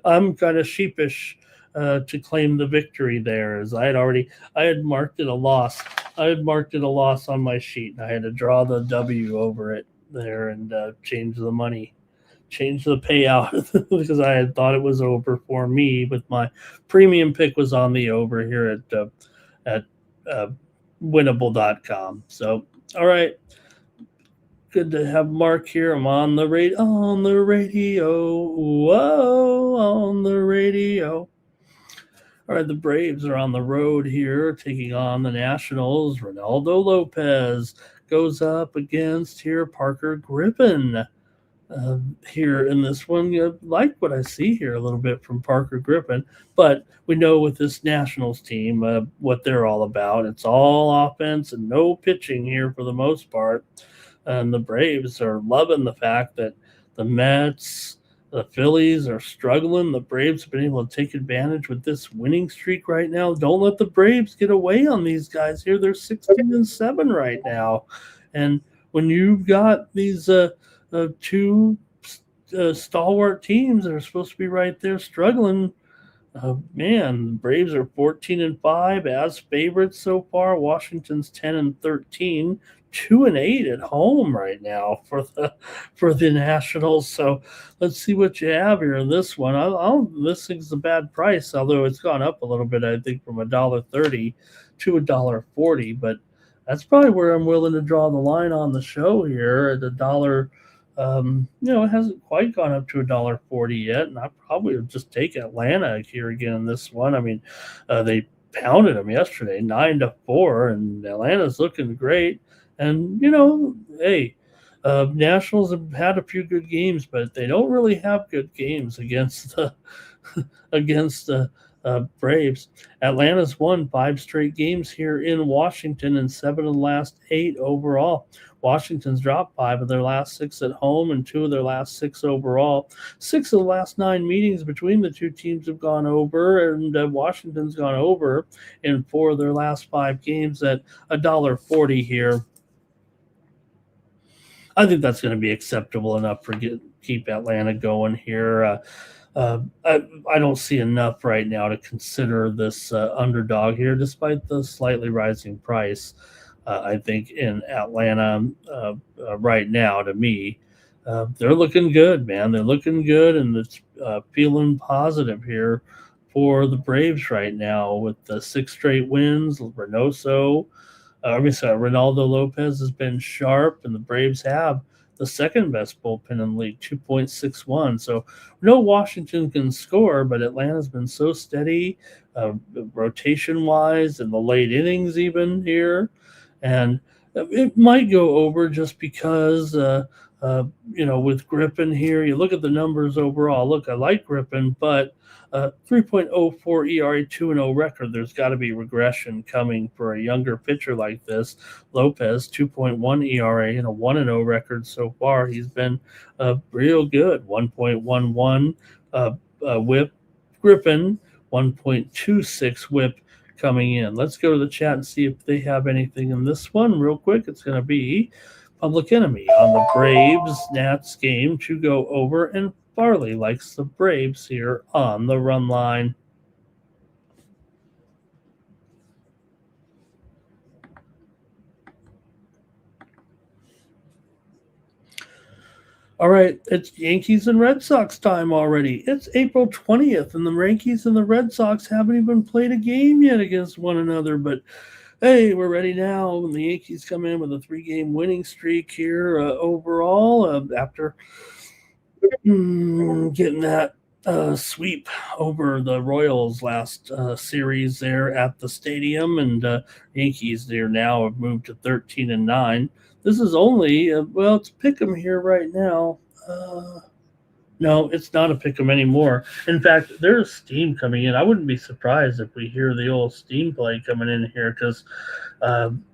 I'm kind of sheepish to claim the victory there, as I had marked it a loss. I had marked it a loss on my sheet, and I had to draw the W over it there and change the money, change the payout because I had thought it was over for me. But my premium pick was on the over here at winnable.com. So, all right. Good to have Mark here. I'm on the radio. Whoa, on the radio. All right, the Braves are on the road here, taking on the Nationals. Ronaldo Lopez goes up against here Parker Griffin. Here in this one, like what I see here a little bit from Parker Griffin, but we know with this Nationals team what they're all about. It's all offense and no pitching here for the most part. And the Braves are loving the fact that the Mets, the Phillies are struggling. The Braves have been able to take advantage with this winning streak right now. Don't let the Braves get away on these guys here. They're 16-7 right now. And when you've got these two stalwart teams that are supposed to be right there struggling, man, the Braves are 14-5 as favorites so far. Washington's 10-13. 2-8 at home right now for the Nationals. So let's see what you have here in this one. This thing's a bad price, although it's gone up a little bit, I think, from $1.30 to $1.40. But that's probably where I'm willing to draw the line on the show here at $1. It hasn't quite gone up to $1.40 yet, and I probably would just take Atlanta here again in this one. I mean, they pounded them yesterday, 9-4, and Atlanta's looking great. And, hey, Nationals have had a few good games, but they don't really have good games against the Braves. Atlanta's won 5 straight games here in Washington and 7 of the last 8 overall. Washington's dropped 5 of their last 6 at home and 2 of their last 6 overall. 6 of the last 9 meetings between the two teams have gone over, and Washington's gone over in 4 of their last 5 games at $1.40 here. I think that's going to be acceptable enough for keep Atlanta going here. I don't see enough right now to consider this underdog here, despite the slightly rising price. I think in Atlanta right now, to me, they're looking good, man. They're looking good, and it's feeling positive here for the Braves right now with the 6 straight wins. Ronaldo Lopez has been sharp, and the Braves have the second best bullpen in the league, 2.61. So we know Washington can score, but Atlanta's been so steady, rotation-wise, in the late innings even here. And it might go over just because, with Griffin here, you look at the numbers overall. Look, I like Griffin, but 3.04 ERA, 2-0 record. There's got to be regression coming for a younger pitcher like this. Lopez, 2.1 ERA and a 1-0 record so far. He's been real good. 1.11 whip. Griffin, 1.26 whip coming in. Let's go to the chat and see if they have anything in this one real quick. It's going to be Public Enemy on the Braves-Nats game to go over, and Farley likes the Braves here on the run line. All right, it's Yankees and Red Sox time already. It's April 20th, and the Yankees and the Red Sox haven't even played a game yet against one another. But, hey, we're ready now. And the Yankees come in with a 3-game winning streak here overall after getting that sweep over the Royals last series there at the stadium. And Yankees there now have moved to 13-9. This is only, it's pick'em here right now. No, it's not a pick'em anymore. In fact, there's steam coming in. I wouldn't be surprised if we hear the old steam play coming in here because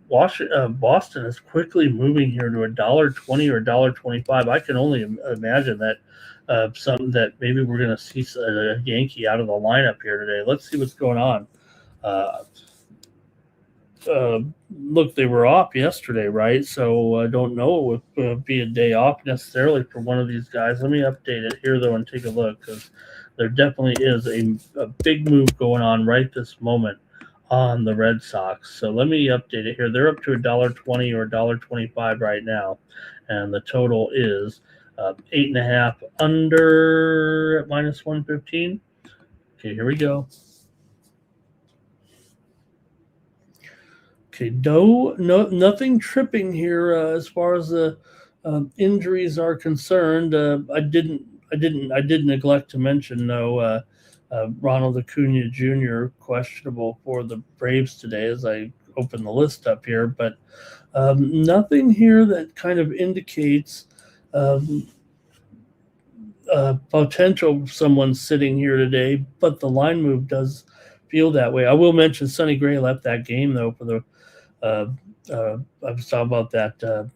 Boston is quickly moving here to $1.20 or $1.25. I can only imagine that something that maybe we're going to see a Yankee out of the lineup here today. Let's see what's going on. Uh, Look, they were off yesterday, right? So I don't know if it would be a day off necessarily for one of these guys. Let me update it here, though, and take a look because there definitely is a big move going on right this moment on the Red Sox. So let me update it here. They're up to $1.20 or $1.25 right now, and the total is 8.5 under at minus 115. Okay, here we go. Okay, no, nothing tripping here as far as the injuries are concerned. I did neglect to mention though. Ronald Acuna Jr. questionable for the Braves today, as I open the list up here, but nothing here that kind of indicates potential of someone sitting here today. But the line move does feel that way. I will mention Sonny Gray left that game though for the. I was talking about that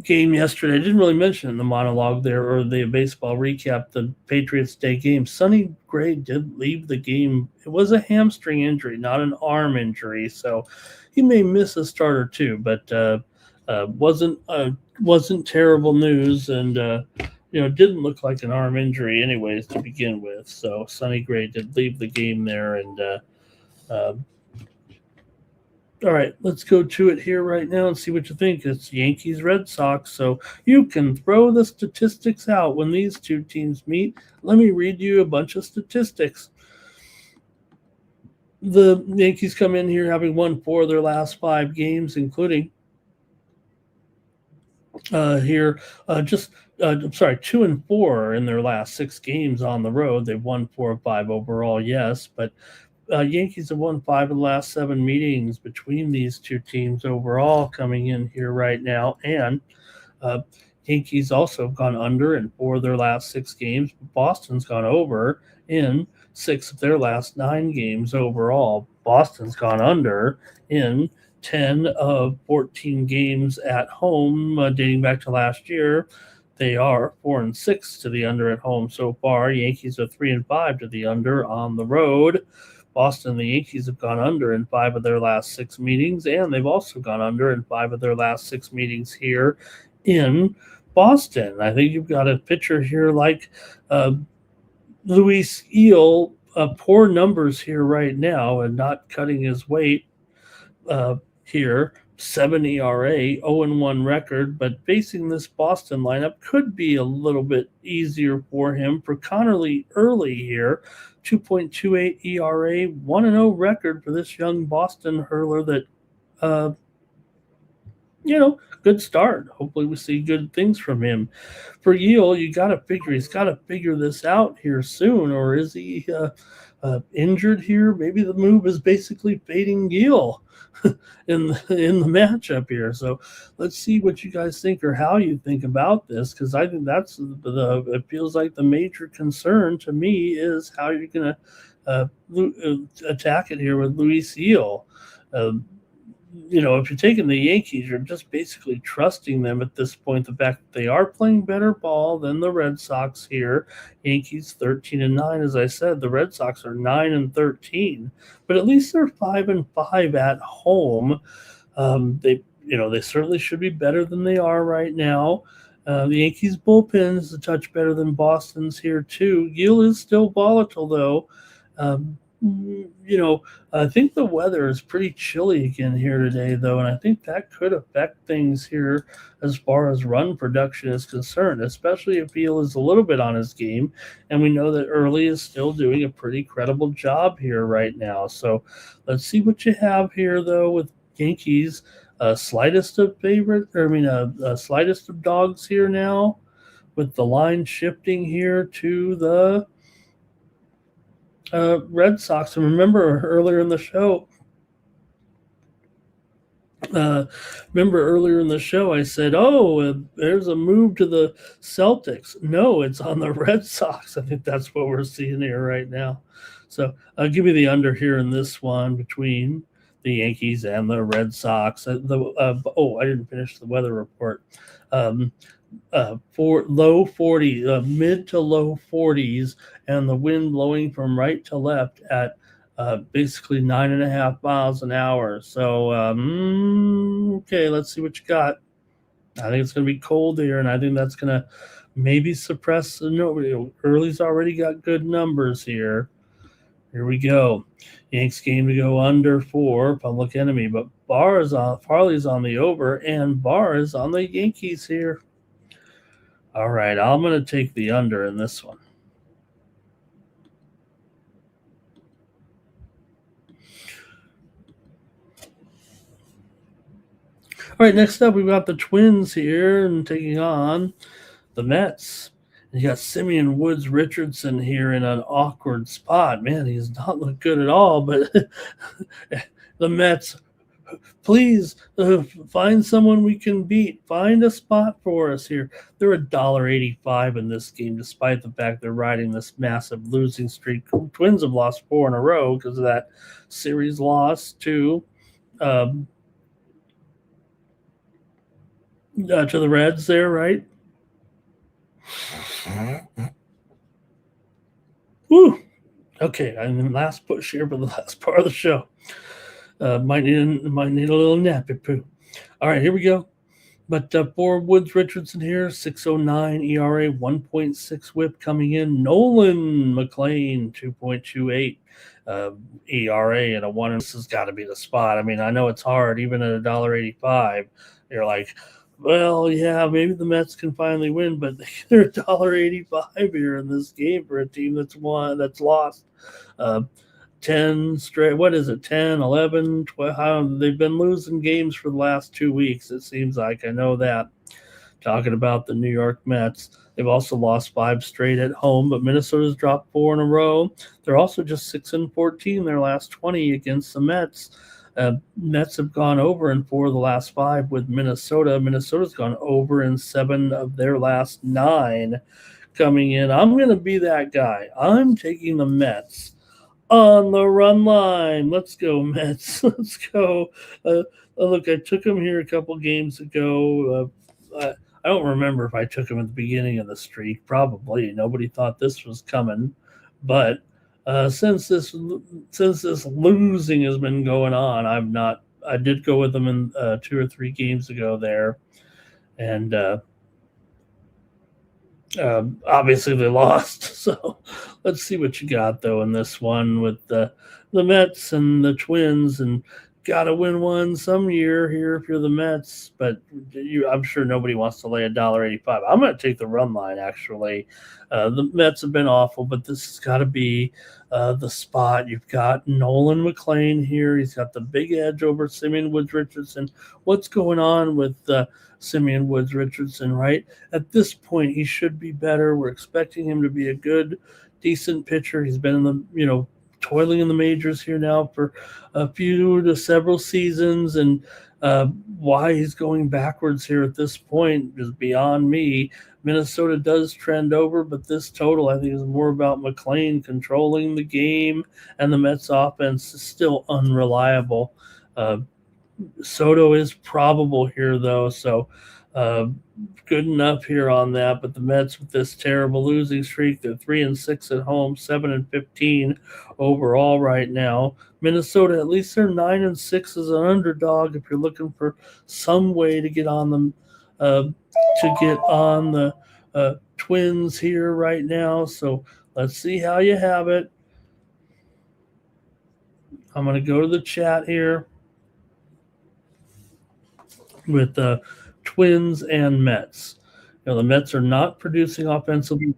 game yesterday. I didn't really mention in the monologue there or the baseball recap the Patriots Day game. Sonny Gray did leave the game. It was a hamstring injury, not an arm injury, so he may miss a start or two, but wasn't terrible news, and didn't look like an arm injury anyways to begin with. So Sonny Gray did leave the game there, and all right, let's go to it here right now and see what you think. It's Yankees Red Sox, so you can throw the statistics out when these two teams meet. Let me read you a bunch of statistics. The Yankees come in here having won 4 of their last 5 games, including 2 and 4 in their last 6 games on the road. They've won 4 of 5 overall, yes, but Yankees have won 5 of the last 7 meetings between these two teams overall coming in here right now. And Yankees also have gone under in 4 of their last 6 games. Boston's gone over in 6 of their last 9 games overall. Boston's gone under in 10 of 14 games at home dating back to last year. They are 4-6 to the under at home so far. Yankees are 3-5 to the under on the road. Boston and the Yankees have gone under in 5 of their last 6 meetings, and they've also gone under in 5 of their last 6 meetings here in Boston. I think you've got a pitcher here like Luis Eel, poor numbers here right now and not cutting his weight here. 7 ERA, 0-1 record, but facing this Boston lineup could be a little bit easier for him. For Connerly early here, 2.28 ERA, 1-0 record for this young Boston hurler that, good start. Hopefully we see good things from him. For Yeel, you got to figure he's got to figure this out here soon, or is he injured here? Maybe the move is basically fading Yeel in the matchup here. So let's see what you guys think or how you think about this, because I think that's it feels like the major concern to me is how you're going to attack it here with Luis Eel. If you're taking the Yankees, you're just basically trusting them at this point. The fact that they are playing better ball than the Red Sox here. Yankees 13-9, as I said. The Red Sox are 9-13, but at least they're 5-5 at home. They certainly should be better than they are right now. The Yankees bullpen is a touch better than Boston's here too. Gill is still volatile though. I think the weather is pretty chilly again here today, though, and I think that could affect things here as far as run production is concerned, especially if Beal is a little bit on his game. And we know that Early is still doing a pretty credible job here right now. So let's see what you have here, though, with Yankees. Slightest of dogs here now, with the line shifting here to the Red Sox. And remember earlier in the show, I said, there's a move to the Celtics. No, it's on the Red Sox. I think that's what we're seeing here right now. So give me the under here in this one between the Yankees and the Red Sox. I didn't finish the weather report. for low 40, mid to low 40s, and the wind blowing from right to left at basically 9.5 miles an hour. So, okay, let's see what you got. I think it's going to be cold here, and I think that's going to maybe suppress the no. Early's already got good numbers here. Here we go. Yanks game to go under 4, Public Enemy, but Farley's on the over, and Barr is on the Yankees here. All right, I'm going to take the under in this one. All right, next up, we've got the Twins here and taking on the Mets. You got Simeon Woods Richardson here in an awkward spot. Man, he's not looked good at all, but the Mets, please find someone we can beat. Find a spot for us here. They're $1.85 in this game, despite the fact they're riding this massive losing streak. Twins have lost 4 in a row because of that series loss to the Reds there, right? Woo! Okay, I'm in last push here for the last part of the show. Might need a little nappy poo. All right, here we go. But for Woods Richardson here, 6.09 ERA, 1.6 WHIP coming in. Nolan McLean, 2.28 ERA and a 1. This has got to be the spot. I mean, I know it's hard, even at $1.85. You're like, well, yeah, maybe the Mets can finally win, but they're $1.85 here in this game for a team that's lost 10 straight. What is it? 10, 11, 12. They've been losing games for the last 2 weeks, it seems like. I know that. Talking about the New York Mets. They've also lost 5 straight at home, but Minnesota's dropped 4 in a row. They're also just 6-14 their last 20 against the Mets. Mets have gone over in 4 of the last 5 with Minnesota. Minnesota's gone over in 7 of their last 9 coming in. I'm going to be that guy. I'm taking the Mets on the run line. Let's go, Mets. Let's go. Look, I took them here a couple games ago. I don't remember if I took them at the beginning of the streak. Probably. Nobody thought this was coming. But since this losing has been going on, I did go with them in 2 or 3 games ago there, and obviously they lost. So let's see what you got though in this one with the Mets and the Twins, and got to win one some year here if you're the Mets. But I'm sure nobody wants to lay $1.85. I'm going to take the run line, actually. The Mets have been awful, but this has got to be the spot. You've got Nolan McLean here. He's got the big edge over Simeon Woods Richardson. What's going on with Simeon Woods Richardson, right? At this point, he should be better. We're expecting him to be a good, decent pitcher. He's been in the, toiling in the majors here now for a few to several seasons, and why he's going backwards here at this point is beyond me. Minnesota does trend over, but this total, I think, is more about McLean controlling the game, and the Mets offense is still unreliable. Soto is probable here, though, so good enough here on that. But the Mets, with this terrible losing streak, they're 3-6 at home, 7-15 overall right now. Minnesota, at least they're 9-6 as an underdog. If you're looking for some way to get on them, Twins here right now. So let's see how you have it. I'm going to go to the chat here with the Twins and Mets. The Mets are not producing offensively.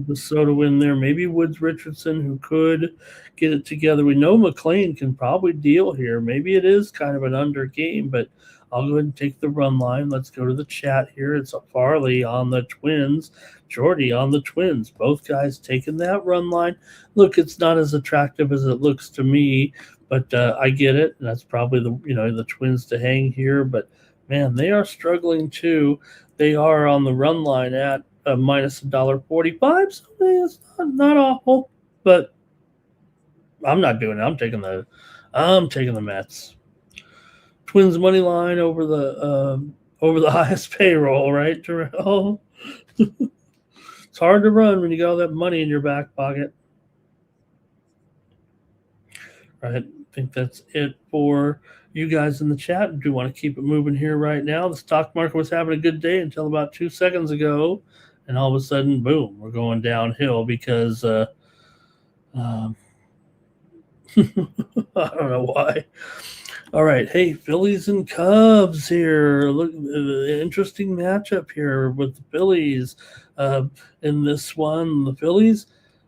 The Soto win there. Maybe Woods Richardson, who could get it together. We know McLean can probably deal here. Maybe it is kind of an under game, but I'll go ahead and take the run line. Let's go to the chat here. It's a Farley on the Twins, Jordy on the Twins. Both guys taking that run line. Look, it's not as attractive as it looks to me, but I get it. And that's probably the Twins to hang here. But man, they are struggling too. They are on the run line at minus $1.45. So it's not awful, but I'm not doing it. I'm taking the Mets. Twins money line over over the highest payroll, right, Terrell? It's hard to run when you got all that money in your back pocket. Right. I think that's it for you guys in the chat. Do you want to keep it moving here right now? The stock market was having a good day until about 2 seconds ago. And all of a sudden, boom, we're going downhill because um, I don't know why. All right. Hey, Phillies and Cubs here. Look, interesting matchup here with the Phillies in this one. The Phillies,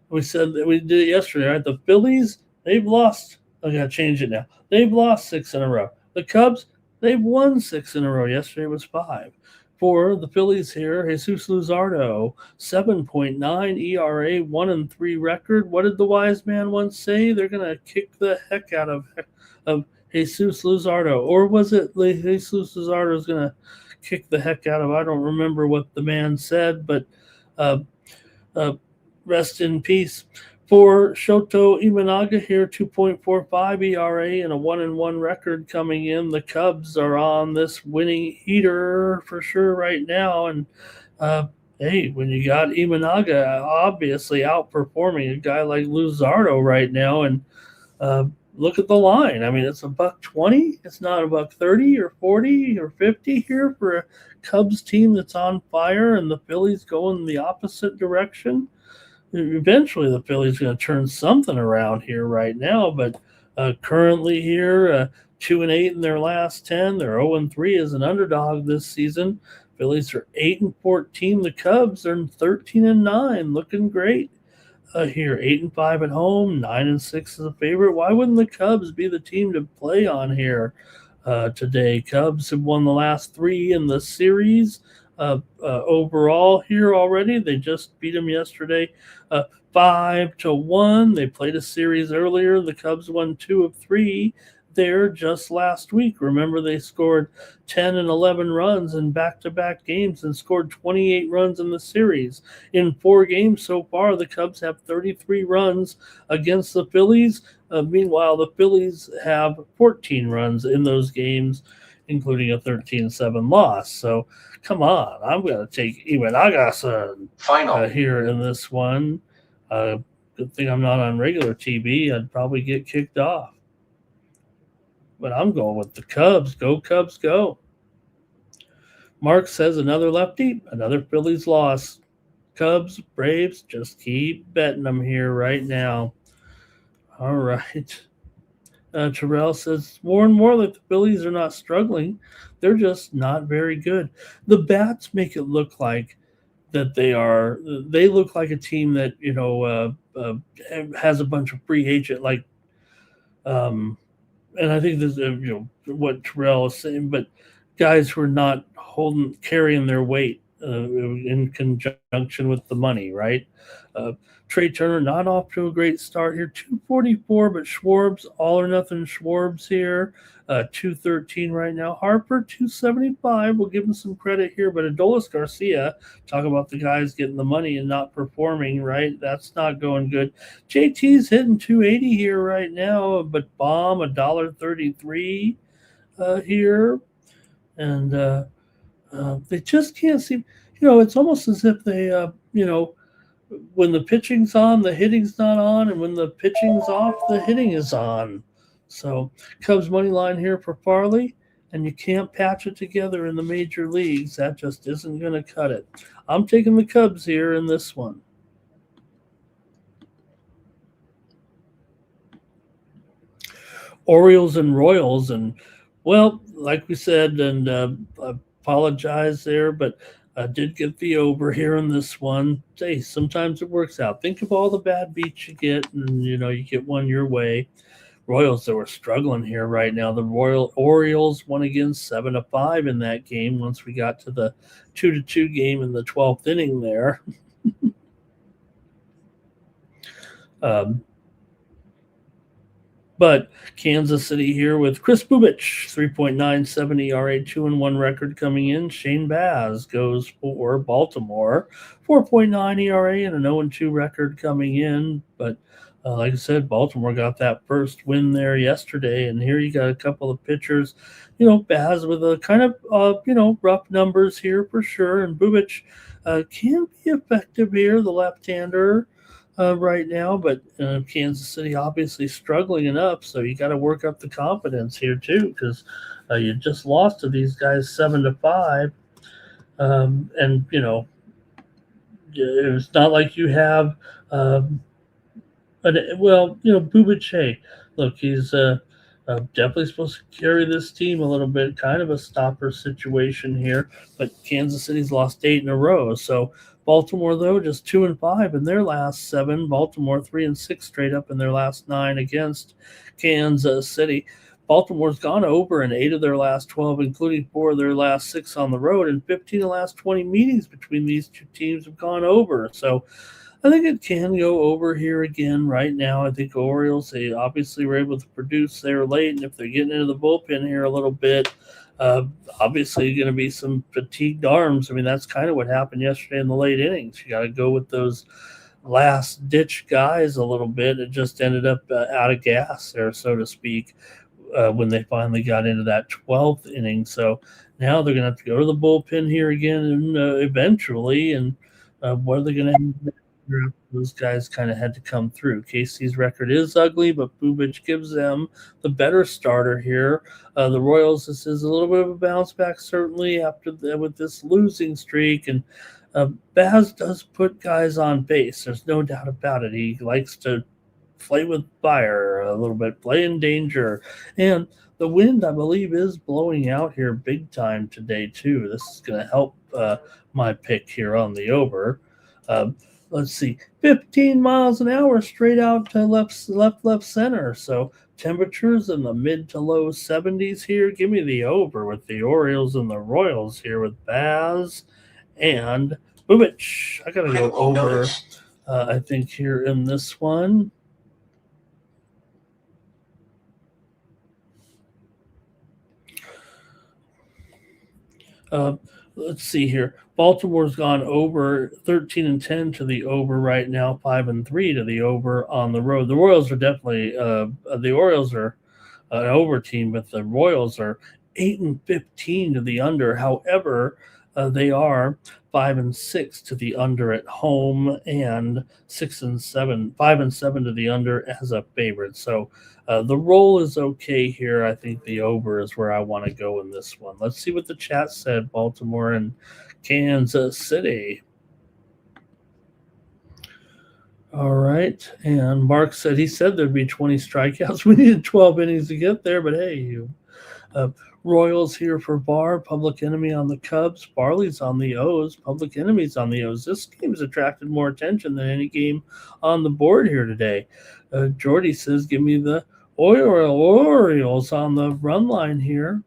we said that we did it yesterday, right? The Phillies, they've lost. I got to change it now. They've lost 6 in a row. The Cubs, they've won 6 in a row. Yesterday was 5. For the Phillies here, Jesus Luzardo, 7.9 ERA, 1-3 record. What did the wise man once say? They're gonna kick the heck out of Jesus Luzardo, or was it Jesus Luzardo is gonna kick the heck out of? I don't remember what the man said, but uh, rest in peace. For Shoto Imanaga here, 2.45 ERA and a 1-1 record coming in. The Cubs are on this winning heater for sure right now. And hey, when you got Imanaga obviously outperforming a guy like Luzardo right now, and look at the line. I mean, it's $1.20. It's not $1.30 or 40 or 50 here for a Cubs team that's on fire, and the Phillies going the opposite direction. Eventually the Phillies are going to turn something around here right now, but currently here 2-8 in their last 10. They're 0-3 as an underdog this season. Phillies are 8-14. The Cubs are 13-9, looking great here. 8-5 at home, 9-6 as a favorite. Why wouldn't the Cubs be the team to play on here today? Cubs have won the last 3 in the series. Overall here already. They just beat them yesterday 5-1. They played a series earlier. The Cubs won 2 of 3 there just last week. Remember, they scored 10 and 11 runs in back-to-back games and scored 28 runs in the series. In 4 games so far, the Cubs have 33 runs against the Phillies. Meanwhile, the Phillies have 14 runs in those games, including a 13-7 loss. So, come on. I'm going to take Iwanagasan here in this one. Good thing I'm not on regular TV. I'd probably get kicked off. But I'm going with the Cubs. Go, Cubs, go. Mark says another lefty, another Phillies loss. Cubs, Braves, just keep betting them here right now. All right. Terrell says more and more that the Phillies are not struggling. They're just not very good. The bats make it look like that they are. They look like a team that, has a bunch of free agent, like, and I think this is what Terrell is saying, but guys who are not carrying their weight in conjunction with the money, right? Trey Turner not off to a great start here, 244, but Schwarb's all or nothing. Schwarb's here, 213 right now. Harper 275. We'll give him some credit here, but Adolis Garcia, talk about the guys getting the money and not performing, right? That's not going good. JT's hitting 280 here right now, but Bomb $1.33 here, and they just can't seem. It's almost as if they, when the pitching's on, the hitting's not on, and when the pitching's off, the hitting is on. So Cubs money line here for Farley, and you can't patch it together in the major leagues. That just isn't going to cut it. I'm taking the Cubs here in this one. Orioles and Royals, and well, like we said, and I apologize there, but I did get the over here in this one. Hey, sometimes it works out. Think of all the bad beats you get, and you get one your way. Royals, that were struggling here right now. The Orioles won again 7-5 in that game once we got to the 2-2 game in the 12th inning there. But Kansas City here with Chris Bubich, 3.97 ERA, 2-1 record coming in. Shane Baz goes for Baltimore, 4.9 ERA and an 0-2 record coming in. But Like I said, Baltimore got that first win there yesterday, and here you got a couple of pitchers, Baz with a kind of rough numbers here for sure, and Bubic can be effective here, the left-hander. Right now, but Kansas City obviously struggling enough, so you got to work up the confidence here too, because you just lost to these guys 7-5, and it's not like you have um, Bubic, hey, look, he's definitely supposed to carry this team a little bit, kind of a stopper situation here. But Kansas City's lost 8 in a row. So Baltimore, though, just 2-5 in their last 7. Baltimore 3-6 straight up in their last 9 against Kansas City. Baltimore's gone over in 8 of their last 12, including 4 of their last 6 on the road, and 15 of the last 20 meetings between these two teams have gone over. So I think it can go over here again right now. I think Orioles, they obviously were able to produce there late, and if they're getting into the bullpen here a little bit, uh, obviously going to be some fatigued arms. I mean, that's kind of what happened yesterday in the late innings. You got to go with those last ditch guys a little bit. It just ended up out of gas there, so to speak, when they finally got into that 12th inning. So now they're going to have to go to the bullpen here again and eventually. And what are they going to have? Those guys kind of had to come through. KC's record is ugly, but Bubic gives them the better starter here. The Royals, this is a little bit of a bounce back, certainly, with this losing streak. And Baz does put guys on base. There's no doubt about it. He likes to play with fire a little bit, play in danger. And the wind, I believe, is blowing out here big time today, too. This is going to help my pick here on the over. Let's see, 15 miles an hour straight out to left center. So temperatures in the mid to low 70s here. Give me the over with the Orioles and the Royals here with Baz and Bubic. I got to go over, I think, here in this one. Let's see here. Baltimore's gone over 13-10 to the over right now, 5-3 to the over on the road. The Royals are definitely the Orioles are an over team, but the Royals are 8-15 to the under. However, they are 5-6 to the under at home and 6-7, 5-7 to the under as a favorite. So the roll is okay here. I think the over is where I want to go in this one. Let's see what the chat said. Baltimore and Kansas City. All right. And Mark said he said there'd be 20 strikeouts. We needed 12 innings to get there, but hey, Royals here for Barr, Public Enemy on the Cubs, Barley's on the O's, Public Enemy's on the O's. This game's attracted more attention than any game on the board here today. Jordy says, give me the Orioles on the run line here.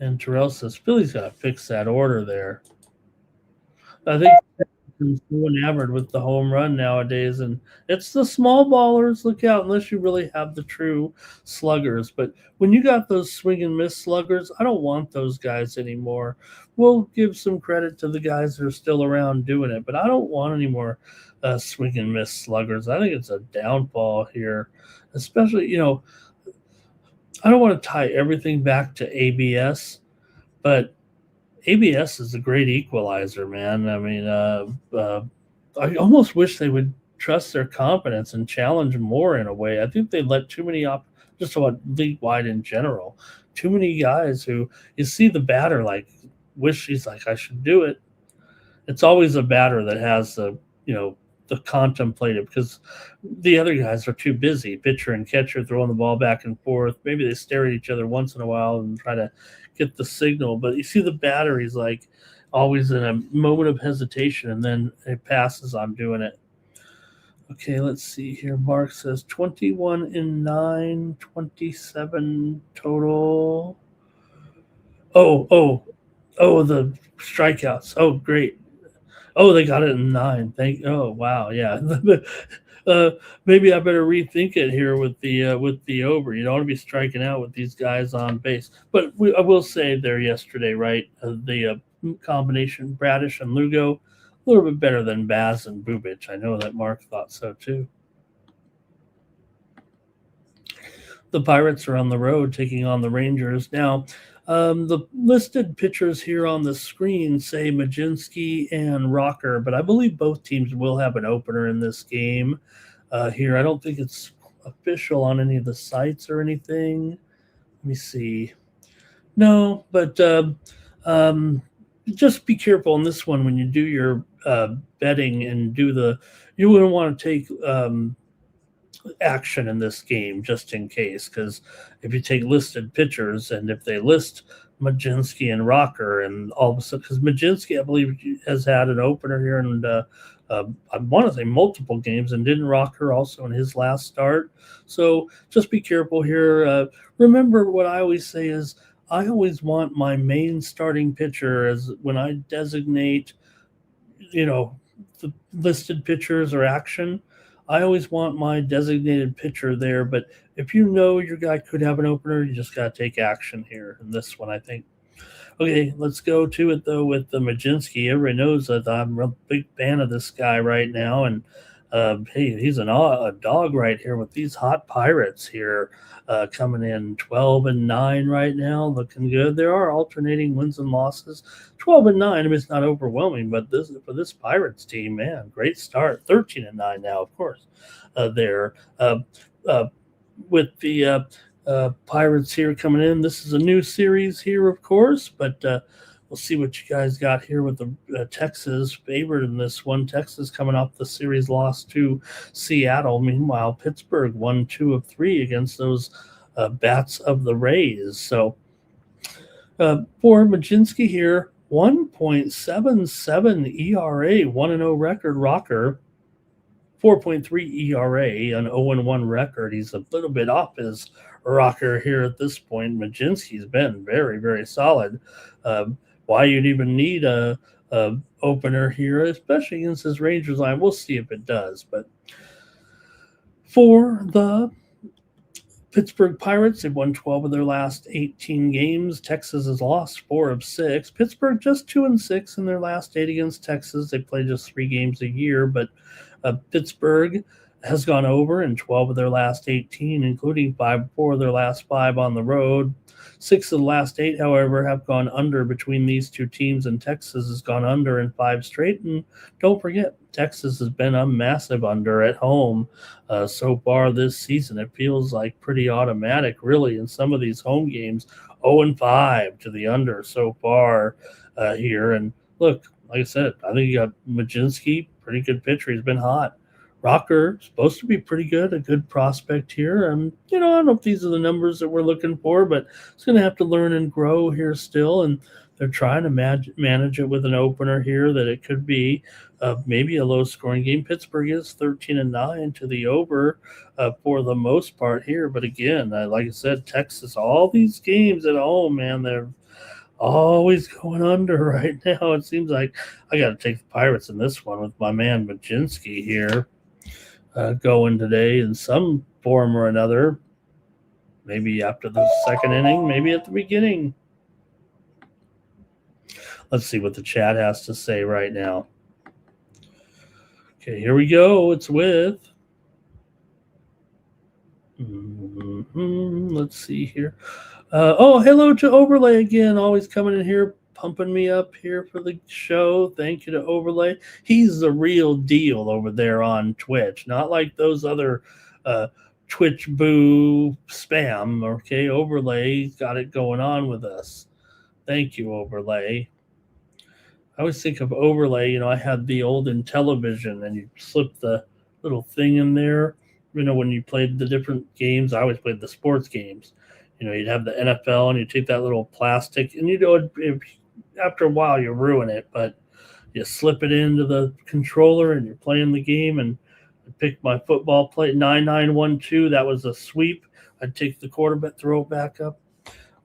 And Terrell says, Philly's got to fix that order there. I think so enamored with the home run nowadays, and it's the small ballers. Look out, unless you really have the true sluggers. But when you got those swing and miss sluggers, I don't want those guys anymore. We'll give some credit to the guys that are still around doing it, but I don't want any more swing and miss sluggers. I think it's a downfall here, especially, I don't want to tie everything back to ABS, but ABS is a great equalizer, man. I mean, I almost wish they would trust their confidence and challenge more in a way. I think they let too many just about league wide in general. Too many guys who you see the batter wish he's like, I should do it. It's always a batter that has the contemplative, because the other guys are too busy, pitcher and catcher throwing the ball back and forth. Maybe they stare at each other once in a while and try to get the signal, but you see the batter, he's like always in a moment of hesitation, and then it passes on doing it. Okay, let's see here. Mark says 21-9, 27 total. Oh, the strikeouts. Oh, great. Oh, they got it in 9. Oh, wow, yeah. Maybe I better rethink it here with the over. You don't want to be striking out with these guys on base. But I will say there yesterday, right? The combination Bradish and Lugo, little bit better than Baz and Bubic. I know that Mark thought so too. The Pirates are on the road taking on the Rangers. Now, the listed pitchers here on the screen say Majinski and Rocker, but I believe both teams will have an opener in this game here. I don't think it's official on any of the sites or anything. Let me see. No, but just be careful on this one when you do your betting and you wouldn't want to take action in this game just in case, because if you take listed pitchers and if they list Majinski and Rocker and all of a sudden, because Majinski I believe has had an opener here and I want to say multiple games, and didn't Rocker also in his last start. So just be careful here. Remember what I always say is I always want my main starting pitcher as when I designate the listed pitchers or action, I always want my designated pitcher there, but if you know your guy could have an opener, you just got to take action here in this one, I think. Okay, let's go to it, though, with the Majinski. Everybody knows that I'm a big fan of this guy right now, and hey, he's a dog right here with these hot Pirates here coming in 12-9 right now, looking good. There are alternating wins and losses. 12-9, I mean, it's not overwhelming, but for this Pirates team, man, great start. 13-9 now, of course, there. With the Pirates here coming in. This is a new series here, of course, but we'll see what you guys got here with the Texas favored in this one. Texas coming off the series loss to Seattle. Meanwhile, Pittsburgh won 2 of 3 against those bats of the Rays. So for Majinski here, 1.77 ERA, 1-0 record. Rocker, 4.3 ERA, an 0-1 record. He's a little bit off his Rocker here at this point. Majinski's been very, very solid. Why you'd even need a opener here, especially against this Rangers line, we'll see if it does. But for the Pittsburgh Pirates, they've won 12 of their last 18 games. Texas has lost 4 of 6. Pittsburgh just 2-6 in their last 8 against Texas. They play just 3 games a year, but Pittsburgh has gone over in 12 of their last 18, including 4 of their last 5 on the road. 6 of the last 8, however, have gone under between these two teams, and Texas has gone under in 5 straight. And don't forget, Texas has been a massive under at home so far this season. It feels like pretty automatic, really, in some of these home games. 0-5 to the under so far here. And look, like I said, I think you got Majinski, pretty good pitcher. He's been hot. Rocker, supposed to be pretty good, a good prospect here. I don't know if these are the numbers that we're looking for, but it's going to have to learn and grow here still. And they're trying to manage it with an opener here that it could be maybe a low-scoring game. Pittsburgh is 13-9 to the over for the most part here. But again, like I said, Texas, all these games at home, man, they're always going under right now. It seems like I got to take the Pirates in this one with my man Majinski here. Going today in some form or another, maybe after the second inning, maybe at the beginning. Let's see what the chat has to say right now. Okay, here we go. It's with. Let's see here. Hello to Overlay again. Always coming in here, pumping me up here for the show. Thank you to Overlay. He's the real deal over there on Twitch, not like those other Twitch boo spam. Okay, Overlay's got it going on with us. Thank you, Overlay. I always think of Overlay, I had the old Intellivision, and you slip the little thing in there. When you played the different games, I always played the sports games. You'd have the NFL, and you take that little plastic, and after a while you ruin it, but you slip it into the controller, and you're playing the game. And I picked my football play 9912. That was a sweep. I'd take the quarterback, throw it back up.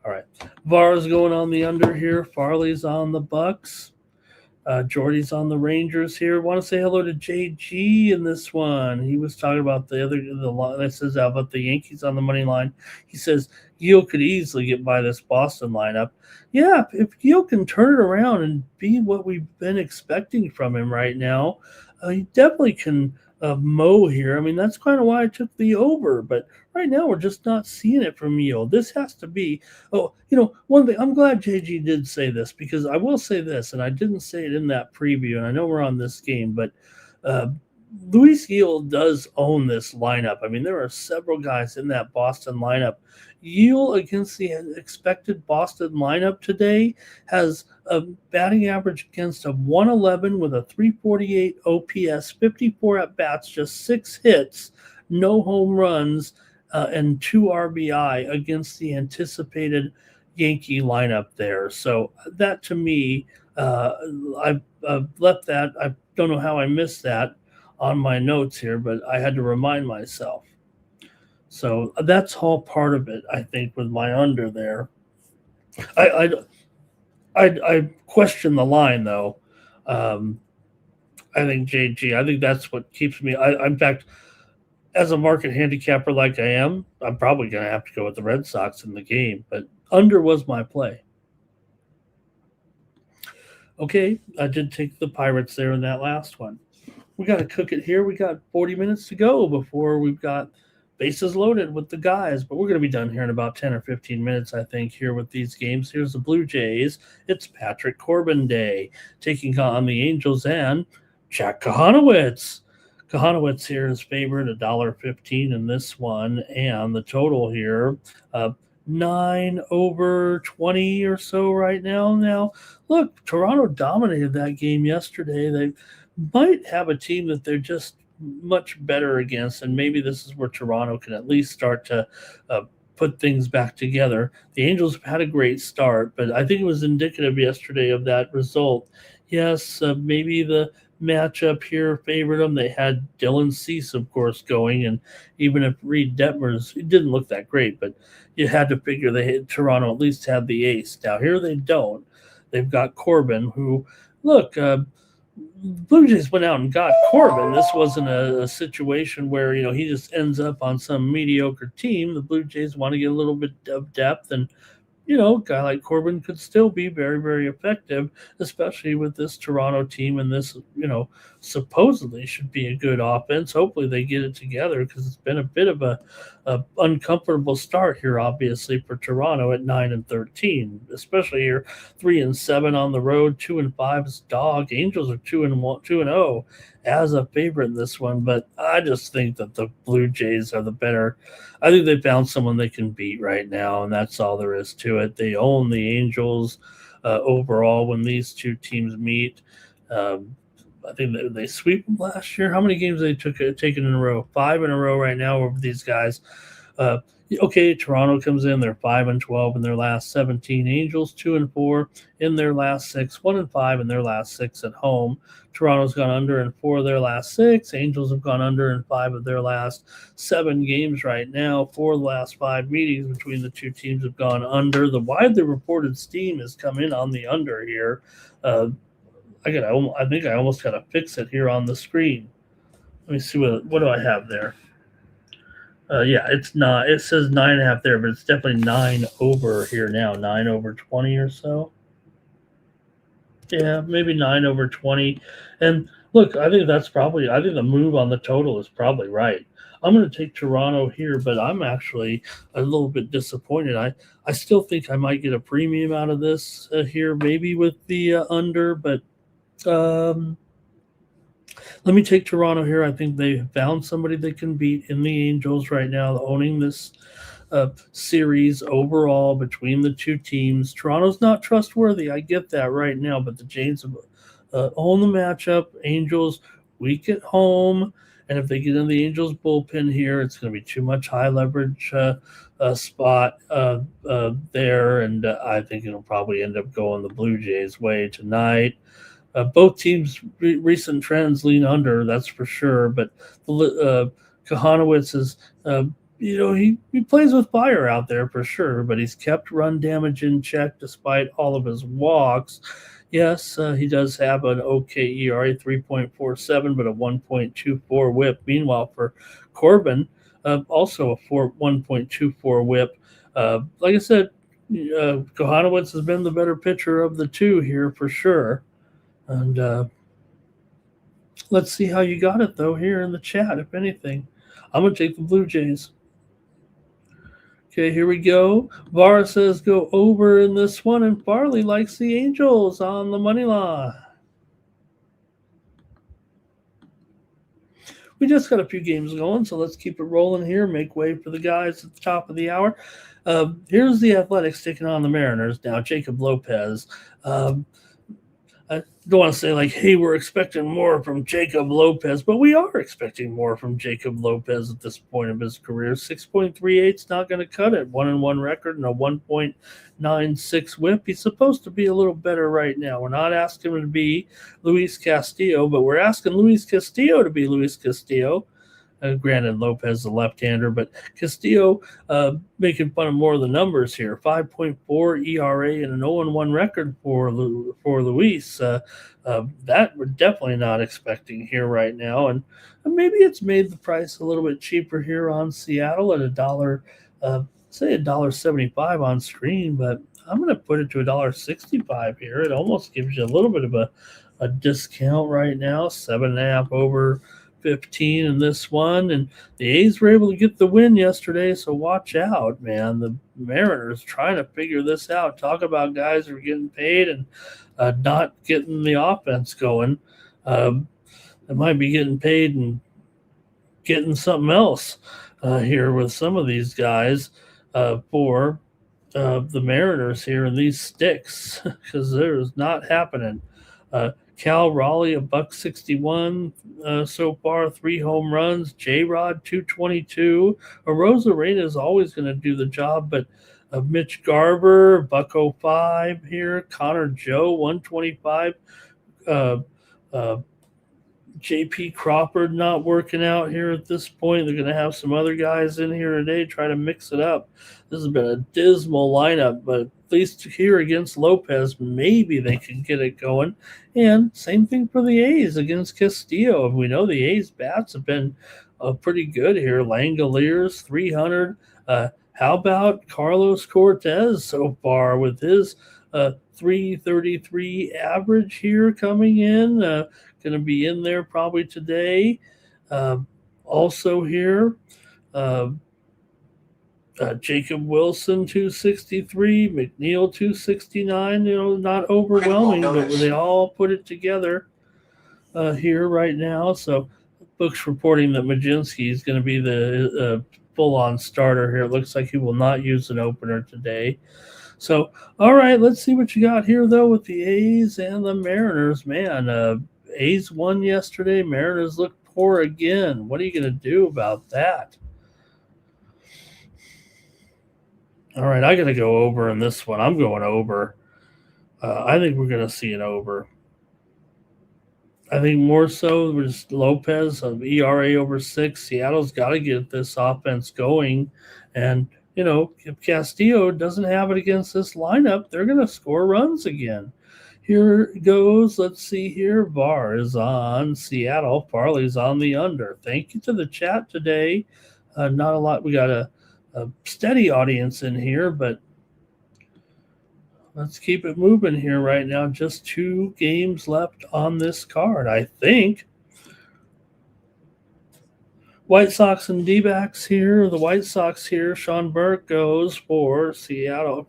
All right, VAR's going on the under here. Farley's on the Bucks. Jordy's on the Rangers here. Want to say hello to JG in this one. He was talking about the line that says about the Yankees on the money line. He says Gil could easily get by this Boston lineup. Yeah, if Gil can turn it around and be what we've been expecting from him right now, he definitely can mow here. I mean, that's kind of why I took the over, but right now we're just not seeing it from Gil. This has to be. Oh, one thing, I'm glad JG did say this, because I will say this, and I didn't say it in that preview, and I know we're on this game, but uh, Luis Gil does own this lineup. I mean, there are several guys in that Boston lineup. Gil against the expected Boston lineup today has a batting average against a 111 with a 348 OPS, 54 at bats, just 6 hits, no home runs, and 2 RBI against the anticipated Yankee lineup there. So that to me, I've left that. I don't know how I missed that on my notes here, but I had to remind myself. So that's all part of it, I think, with my under there. I question the line though. I think JG. I think that's what keeps me. In fact, as a market handicapper like I am, I'm probably going to have to go with the Red Sox in the game. But under was my play. Okay, I did take the Pirates there in that last one. We got to cook it here. We got 40 minutes to go before we've got bases loaded with the guys, but we're going to be done here in about 10 or 15 minutes, I think, here with these games. Here's the Blue Jays. It's Patrick Corbin Day taking on the Angels and Jack Kahanowitz. Kahanowitz here is favored $1.15 in this one, and the total here, 9 over 20 or so right now. Now, look, Toronto dominated that game yesterday. They might have a team that they're just much better against, and maybe this is where Toronto can at least start to put things back together. The Angels have had a great start, but I think it was indicative yesterday of that result. Yes, maybe the matchup here favored them. They had Dylan Cease, of course, going, and even if Reed Detmers, it didn't look that great, but you had to figure Toronto at least had the ace. Now here they don't. They've got Corbin, who, look, Blue Jays went out and got Corbin. This wasn't a situation where, he just ends up on some mediocre team. The Blue Jays want to get a little bit of depth, and a guy like Corbin could still be very, very effective, especially with this Toronto team and this, supposedly should be a good offense. Hopefully they get it together, because it's been a bit of a uncomfortable start here, obviously, for Toronto at 9-13, especially here 3-7 on the road, 2-5 as dog. Angels are 2-0 as a favorite in this one, but I just think that the Blue Jays are the better. I think they found someone they can beat right now, and that's all there is to it. They own the Angels overall when these two teams meet. I think they sweep them last year. How many games they taken in a row? 5 in a row right now over these guys. Okay, Toronto comes in. They're 5-12 in their last 17. Angels 2-4 in their last 6. 1-5 in their last 6 at home. Toronto's gone under in 4 of their last 6. Angels have gone under in 5 of their last 7 games right now. 4 of the last 5 meetings between the two teams have gone under. The widely reported steam has come in on the under here. I think I almost got to fix it here on the screen. Let me see what do I have there. Yeah, it's not. It says 9.5 there, but it's definitely 9 over here now. 9 over 20 or so. Yeah, maybe 9 over 20. And look, I think the move on the total is probably right. I'm going to take Toronto here, but I'm actually a little bit disappointed. I still think I might get a premium out of this here, maybe with the under, but let me take Toronto here. I think they found somebody they can beat in the Angels right now, owning this series overall between the two teams. Toronto's not trustworthy. I get that right now, but the Jays own the matchup. Angels weak at home, and if they get in the Angels bullpen here, it's going to be too much high leverage spot there, and I think it'll probably end up going the Blue Jays' way tonight. Both teams' recent trends lean under, that's for sure. But Kahanowitz is, he plays with fire out there for sure. But he's kept run damage in check despite all of his walks. Yes, he does have an okay ERA, 3.47, but a 1.24 whip. Meanwhile, for Corbin, also a 1.24 whip. Like I said, Kohanowitz has been the better pitcher of the two here for sure. And let's see how you got it, though, here in the chat, if anything. I'm going to take the Blue Jays. Okay, here we go. Vara says go over in this one, and Farley likes the Angels on the money line. We just got a few games going, so let's keep it rolling here. Make way for the guys at the top of the hour. Here's the Athletics taking on the Mariners now. Jacob Lopez. I don't want to say like, hey, we're expecting more from Jacob Lopez, but we are expecting more from Jacob Lopez at this point of his career. 6.38 is not going to cut it. 1-1 record and a 1.96 whip. He's supposed to be a little better right now. We're not asking him to be Luis Castillo, but we're asking Luis Castillo to be Luis Castillo. Granted, Lopez is a left-hander, but Castillo making fun of more of the numbers here. 5.4 ERA and an 0-1 record for Luis. That we're definitely not expecting here right now. And maybe it's made the price a little bit cheaper here on Seattle at say $1.75 on screen, but I'm going to put it to $1.65 here. It almost gives you a little bit of a discount right now. 7.5 over 15 in this one, and the A's were able to get the win yesterday, so watch out, man. The Mariners trying to figure this out. Talk about guys who are getting paid and not getting the offense going. They might be getting paid and getting something else here with some of these guys for the Mariners here in these sticks, because there's not happening. Cal Raleigh, $1.61 so far, 3 home runs. J-Rod, 222. Rosarena is always going to do the job, but Mitch Garver, $1.05 here. Connor Joe, 125. J.P. Crawford not working out here at this point. They're going to have some other guys in here today try to mix it up. This has been a dismal lineup, but at least here against Lopez, maybe they can get it going. And same thing for the A's against Castillo. We know the A's bats have been pretty good here. Langoliers, 300. How about Carlos Cortez so far with his 333 average here coming in? Going to be in there probably today. Also here, Jacob Wilson, 263, McNeil, 269. Not overwhelming, but they all put it together here right now. So books reporting that Majinski is going to be the full-on starter here. It looks like he will not use an opener today. So, all right, let's see what you got here, though, with the A's and the Mariners. Man, A's won yesterday. Mariners look poor again. What are you going to do about that? All right, I got to go over in this one. I'm going over. I think we're going to see an over. I think more so with Lopez of ERA over 6. Seattle's got to get this offense going. And, if Castillo doesn't have it against this lineup, they're going to score runs again. Here goes. Let's see here. VAR is on Seattle. Farley's on the under. Thank you to the chat today. Not a lot. We got a steady audience in here, but let's keep it moving here right now. Just 2 games left on this card, I think. White Sox and D-backs here. The White Sox here. Sean Burke goes for Chicago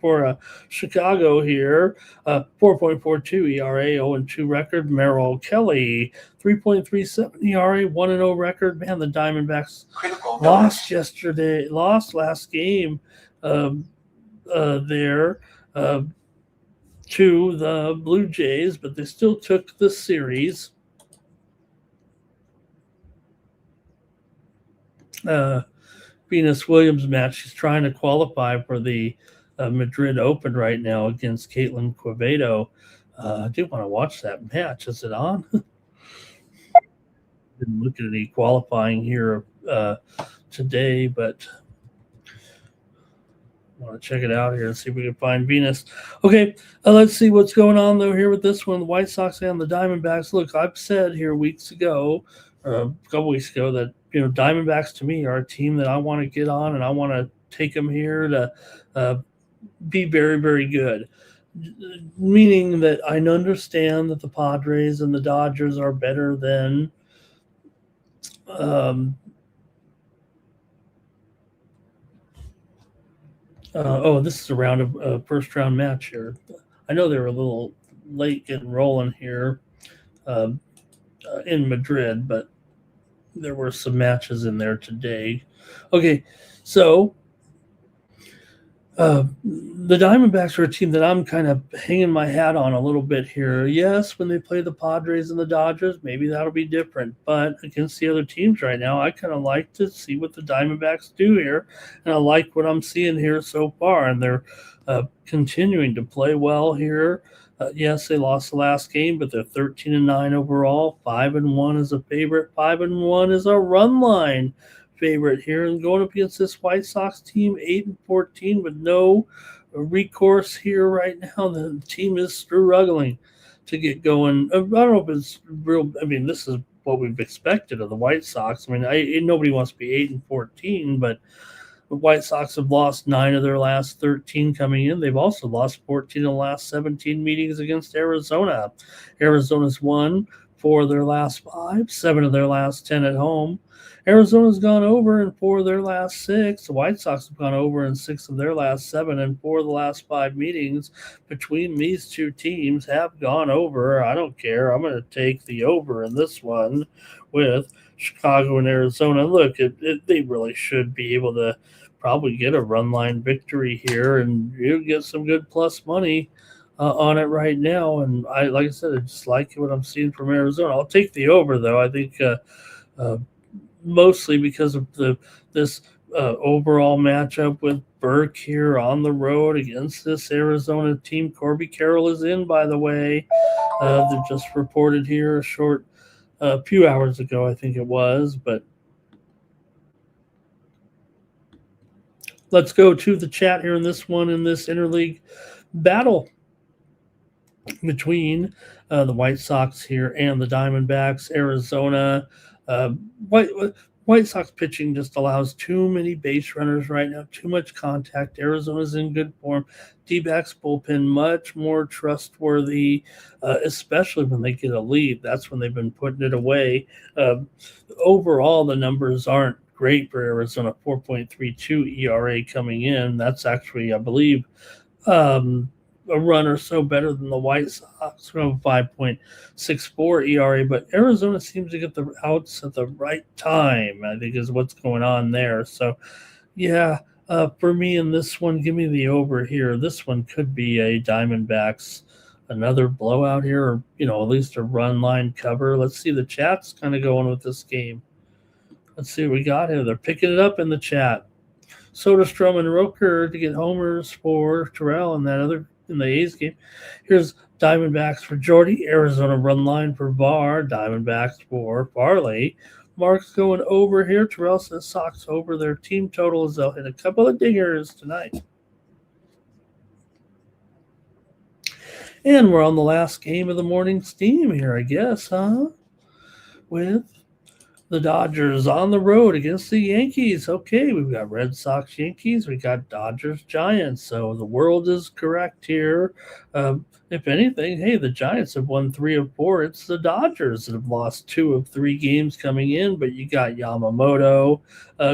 here. 4.42 ERA, 0-2 record. Merrill Kelly, 3.37 ERA, 1-0 record. Man, the Diamondbacks lost last game there to the Blue Jays, but they still took the series. Venus Williams match. She's trying to qualify for the Madrid Open right now against Caitlin Quevedo. I do want to watch that match. Is it on? Didn't look at any qualifying here today, but want to check it out here and see if we can find Venus. Okay, let's see what's going on though here with this one. The White Sox and the Diamondbacks. Look, I've said here weeks ago, a couple weeks ago, that Diamondbacks to me are a team that I want to get on, and I want to take them here to be very, very good. Meaning that I understand that the Padres and the Dodgers are better than this is a round of first round match here. I know they were a little late getting rolling here in Madrid, but there were some matches in there today. Okay, so the Diamondbacks are a team that I'm kind of hanging my hat on a little bit here. Yes, when they play the Padres and the Dodgers, maybe that'll be different. But against the other teams right now, I kind of like to see what the Diamondbacks do here. And I like what I'm seeing here so far. And they're continuing to play well here. Yes, they lost the last game, but they're 13-9 overall. 5-1 is a favorite. 5-1 is a run line favorite here, and going up against this White Sox team, 8-14 with no recourse here right now. The team is struggling to get going. I don't know if it's real. I mean, this is what we've expected of the White Sox. I mean, nobody wants to be 8-14, but the White Sox have lost 9 of their last 13 coming in. They've also lost 14 of the last 17 meetings against Arizona. Arizona's won 4 of their last 5, 7 of their last 10 at home. Arizona's gone over in 4 of their last 6. The White Sox have gone over in 6 of their last 7, and 4 of the last 5 meetings between these two teams have gone over. I don't care. I'm going to take the over in this one with Chicago and Arizona. Look, they really should be able to probably get a run line victory here, and you get some good plus money on it right now. And like I said, I just like what I'm seeing from Arizona. I'll take the over, though. I think mostly because of this overall matchup with Burke here on the road against this Arizona team. Corby Carroll is in, by the way. They just reported here a few hours ago, I think it was. But let's go to the chat here in this one, in this interleague battle between the White Sox here and the Diamondbacks. Arizona, White Sox pitching just allows too many base runners right now, too much contact. Arizona's in good form. D-backs bullpen much more trustworthy, especially when they get a lead. That's when they've been putting it away. Overall, the numbers aren't great for Arizona. 4.32 ERA coming in. That's actually, I believe, a run or so better than the White Sox from 5.64 ERA, but Arizona seems to get the outs at the right time, I think is what's going on there. So, yeah, for me in this one, give me the over here. This one could be a Diamondbacks, another blowout here, or, at least a run line cover. Let's see, the chat's kind of going with this game. Let's see what we got here. They're picking it up in the chat. Soderstrom and Roker to get homers for Terrell and that other in the A's game. Here's Diamondbacks for Jordy. Arizona run line for Barr. Diamondbacks for Farley. Mark's going over here. Terrell says Sox over their team totals. They'll hit a couple of dingers tonight. And we're on the last game of the morning steam here, I guess, huh? With the Dodgers on the road against the Yankees. Okay, we've got Red Sox, Yankees. We got Dodgers, Giants. So the world is correct here. If anything, hey, the Giants have won 3 of 4. It's the Dodgers that have lost 2 of 3 games coming in. But you got Yamamoto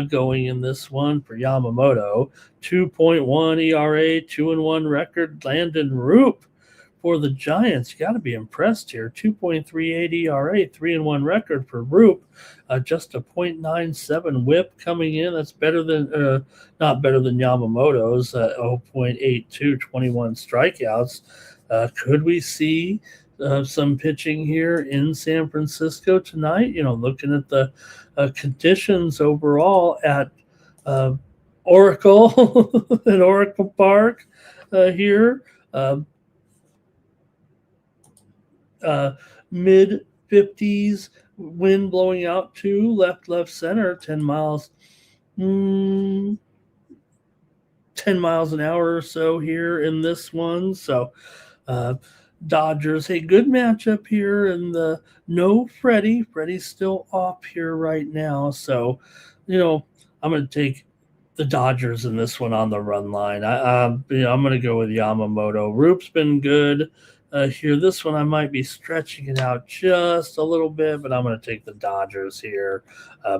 going in this one for Yamamoto. 2.1 ERA, 2-1 record. Landon Roop for the Giants. You got to be impressed here. 2.38 ERA, 3-1 record for Roop. Just a .97 whip coming in. That's better than, not better than Yamamoto's 0.82, 21 strikeouts. Could we see some pitching here in San Francisco tonight? Looking at the conditions overall at Oracle at Oracle Park here. Mid 50s, wind blowing out to left center, 10 miles 10 miles an hour or so here in this one. So, uh, Dodgers, hey, good matchup here. And the no Freddie. Freddie's still off here right now. So, I'm going to take the Dodgers in this one on the run line. I'm going to go with Yamamoto. Roop's been good here. This one I might be stretching it out just a little bit, but I'm going to take the Dodgers here,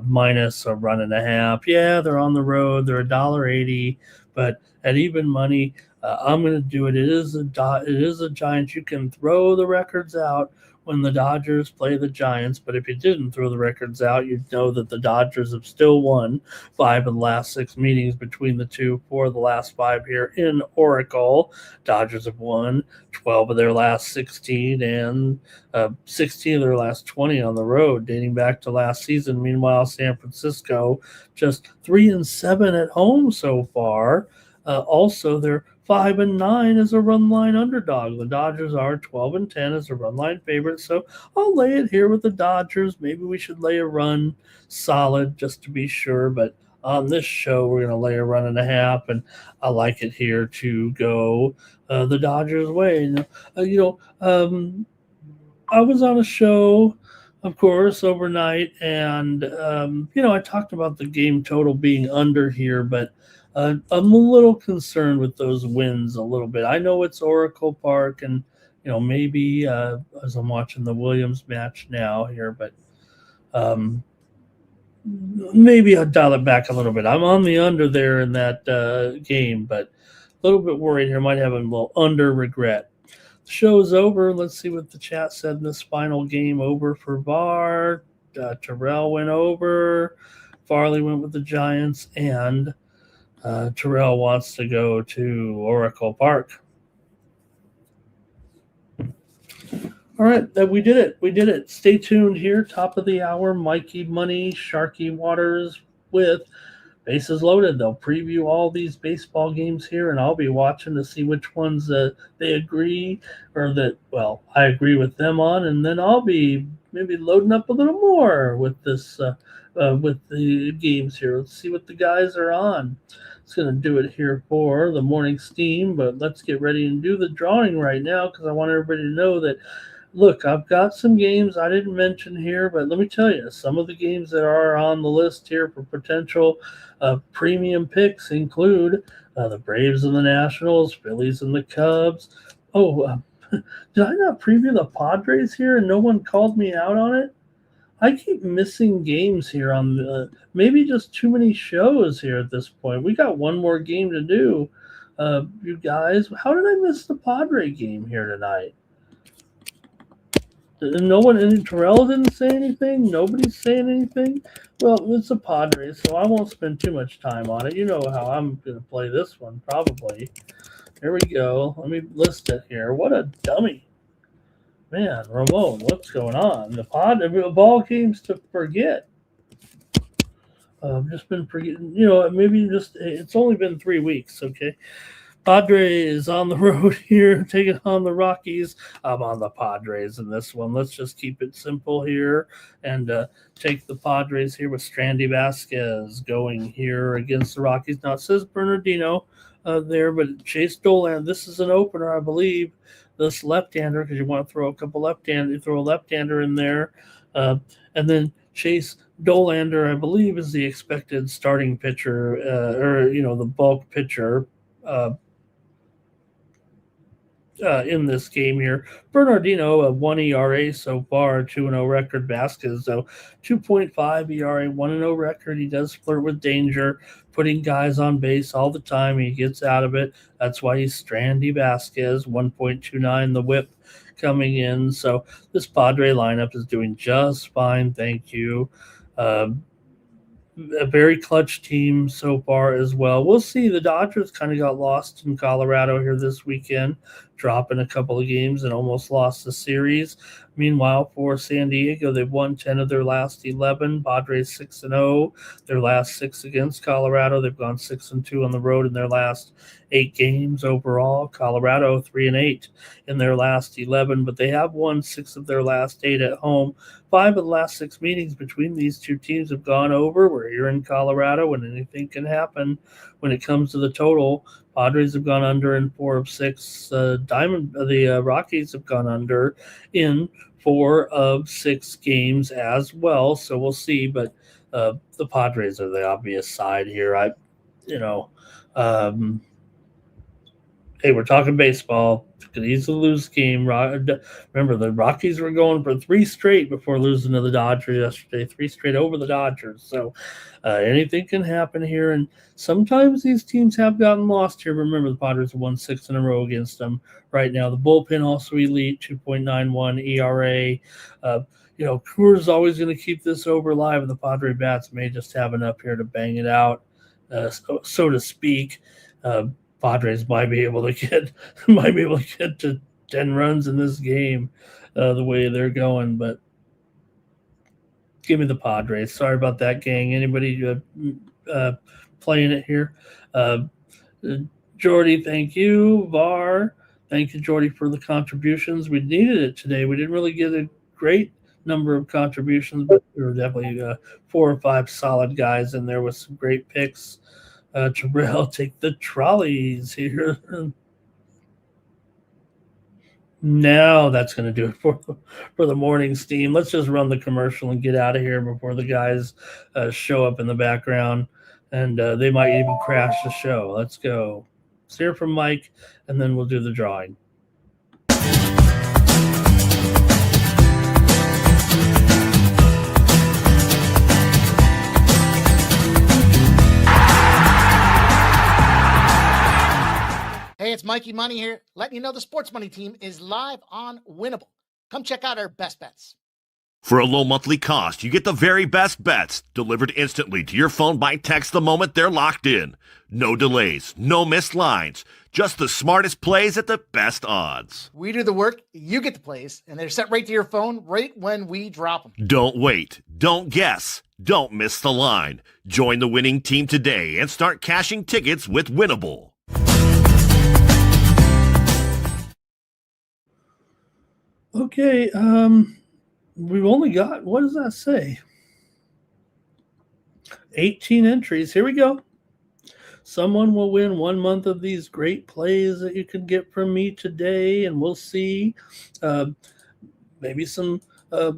minus a run and a half. Yeah, they're on the road. They're $1.80, but at even money, I'm going to do it. It is a Giants. You can throw the records out when the Dodgers play the Giants, but if you didn't throw the records out, you'd know that the Dodgers have still won 5 of the last 6 meetings between the two, 4 of the last 5 here in Oracle. Dodgers have won 12 of their last 16 and 16 of their last 20 on the road, dating back to last season. Meanwhile, San Francisco just 3-7 at home so far. Also, they're 5-9 as a run line underdog. The Dodgers are 12-10 as a run line favorite. So I'll lay it here with the Dodgers. Maybe we should lay a run solid just to be sure. But on this show, we're going to lay a run and a half, and I like it here to go the Dodgers' way. I was on a show, of course, overnight, and I talked about the game total being under here, but I'm a little concerned with those wins a little bit. I know it's Oracle Park, and maybe as I'm watching the Williams match now here, but maybe I'll dial it back a little bit. I'm on the under there in that game, but a little bit worried here. Might have a little under regret. The show is over. Let's see what the chat said in this final game. Over for Bar. Terrell went over. Farley went with the Giants, and Terrell wants to go to Oracle Park. All right, we did it. We did it. Stay tuned here. Top of the hour, Mikey Money, Sharky Waters with Bases Loaded. They'll preview all these baseball games here, and I'll be watching to see which ones they agree or that, well, I agree with them on, and then I'll be maybe loading up a little more with this with the games here. Let's see what the guys are on. It's going to do it here for the morning steam, but let's get ready and do the drawing right now because I want everybody to know that, look, I've got some games I didn't mention here, but let me tell you, some of the games that are on the list here for potential premium picks include the Braves and the Nationals, Phillies and the Cubs. Oh, did I not preview the Padres here and no one called me out on it? I keep missing games here on maybe just too many shows here at this point. We got one more game to do. You guys, how did I miss the Padre game here tonight? No one, and Terrell didn't say anything. Nobody's saying anything. Well, it's the Padres, so I won't spend too much time on it. You know how I'm going to play this one, probably. Here we go. Let me list it here. What a dummy. Man, Ramon, what's going on? The ball games to forget. I've just been forgetting, maybe it's only been 3 weeks, okay? Padres on the road here, taking on the Rockies. I'm on the Padres in this one. Let's just keep it simple here and take the Padres here with Strandy Vasquez going here against the Rockies. Now it says Bernardino there, but Chase Dolan, this is an opener, I believe. This left-hander, because you want to throw a couple left-hander, you throw a left-hander in there, and then Chase Dolander, I believe, is the expected starting pitcher, or the bulk pitcher in this game here. Bernardino, a 1 ERA so far, 2-0 record. Vasquez, though, 2.5 ERA, 1-0 record. He does flirt with danger, putting guys on base all the time. He gets out of it. That's why he's Strandy Vasquez, 1.29 the whip coming in. So this Padre lineup is doing just fine, thank you. A very clutch team so far as well. We'll see. The Dodgers kind of got lost in Colorado here this weekend, dropping a couple of games and almost lost the series. Meanwhile, for San Diego, they've won 10 of their last 11. Padres 6-0. Their last 6 against Colorado. They've gone 6-2 on the road in their last 8 games overall. Colorado 3-8 in their last 11, but they have won 6 of their last 8 at home. 5 of the last 6 meetings between these two teams have gone over. We're here in Colorado, and anything can happen when it comes to the total. Padres have gone under in 4 of 6. The Rockies have gone under in 4 of 6 games as well. So we'll see. But the Padres are the obvious side here. Hey, we're talking baseball. Could easily lose the game. Remember, the Rockies were going for 3 straight before losing to the Dodgers yesterday. 3 straight over the Dodgers. So anything can happen here. And sometimes these teams have gotten lost here. Remember, the Padres have won 6 in a row against them right now. The bullpen also elite, 2.91 ERA. Coors is always going to keep this over live, and the Padre bats may just have enough here to bang it out, so to speak. Padres might be able to get to 10 runs in this game, the way they're going. But give me the Padres. Sorry about that, gang. Anybody playing it here? Jordy, thank you. Var, thank you, Jordy, for the contributions. We needed it today. We didn't really get a great number of contributions, but there were definitely 4 or 5 solid guys in there with some great picks. Terrell, take the trolleys here. Now that's going to do it for the morning steam. Let's just run the commercial and get out of here before the guys show up in the background, and they might even crash the show. Let's go. Let's hear from Mike, and then we'll do the drawing. Hey, it's Mikey Money here, letting you know the Sports Money team is live on Winnable. Come check out our best bets. For a low monthly cost, you get the very best bets delivered instantly to your phone by text the moment they're locked in. No delays, no missed lines, just the smartest plays at the best odds. We do the work, you get the plays, and they're sent right to your phone right when we drop them. Don't wait, don't guess, don't miss the line. Join the winning team today and start cashing tickets with Winnable. Okay, we've only got, what does that say? 18 entries. Here we go. Someone will win 1 month of these great plays that you can get from me today, and we'll see. Maybe some, I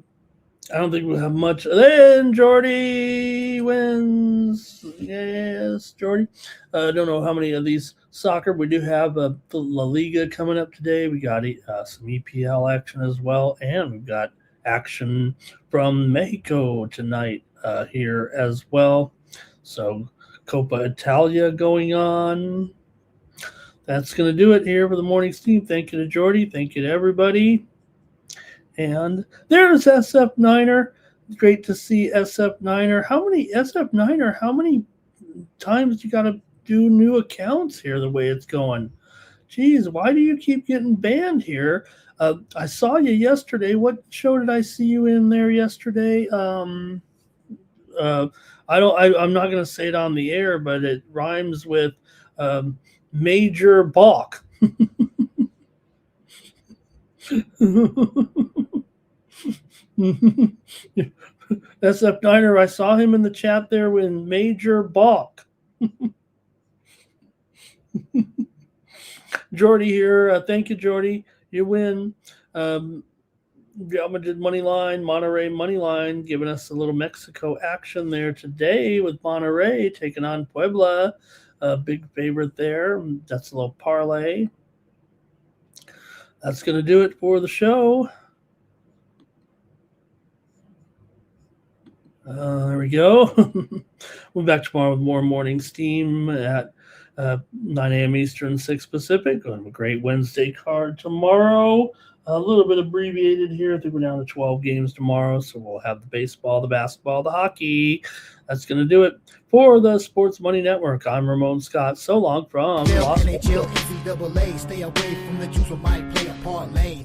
don't think we'll have much. Then Jordy wins. Yes, Jordy. I don't know how many of these soccer. We do have the La Liga coming up today. We got some EPL action as well, and we've got action from Mexico tonight here as well. So Copa Italia going on. That's going to do it here for the morning steam. Thank you to Jordy. Thank you to everybody. And there's SF9er. Great to see SF9er. How many times you got to do new accounts here the way it's going? Geez, why do you keep getting banned here? I saw you yesterday. What show did I see you in there yesterday? I'm not going to say it on the air, but it rhymes with Major Balk. SF9er, I saw him in the chat there with Major Balk. Jordy here. Thank you, Jordy. You win. Real Madrid Moneyline, Monterrey Moneyline, giving us a little Mexico action there today with Monterrey taking on Puebla. A big favorite there. That's a little parlay. That's going to do it for the show. There we go. We'll be back tomorrow with more morning steam at 9 a.m. Eastern, 6 Pacific. We'll have a great Wednesday card tomorrow. A little bit abbreviated here. I think we're down to 12 games tomorrow, so we'll have the baseball, the basketball, the hockey. That's going to do it for the Sports Money Network. I'm Ramon Scott. So long from Las Vegas. NHL, NCAA, stay away from the juice, we might play a parlay.